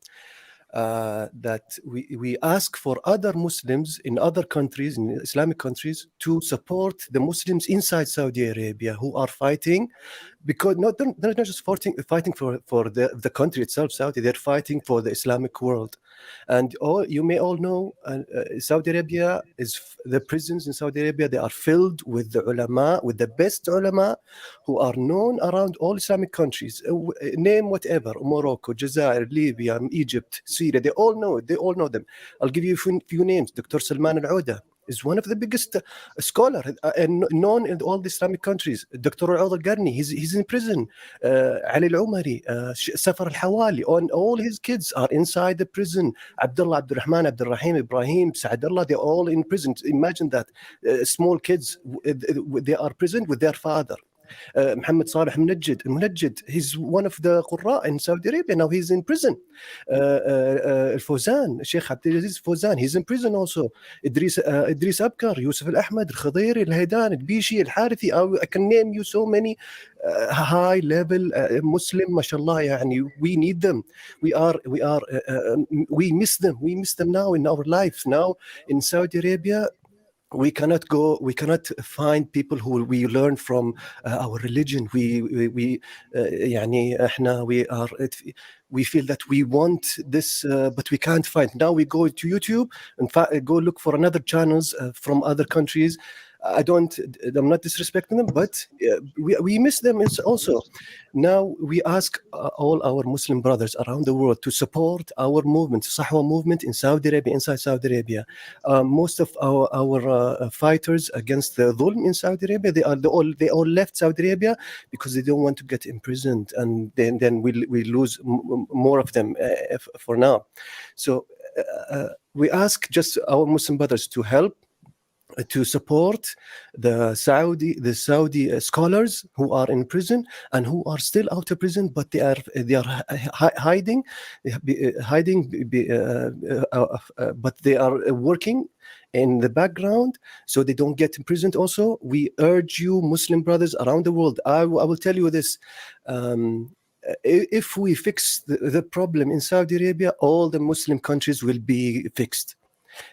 that we ask for other Muslims in other countries, in Islamic countries, to support the Muslims inside Saudi Arabia who are fighting, because they're not just fighting for the country itself, Saudi. They're fighting for the Islamic world. And you may all know, Saudi Arabia the prisons in Saudi Arabia, they are filled with the ulama, with the best ulama who are known around all Islamic countries. Name whatever: Morocco, Jazair, Libya, Egypt, Syria. They all know them. I'll give you a few names. Dr. Salman Al-Ouda is one of the biggest scholar and known in all the Islamic countries. Dr. Al Garni, he's in prison. Ali Al-Umari, Safar Al-Hawali, all his kids are inside the prison. Abdullah, Abdurrahman, Abdurrahim, Ibrahim, Saadullah, they're all in prison. Imagine that. Small kids, they are prisoned with their father. Muhammad Saleh Munajjid, he's one of the Qurra in Saudi Arabia. Now he's in prison. Fawzan, Sheikh Abdulaziz Fawzan, he's in prison also. Idris Abkar, Yusuf Al-Ahmad, Al-Khadiri, Al-Haydan, Al-Bishi, Al-Harithi. I can name you so many high level Muslim, mashallah. Yani, we need them. We miss them now in our lives. Now in Saudi Arabia, we cannot find people who we learn from our religion. We يعني احنا we feel that we want this, but we can't find. Now we go to YouTube and go look for another channels from other countries. I'm not disrespecting them, but we miss them also. Now we ask all our Muslim brothers around the world to support our movement, Sahwa movement in Saudi Arabia, inside Saudi Arabia. Most of our fighters against the dhulm in Saudi Arabia, they all left Saudi Arabia because they don't want to get imprisoned, and then we lose more of them for now. So we ask just our Muslim brothers to help, to support the Saudi scholars who are in prison and who are still out of prison, but they are hiding, but they are working in the background so they don't get imprisoned. Also, we urge you, Muslim brothers around the world, I will tell you this. If we fix the problem in Saudi Arabia, all the Muslim countries will be fixed.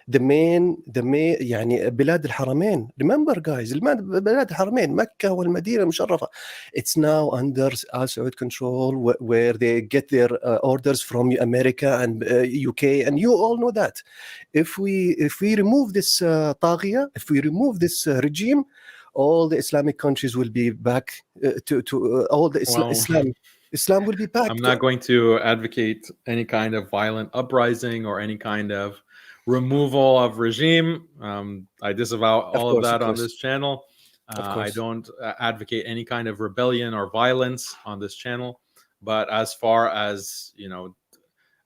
The main يعني بلاد الحرمين. Remember guys, بلاد الحرمين مكة والمدينة المشرفة, it's now under Al Saud control, where they get their orders from America and UK, and you all know that. If we remove this طاغية, if we remove this regime, all the Islamic countries will be back to all the Islam will be back. I'm not going to advocate any kind of violent uprising or any kind of removal of regime. I disavow all of that on this channel. I don't advocate any kind of rebellion or violence on this channel. But as far as,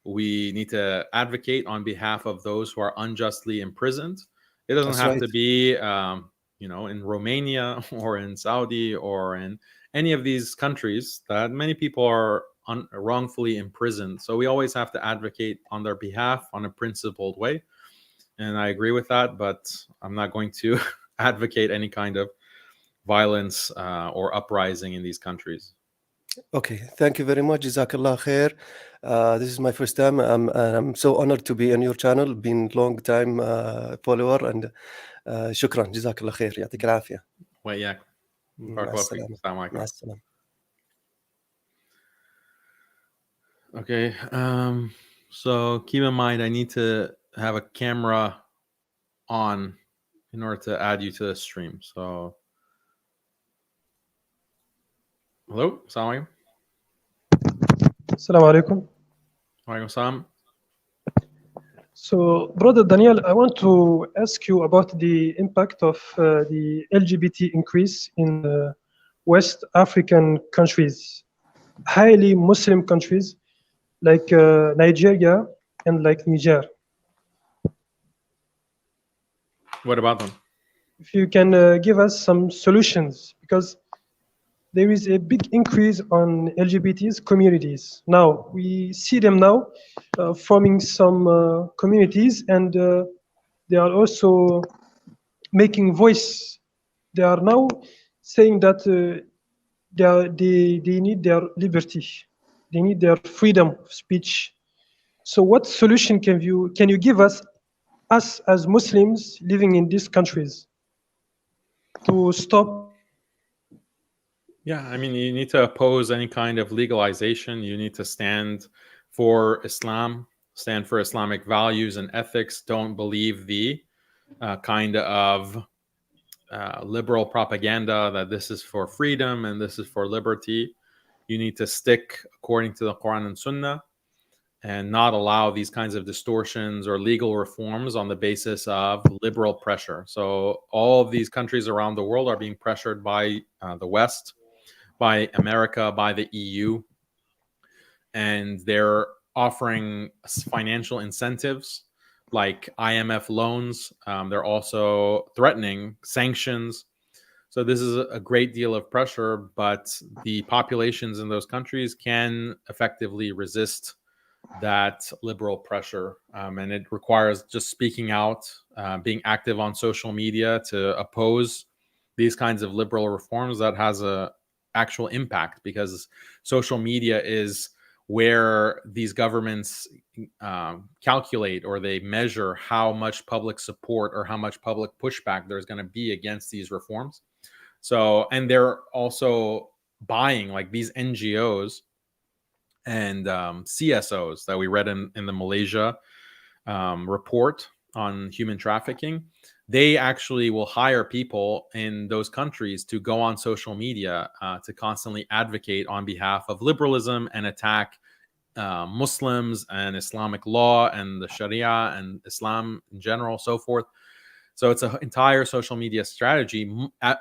we need to advocate on behalf of those who are unjustly imprisoned. It doesn't have to be, in Romania or in Saudi or in any of these countries that many people are wrongfully imprisoned. So we always have to advocate on their behalf on a principled way. And I agree with that, but I'm not going to advocate any kind of violence or uprising in these countries. Okay, thank you very much. Jazakallah khair. This is my first time. I'm so honored to be on your channel. Been long time follower, and shukran. Jazakallah khair. يعطيك العافية. وإياك. مع السلامة. مع السلامة. Okay, so keep in mind, I need to have a camera on in order to add you to the stream. So, hello, assalamu alaikum. السلام عليكم. Walaikum salam. So, Brother Daniel, I want to ask you about the impact of the LGBT increase in West African countries, highly Muslim countries like Nigeria and like Niger. What about them? If you can give us some solutions, because there is a big increase on LGBTs communities. Now, we see them now forming some communities, and they are also making voice. They are now saying that they need their liberty. They need their freedom of speech. So what solution can you give us as Muslims living in these countries to stop? Yeah, I mean, you need to oppose any kind of legalization. You need to stand for Islam, stand for Islamic values and ethics. Don't believe the kind of liberal propaganda that this is for freedom and this is for liberty. You need to stick according to the Quran and Sunnah and not allow these kinds of distortions or legal reforms on the basis of liberal pressure. So all of these countries around the world are being pressured by the West, by America, by the EU, and they're offering financial incentives like IMF loans. They're also threatening sanctions. So this is a great deal of pressure, but the populations in those countries can effectively resist that liberal pressure. And it requires just speaking out, being active on social media to oppose these kinds of liberal reforms that has a actual impact, because social media is where these governments calculate or they measure how much public support or how much public pushback there's going to be against these reforms. So, and they're also buying like these NGOs and CSOs that we read in the Malaysia report on human trafficking. They actually will hire people in those countries to go on social media to constantly advocate on behalf of liberalism and attack Muslims and Islamic law and the Sharia and Islam in general, so forth. So it's an entire social media strategy.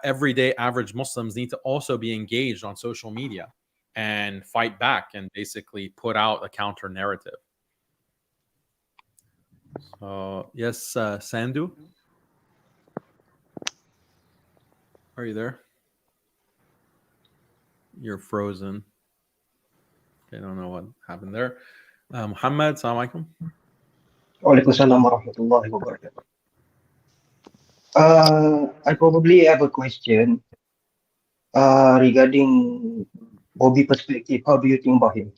Everyday average Muslims need to also be engaged on social media and fight back and basically put out a counter narrative. So yes, Sandu, are you there? You're frozen. Okay, I don't know what happened there. Muhammad, assalamu alaikum. Waalaikumsalam warahmatullahi wabarakatuh. I probably have a question regarding Bobby perspective. How do you think about him?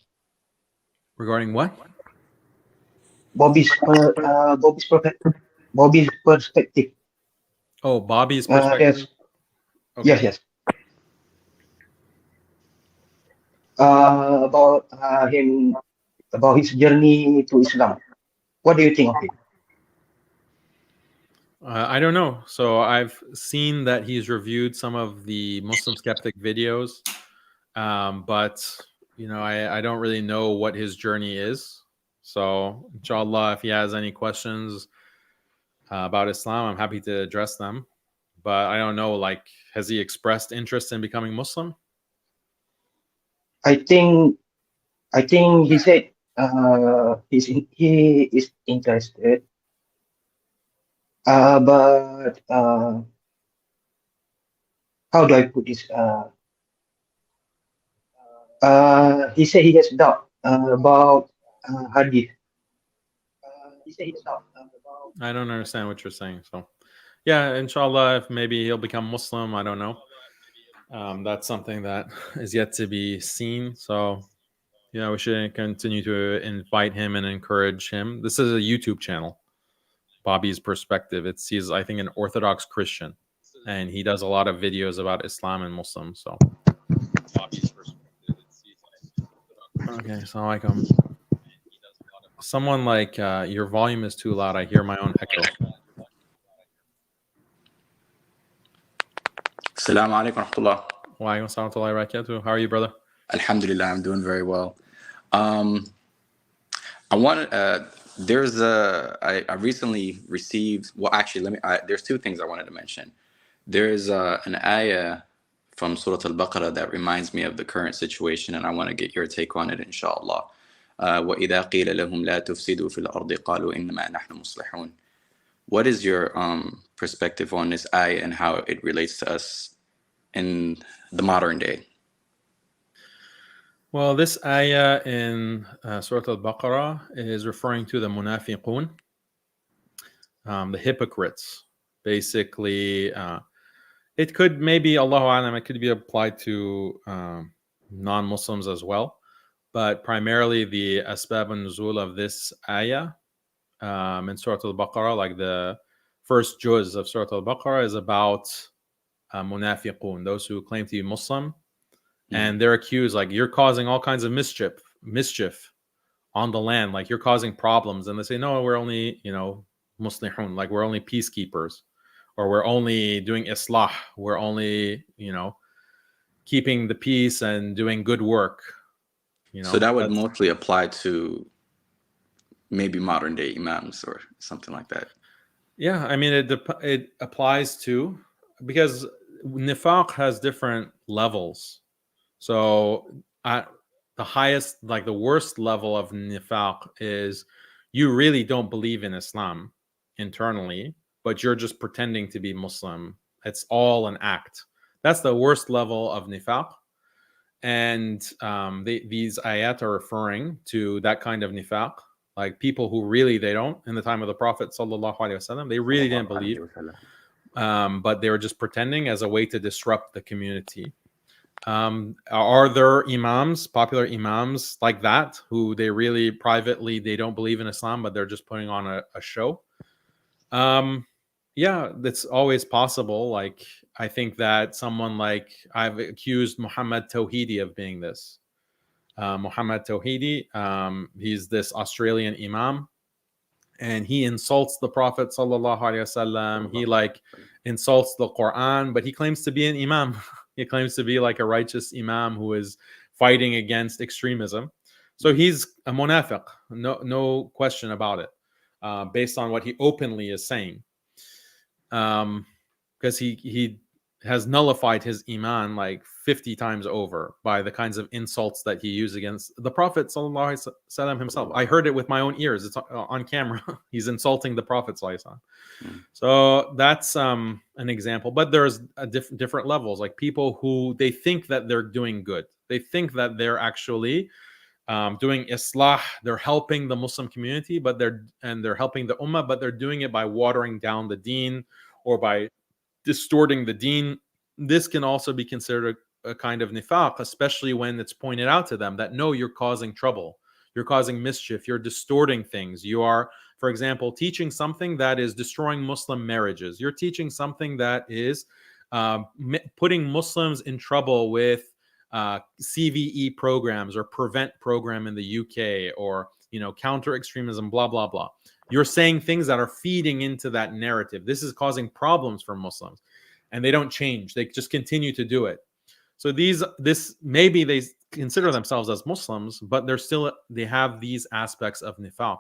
Regarding what? Bobby's perspective. Oh, Bobby's perspective. Yes. Okay. Yes. About him, about his journey to Islam. What do you think of him? I don't know. So I've seen that he's reviewed some of the Muslim skeptic videos, but you know, I don't really know what his journey is. So inshallah, if he has any questions about Islam, I'm happy to address them. But I don't know, like, has he expressed interest in becoming Muslim? I think he said he is interested. But how do I put this? He said he has doubt about hadith. He said he has doubt about. I don't understand what you're saying. So, yeah, inshallah, if maybe he'll become Muslim, I don't know. That's something that is yet to be seen. So, you know, we should continue to invite him and encourage him. This is a YouTube channel, Bobby's Perspective. He's, I think, an Orthodox Christian, and he does a lot of videos about Islam and Muslims. So, Bobby's Perspective. Okay, assalamu alaikum. Someone like your volume is too loud. I hear my own echo. Assalamu alaikum warahmatullah. Wa alaikum assalam wa barakatuh. How are you, brother? Alhamdulillah, I'm doing very well. I wanted. There's a. I recently received. Well, actually, there's two things I wanted to mention. There's an ayah from Surah Al-Baqarah that reminds me of the current situation, and I want to get your take on it, inshallah. وَإِذَا قِيلَ لَهُمْ لَا تُفْسِدُوا فِي الْأَرْضِ قَالُوا إِنَّمَا نَحْنُ مُصْلِحُونَ. What is your perspective on this ayah and how it relates to us in the modern day? Well, this ayah in Surah Al-Baqarah is referring to the munafiqun, the hypocrites. Basically, it could maybe, Allahu Alam, it could be applied to non-Muslims as well. But primarily the asbab al-nuzul of this ayah in Surah Al-Baqarah, like the first juz of Surah Al-Baqarah, is about munafiqun, those who claim to be Muslim. And they're accused, like, you're causing all kinds of mischief on the land, like you're causing problems. And they say, no, we're only, muslihun, like we're only peacekeepers, or we're only doing islah, we're only, keeping the peace and doing good work. So that would mostly apply to maybe modern day imams or something like that. Yeah, I mean, it applies to, because nifaq has different levels. So at the highest, like the worst level of nifaq is you really don't believe in Islam internally, but you're just pretending to be Muslim. It's all an act. That's the worst level of nifaq. And these ayat are referring to that kind of nifaq, like people who really, they don't, in the time of the Prophet sallallahu alaihi wasallam, they really didn't believe, but they were just pretending as a way to disrupt the community. Are there imams, popular imams like that, who they really privately, they don't believe in Islam, but they're just putting on a show? Yeah, that's always possible. Like, I think that someone like, I've accused Muhammad Tawhidi of being this. Muhammad Tawhidi, he's this Australian imam, and he insults the Prophet sallallahu alaihi wasallam. He like insults the Quran, but he claims to be an imam. He claims to be like a righteous imam who is fighting against extremism. So he's a munafiq, no question about it, based on what he openly is saying. Because he has nullified his iman like 50 times over by the kinds of insults that he used against the Prophet sallallahu alaihi wasallam himself. I heard it with my own ears. It's on camera. He's insulting the Prophet sallallahu alaihi wasallam. So that's an example. But there's different levels, like people who they think that they're doing good. They think that they're actually doing islah. They're helping the Muslim community, but they're helping the ummah, but they're doing it by watering down the deen or by distorting the deen. This can also be considered a kind of nifaq, especially when it's pointed out to them that, no, you're causing trouble, you're causing mischief, you're distorting things. You are, for example, teaching something that is destroying Muslim marriages. You're teaching something that is putting Muslims in trouble with CVE programs or Prevent program in the UK, or counter extremism, blah blah blah. You're saying things that are feeding into that narrative. This is causing problems for Muslims, and they don't change. They just continue to do it. So this maybe they consider themselves as Muslims, but they have these aspects of nifaq,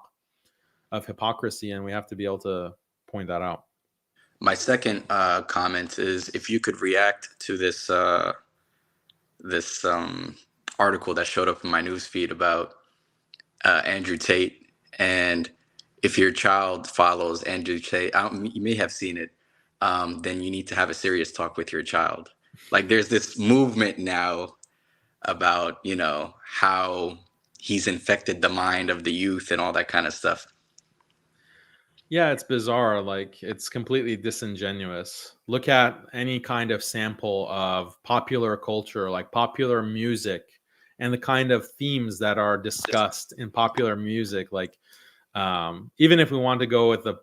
of hypocrisy, and we have to be able to point that out. My second comment is, if you could react to this article that showed up in my newsfeed about Andrew Tate, and if your child follows Andrew Tate, you may have seen it, then you need to have a serious talk with your child. Like, there's this movement now about, how he's infected the mind of the youth and all that kind of stuff. Yeah, it's bizarre. Like, it's completely disingenuous. Look at any kind of sample of popular culture, like popular music, and the kind of themes that are discussed in popular music. Like, even if we want to go with the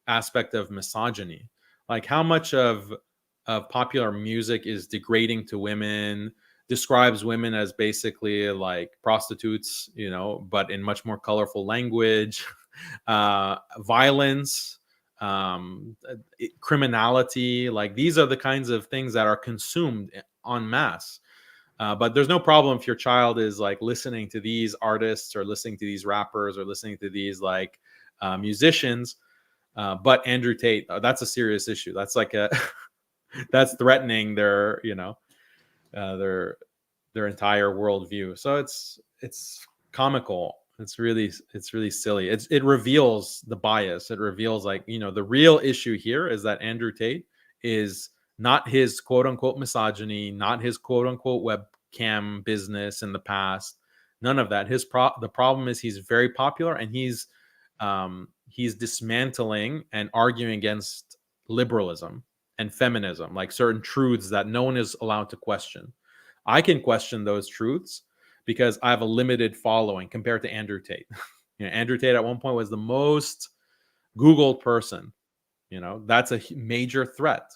aspect of misogyny, like how much of popular music is degrading to women, describes women as basically like prostitutes, but in much more colorful language, violence, criminality. Like, these are the kinds of things that are consumed en masse. But there's no problem if your child is like listening to these artists or listening to these rappers or listening to these like musicians. But Andrew Tate, that's a serious issue. That's like a that's threatening their, you know, their entire worldview. So it's comical. It's really silly. It reveals the bias. It reveals, like, you know, the real issue here is that Andrew Tate is not his quote unquote misogyny, not his quote unquote webcam business in the past. None of that. The problem is he's very popular, and he's dismantling and arguing against liberalism and feminism, like certain truths that no one is allowed to question. I can question those truths because I have a limited following compared to Andrew Tate. You know, Andrew Tate at one point was the most Googled person. You know, that's a major threat.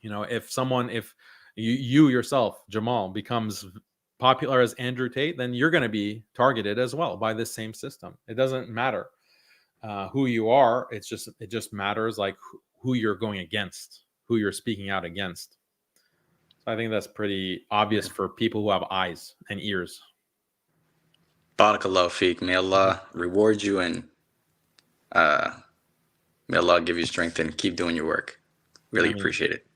You know, if you yourself, Jamal, becomes popular as Andrew Tate, then you're going to be targeted as well by this same system. It doesn't matter who you are. It just matters like who you're going against, who you're speaking out against. So I think that's pretty obvious for people who have eyes and ears. Barakallahu feek. May Allah reward you, and may Allah give you strength and keep doing your work. Really appreciate it.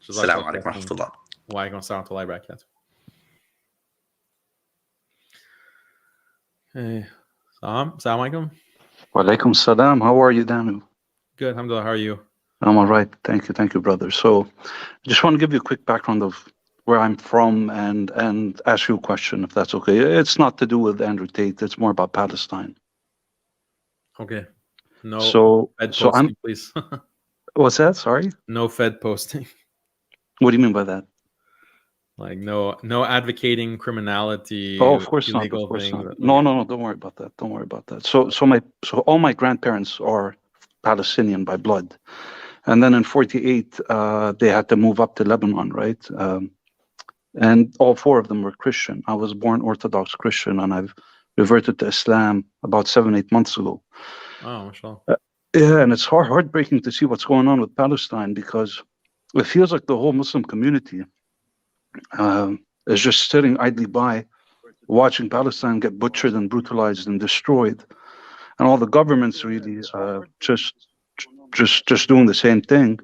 Assalamu alaikum wa rahmatullah. Wa alaikum assalam wa rahmatullahi wa barakatuh. Hey, Assalamu alaikum. Wa alaikum salam. How are you, Danu? Good, alhamdulillah. How are you? I'm all right. Thank you, brother. So I just want to give you a quick background of where I'm from and ask you a question, if that's okay. It's not to do with Andrew Tate. It's more about Palestine. Okay. No Fed posting, please. What's that? Sorry? No Fed posting. What do you mean by that? Like no advocating criminality. Oh, of course not. Of course not. No. Don't worry about that. Don't worry about that. So all my grandparents are Palestinian by blood. And then in 48, they had to move up to Lebanon, right? And all four of them were Christian. I was born Orthodox Christian, and I've reverted to Islam about 7-8 months ago. Oh, mashallah. Yeah, and it's heartbreaking to see what's going on with Palestine, because it feels like the whole Muslim community is just sitting idly by, watching Palestine get butchered and brutalized and destroyed, and all the governments really just doing the same thing.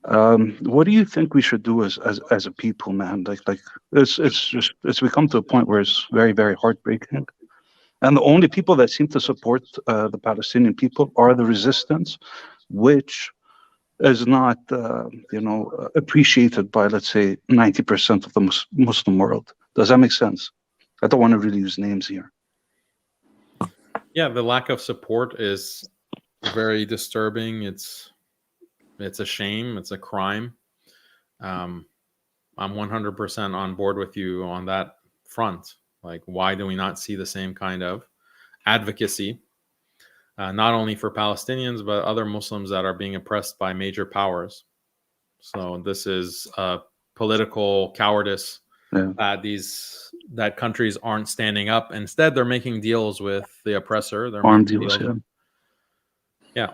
What do you think we should do as a people, man? Like it's become to a point where it's very, very heartbreaking. And the only people that seem to support the Palestinian people are the resistance, which is not appreciated by, let's say, 90% of the Muslim world. Does that make sense? I don't want to really use names here. Yeah, the lack of support is very disturbing. It's a shame. It's a crime. I'm 100% on board with you on that front. Like, why do we not see the same kind of advocacy, not only for Palestinians, but other Muslims that are being oppressed by major powers? So this is political cowardice that countries aren't standing up. Instead, they're making deals with the oppressor. They're arms deals,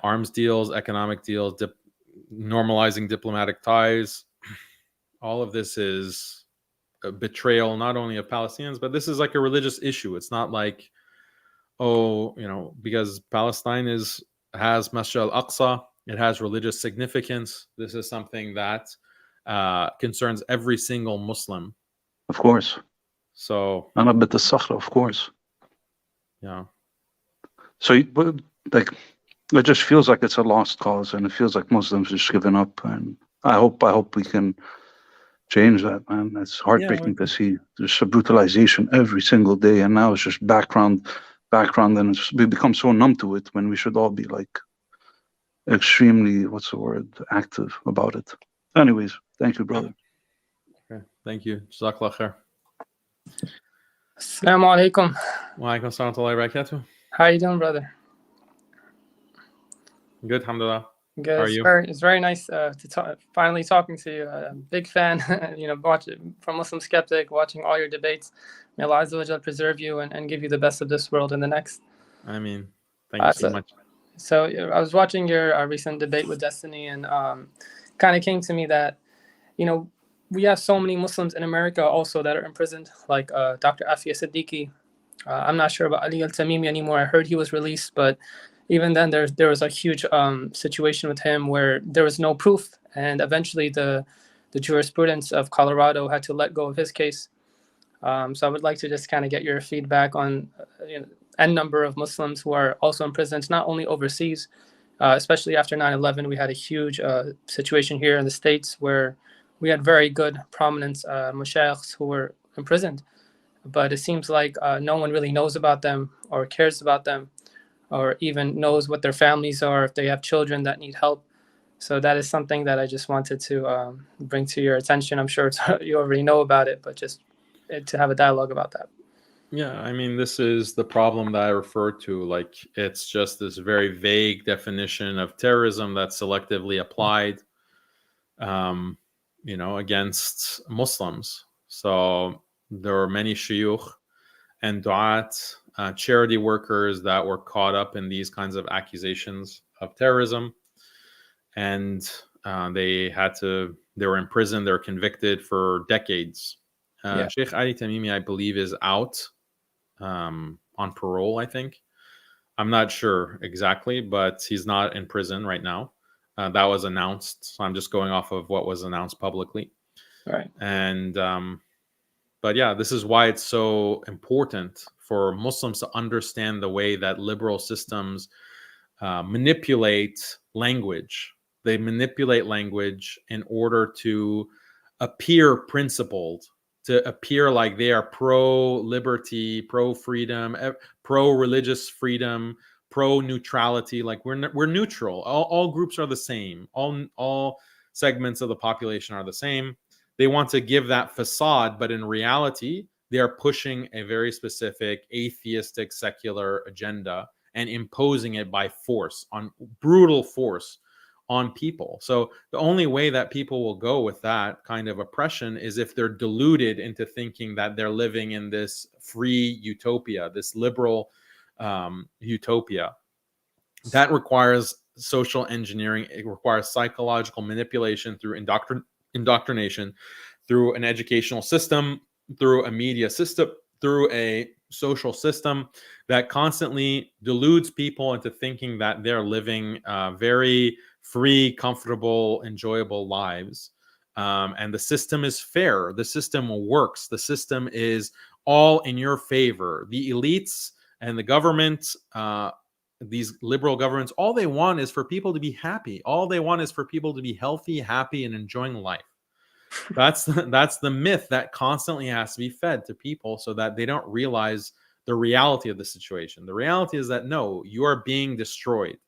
arms deals, economic deals, normalizing diplomatic ties. All of this is a betrayal, not only of Palestinians, but this is like a religious issue. It's not like, because Palestine has Masjid al-Aqsa, it has religious significance. This is something that concerns every single Muslim. Of course. So, Anabit al-Sakhra, of course. Yeah. So, like, it just feels like it's a lost cause, and it feels like Muslims are just giving up. And I hope we can change that, man. It's heartbreaking to see. There's a brutalization every single day, and now it's just background, and we become so numb to it when we should all be like extremely, active about it. Anyways, thank you, brother. Okay, thank you. Jazakallah khair. Assalamu alaikum. Wa alaikum assalam wa rahmatullahi wa barakatuh. How are you doing, brother? Good, alhamdulillah. Good. How are you? It's very nice to finally talking to you. I'm a big fan, from Muslim Skeptic, watching all your debates. May Allah Azza wa Jal preserve you and give you the best of this world and the next. I mean, thank you so much. So I was watching your recent debate with Destiny, and kind of came to me that, we have so many Muslims in America also that are imprisoned, like Dr. Afia Siddiqui. I'm not sure about Ali al-Tamimi anymore. I heard he was released, but even then there was a huge situation with him where there was no proof, and eventually the jurisprudence of Colorado had to let go of his case. So I would like to just kind of get your feedback on n number of Muslims who are also imprisoned, not only overseas, especially after 9/11. We had a huge situation here in the States where we had very good, prominent mashaykhs who were imprisoned. But it seems like no one really knows about them or cares about them or even knows what their families are, if they have children that need help. So that is something that I just wanted to bring to your attention. I'm sure you already know about it, but just to have a dialogue about that. Yeah, I mean, this is the problem that I referred to. Like, it's just this very vague definition of terrorism that's selectively applied, against Muslims. So there are many shuyukh and du'at, charity workers that were caught up in these kinds of accusations of terrorism, and they were in prison. They were convicted for decades. Sheikh Ali Tamimi, I believe, is out on parole, I think. I'm not sure exactly, but he's not in prison right now. That was announced. So I'm just going off of what was announced publicly. Right. And, but yeah, this is why it's so important for Muslims to understand the way that liberal systems manipulate language. They manipulate language in order to appear principled, to appear like they are pro-liberty, pro-freedom, pro-religious freedom, pro-neutrality. Like we're neutral. All groups are the same. All segments of the population are the same. They want to give that facade, but in reality, they are pushing a very specific atheistic secular agenda and imposing it by force, on brutal force on people. So the only way that people will go with that kind of oppression is if they're deluded into thinking that they're living in this free utopia, this liberal utopia. That requires social engineering. It requires psychological manipulation through indoctrination, through an educational system, through a media system, through a social system that constantly deludes people into thinking that they're living very free, comfortable, enjoyable lives. And the system is fair. The system works. The system is all in your favor. The elites and the government, these liberal governments, all they want is for people to be happy. All they want is for people to be healthy, happy, and enjoying life. That's the myth that constantly has to be fed to people so that they don't realize the reality of the situation. The reality is that no, you are being destroyed.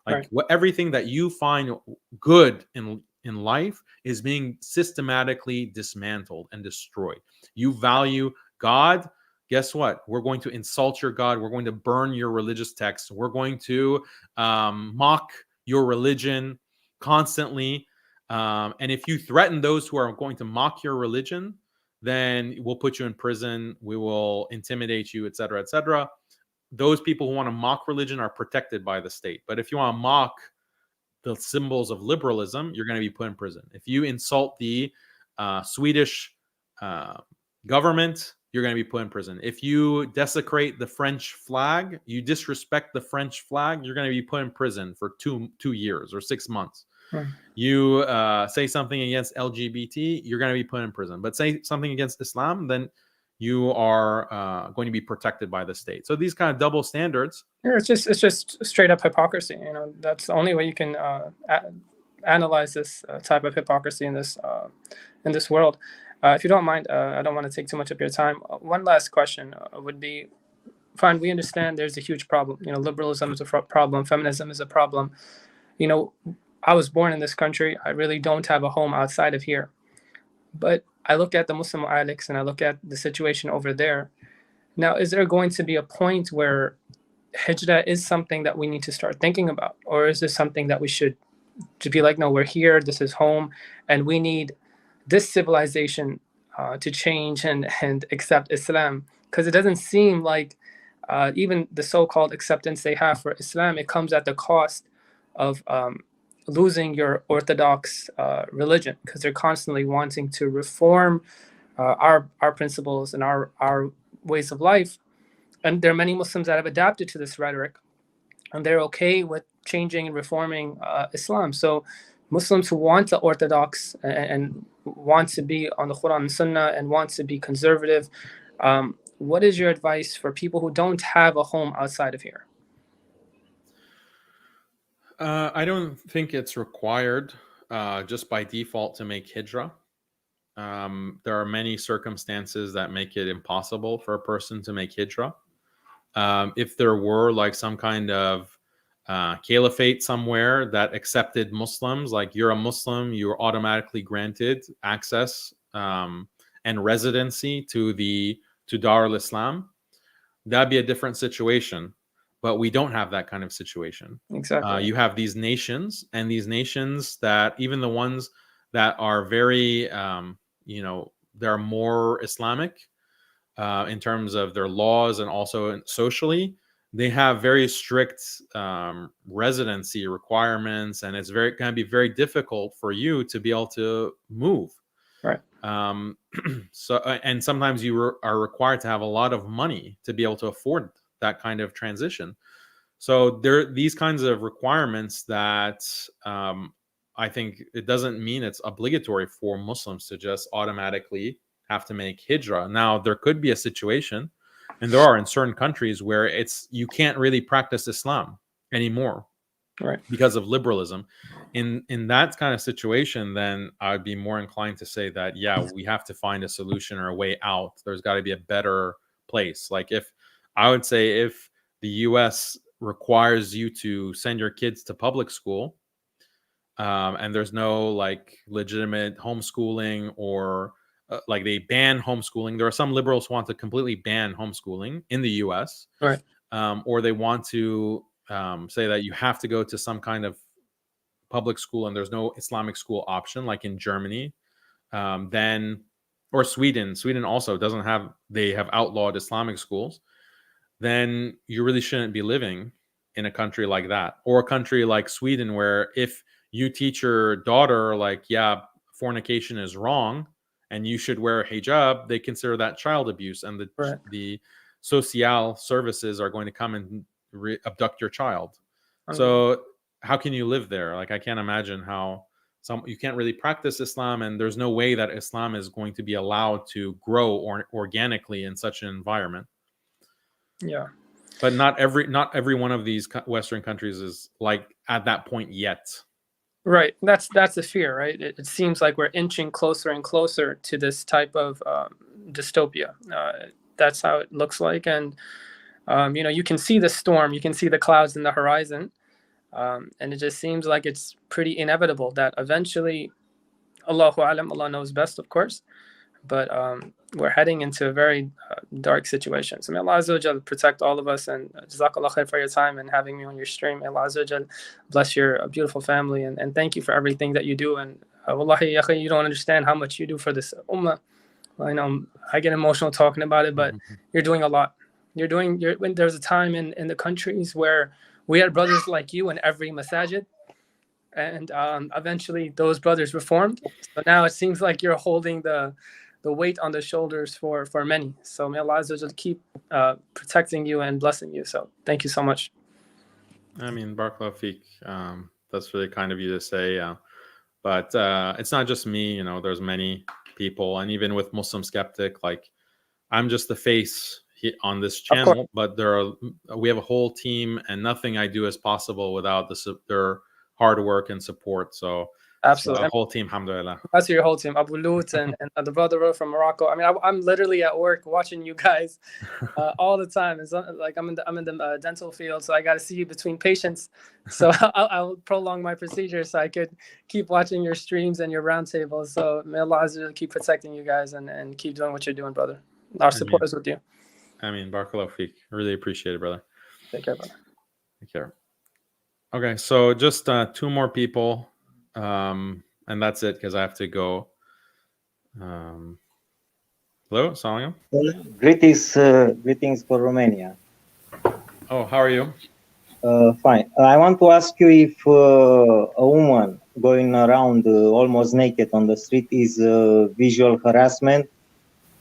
Like everything that you find good in life is being systematically dismantled and destroyed. You value God. Guess what? We're going to insult your God. We're going to burn your religious texts. We're going to mock your religion constantly. And if you threaten those who are going to mock your religion, then we'll put you in prison. We will intimidate you, etc., etc. Those people who want to mock religion are protected by the state. But if you want to mock the symbols of liberalism, you're going to be put in prison. If you insult the Swedish government, you're going to be put in prison. If you desecrate the French flag, you disrespect the French flag, you're going to be put in prison for 2 years or 6 months. You say something against LGBT, you're going to be put in prison. But say something against Islam, then you are going to be protected by the state. So these kind of double standards. Yeah, it's just straight up hypocrisy. That's the only way you can analyze this type of hypocrisy in this world. If you don't mind, I don't want to take too much of your time. One last question would be: fine, we understand there's a huge problem. Liberalism is a problem. Feminism is a problem. I was born in this country. I really don't have a home outside of here. But I look at the Muslim Alex and I look at the situation over there. Now, is there going to be a point where hijrah is something that we need to start thinking about? Or is this something that we should to be like, no, we're here, this is home, and we need this civilization to change and accept Islam? Because it doesn't seem like even the so-called acceptance they have for Islam, it comes at the cost of losing your orthodox religion, because they're constantly wanting to reform our principles and our ways of life. And there are many Muslims that have adapted to this rhetoric, and they're okay with changing and reforming Islam. So Muslims who want the orthodox and want to be on the Quran and Sunnah and want to be conservative, what is your advice for people who don't have a home outside of here? I don't think it's required just by default to make hijrah. There are many circumstances that make it impossible for a person to make hijrah. If there were like some kind of caliphate somewhere that accepted Muslims, like you're a Muslim, you're automatically granted access and residency to Dar al-Islam, that'd be a different situation. But we don't have that kind of situation. Exactly. You have these nations, and these nations that even the ones that are very, they're more Islamic in terms of their laws and also socially, they have very strict residency requirements, and it's going to be very difficult for you to be able to move. Right. So, and sometimes you are required to have a lot of money to be able to afford that kind of transition. So there are these kinds of requirements that I think it doesn't mean it's obligatory for Muslims to just automatically have to make hijrah. Now, there could be a situation, and there are in certain countries, where you can't really practice Islam anymore, right, because of liberalism. In that kind of situation, then I'd be more inclined to say that, yeah, we have to find a solution or a way out. There's got to be a better place. Like if the US requires you to send your kids to public school, and there's no like legitimate homeschooling, or like they ban homeschooling. There are some liberals who want to completely ban homeschooling in the US, right, or they want to say that you have to go to some kind of public school and there's no Islamic school option, like in Germany, or Sweden also doesn't have, they have outlawed Islamic schools. Then you really shouldn't be living in a country like that, or a country like Sweden, where if you teach your daughter, like, yeah, fornication is wrong and you should wear a hijab, they consider that child abuse, and the social services are going to come and abduct your child. So how can you live there? Like, I can't imagine how you can't really practice Islam, and there's no way that Islam is going to be allowed to grow organically in such an environment. Yeah. But not every one of these Western countries is like at that point yet. Right. That's the fear, right? It seems like we're inching closer and closer to this type of dystopia. That's how it looks like. And, you can see the storm, you can see the clouds in the horizon. And it just seems like it's pretty inevitable that eventually, Allahu Alam, Allah knows best, of course, but we're heading into a very dark situation. So may Allah Azza wa Jal protect all of us, and Jazakallah khair for your time and having me on your stream. May Allah Azza wa Jal bless your beautiful family, and thank you for everything that you do. And wallahi, ya akhi, you don't understand how much you do for this ummah. I know I get emotional talking about it, but you're doing a lot. When there's a time in the countries where we had brothers like you in every masajid, and eventually those brothers reformed. So now it seems like you're holding the weight on the shoulders for many. So may Allah Azza wa Jal keep protecting you and blessing you. So thank you so much. I mean, Barakallahu Feek. That's really kind of you to say. But it's not just me, there's many people, and even with Muslim Skeptic, like, I'm just the face on this channel, but we have a whole team, and nothing I do is possible without their hard work and support. So absolutely, the whole team, alhamdulillah. That's your whole team, Abu Lut and the brother from Morocco. I mean, I'm literally at work watching you guys all the time. It's like I'm in the dental field, so I got to see you between patients. So I'll prolong my procedure so I could keep watching your streams and your roundtables. So may Allah keep protecting you guys and keep doing what you're doing, brother. Our support is with you. I mean, Barakallahu Feek. Really appreciate it, brother. Take care, brother. Take care. Okay, so just 2 more people. And that's it, because I have to go. Hello, assalamu alaikum. Greetings for Romania. Oh, how are you? Fine. I want to ask you if a woman going around almost naked on the street is visual harassment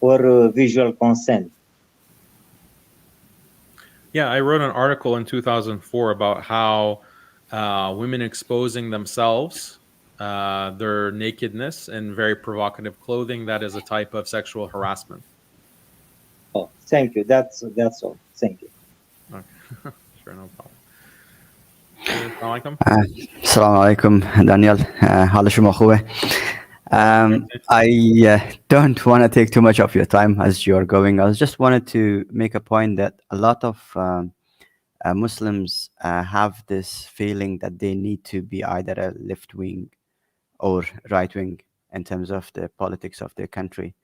or visual consent. Yeah, I wrote an article in 2004 about how women exposing themselves, their nakedness, in very provocative clothing, that is a type of sexual harassment. Oh, thank you. That's all. Thank you. Okay. Sure, no problem. Assalamualaikum. Assalamu alaikum, Daniel. هلا شو أخوي. I don't want to take too much of your time as you're going. I just wanted to make a point that a lot of Muslims have this feeling that they need to be either a left wing or right wing in terms of the politics of their country.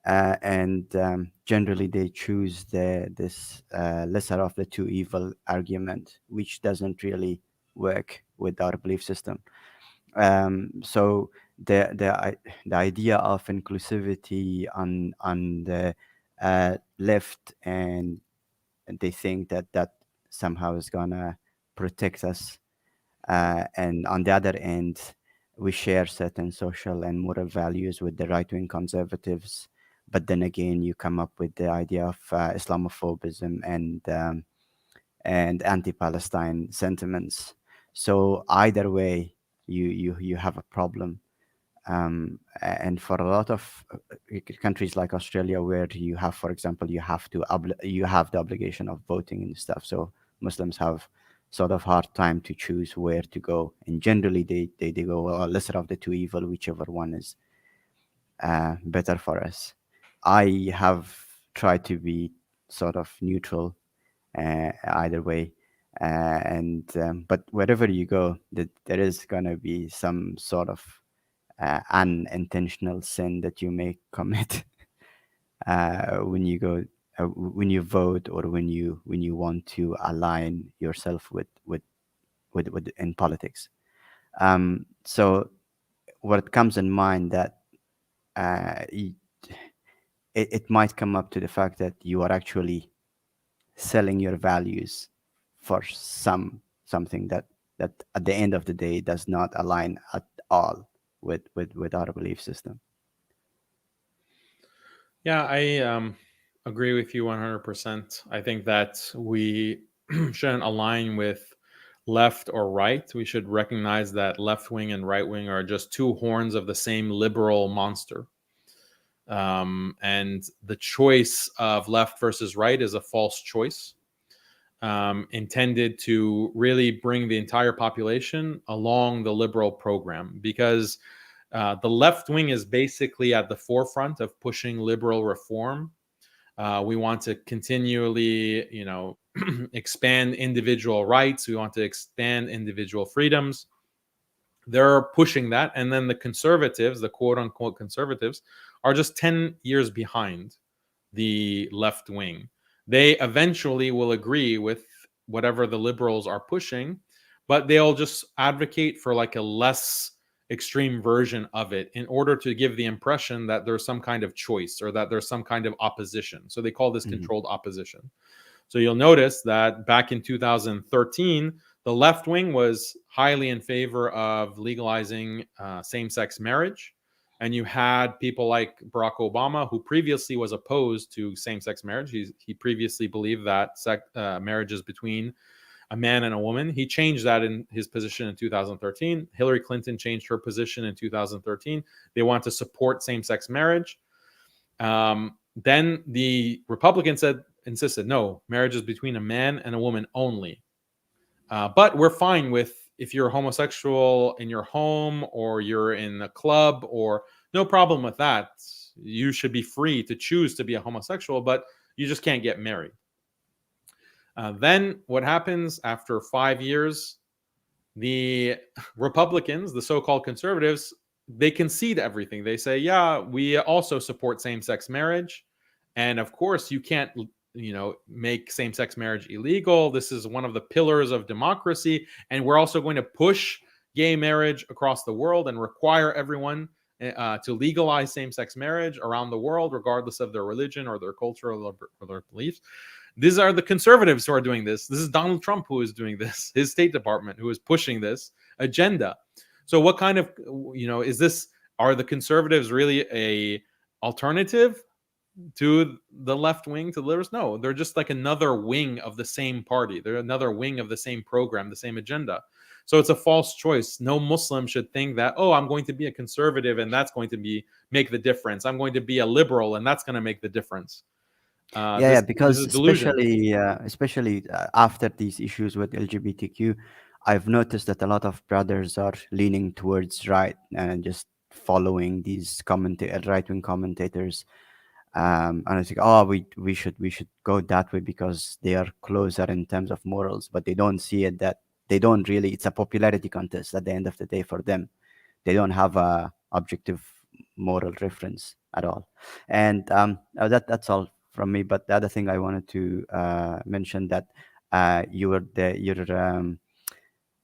And generally they choose this lesser of the two evil argument, which doesn't really work with our belief system. So the idea of inclusivity on the left, and they think that somehow is gonna protect us, and on the other end we share certain social and moral values with the right-wing conservatives, but then again you come up with the idea of Islamophobism and anti-Palestine sentiments. So either way you have a problem. And for a lot of countries like Australia, where you have, for example, you have the obligation of voting and stuff, so Muslims have sort of hard time to choose where to go, and generally they go, well, lesser of the two evil, whichever one is better for us. I have tried to be sort of neutral either way, but wherever you go, there is gonna be some sort of unintentional sin that you may commit when you go when you vote, or when you want to align yourself with in politics. So what comes in mind that it might come up to the fact that you are actually selling your values for something that at the end of the day does not align at all with our belief system. Yeah, I agree with you 100%. I think that we shouldn't align with left or right. We should recognize that left wing and right wing are just two horns of the same liberal monster. And the choice of left versus right is a false choice, intended to really bring the entire population along the liberal program, because the left wing is basically at the forefront of pushing liberal reform. We want to continually, expand individual rights. We want to expand individual freedoms. They're pushing that. And then the conservatives, the quote unquote conservatives, are just 10 years behind the left wing. They eventually will agree with whatever the liberals are pushing, but they'll just advocate for like a less extreme version of it in order to give the impression that there's some kind of choice, or that there's some kind of opposition. So they call this controlled opposition. So you'll notice that back in 2013, the left wing was highly in favor of legalizing same-sex marriage. And you had people like Barack Obama, who previously was opposed to same-sex marriage. He previously believed that marriage is between a man and a woman. He changed that in his position in 2013. Hillary Clinton changed her position in 2013. They want to support same-sex marriage. Then the Republicans insisted, no, marriage is between a man and a woman only. But we're fine with, if you're homosexual in your home, or you're in a club, or no problem with that. You should be free to choose to be a homosexual, but you just can't get married. Then what happens after 5 years? The Republicans, the so-called conservatives, they concede everything. They say, yeah, we also support same-sex marriage. And of course, you can't make same-sex marriage illegal. This is one of the pillars of democracy. And we're also going to push gay marriage across the world and require everyone to legalize same-sex marriage around the world, regardless of their religion or their culture or their beliefs. These are the conservatives who are doing this. This is Donald Trump who is doing this, his State Department who is pushing this agenda. So what kind of, is this, are the conservatives really a alternative to the left wing, to the liberals? No, they're just like another wing of the same party. They're another wing of the same program, the same agenda. So it's a false choice. No Muslim should think that, oh, I'm going to be a conservative and that's going to make the difference. I'm going to be a liberal and that's going to make the difference. Because this is delusion. especially after these issues with LGBTQ, I've noticed that a lot of brothers are leaning towards right and just following these right-wing commentators. And I think, we should go that way because they are closer in terms of morals, but they don't see it that they don't really. It's a popularity contest at the end of the day for them. They don't have a objective moral reference at all. And that's all from me. But the other thing I wanted to mention that your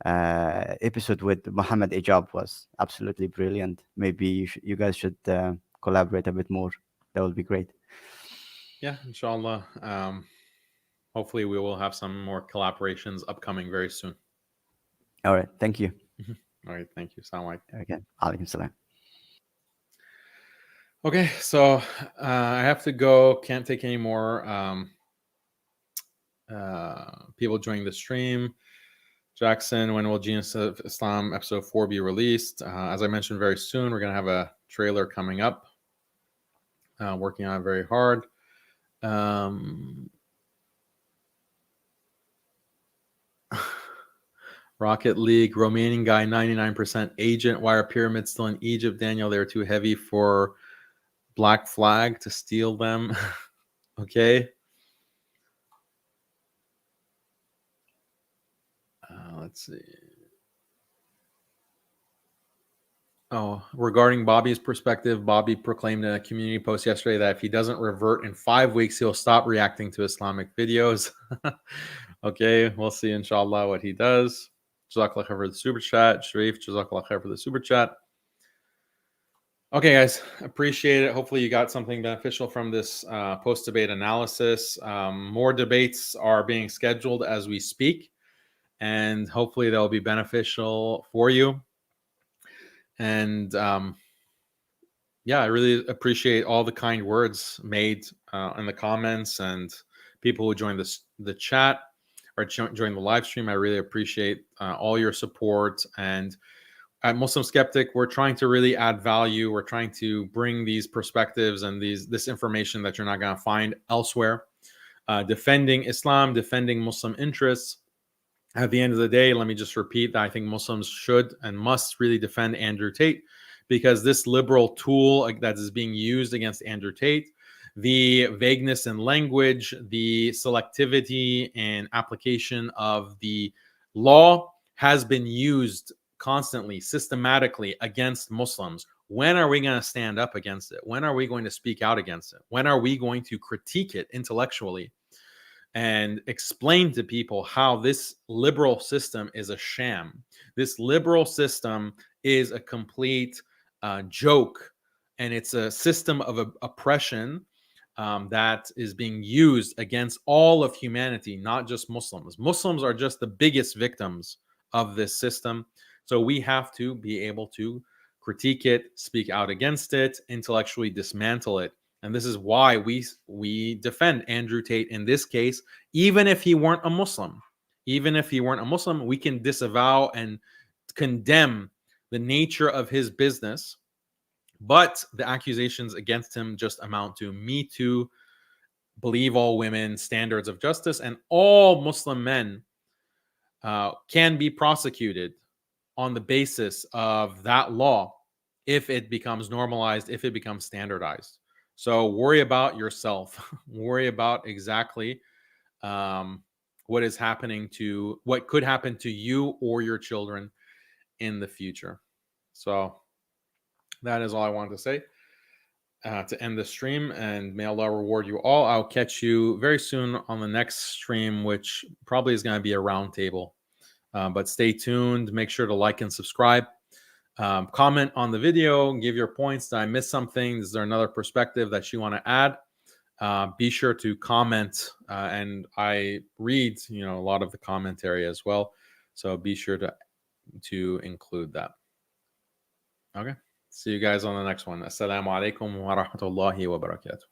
episode with Muhammad Ejab was absolutely brilliant. Maybe you guys should collaborate a bit more. That would be great. Yeah, inshallah. Hopefully we will have some more collaborations upcoming very soon. All right. Thank you. All right. Thank you. Assalamu alaikum. Again, alaikum salam. Okay. So I have to go. Can't take any more people joining the stream. Jackson, when will Genius of Islam episode 4 be released? As I mentioned, very soon. We're going to have a trailer coming up. Working on it very hard. Rocket League, Romanian guy, 99% agent. Why are pyramids still in Egypt, Daniel? They're too heavy for Black Flag to steal them. Okay. Let's see. Oh, regarding Bobby's perspective, Bobby proclaimed in a community post yesterday that if he doesn't revert in 5 weeks, he'll stop reacting to Islamic videos. Okay, we'll see, inshallah, what he does. Jazakallah khair for the super chat. Sharif, Jazakallah khair for the super chat. Okay, guys, appreciate it. Hopefully you got something beneficial from this post-debate analysis. More debates are being scheduled as we speak, and hopefully they'll be beneficial for you. And I really appreciate all the kind words made in the comments and people who joined the chat or joined the live stream. I really appreciate all your support. And at Muslim Skeptic, we're trying to really add value. We're trying to bring these perspectives and this information that you're not going to find elsewhere. Defending Islam, defending Muslim interests. At the end of the day, let me just repeat that I think Muslims should and must really defend Andrew Tate, because this liberal tool that is being used against Andrew Tate, the vagueness in language, the selectivity and application of the law has been used constantly, systematically against Muslims. When are we going to stand up against it? When are we going to speak out against it? When are we going to critique it intellectually and explain to people how this liberal system is a sham? This liberal system is a complete joke, and it's a system of oppression that is being used against all of humanity, not just Muslims. Muslims are just the biggest victims of this system. So we have to be able to critique it, speak out against it, intellectually dismantle it. And this is why we defend Andrew Tate in this case, even if he weren't a Muslim. Even if he weren't a Muslim, we can disavow and condemn the nature of his business. But the accusations against him just amount to Me Too, believe all women, standards of justice, and all Muslim men can be prosecuted on the basis of that law if it becomes normalized, if it becomes standardized. So worry about yourself. Worry about exactly what is happening what could happen to you or your children in the future. So that is all I wanted to say to end the stream, and may Allah reward you all. I'll catch you very soon on the next stream, which probably is going to be a roundtable. But stay tuned. Make sure to like and subscribe. Comment on the video, give your points. Did I miss something? Is there another perspective that you want to add? Be sure to comment, and I read, a lot of the commentary as well. So be sure to include that. Okay. See you guys on the next one. Assalamu alaikum wa rahmatullahi wa barakatuh.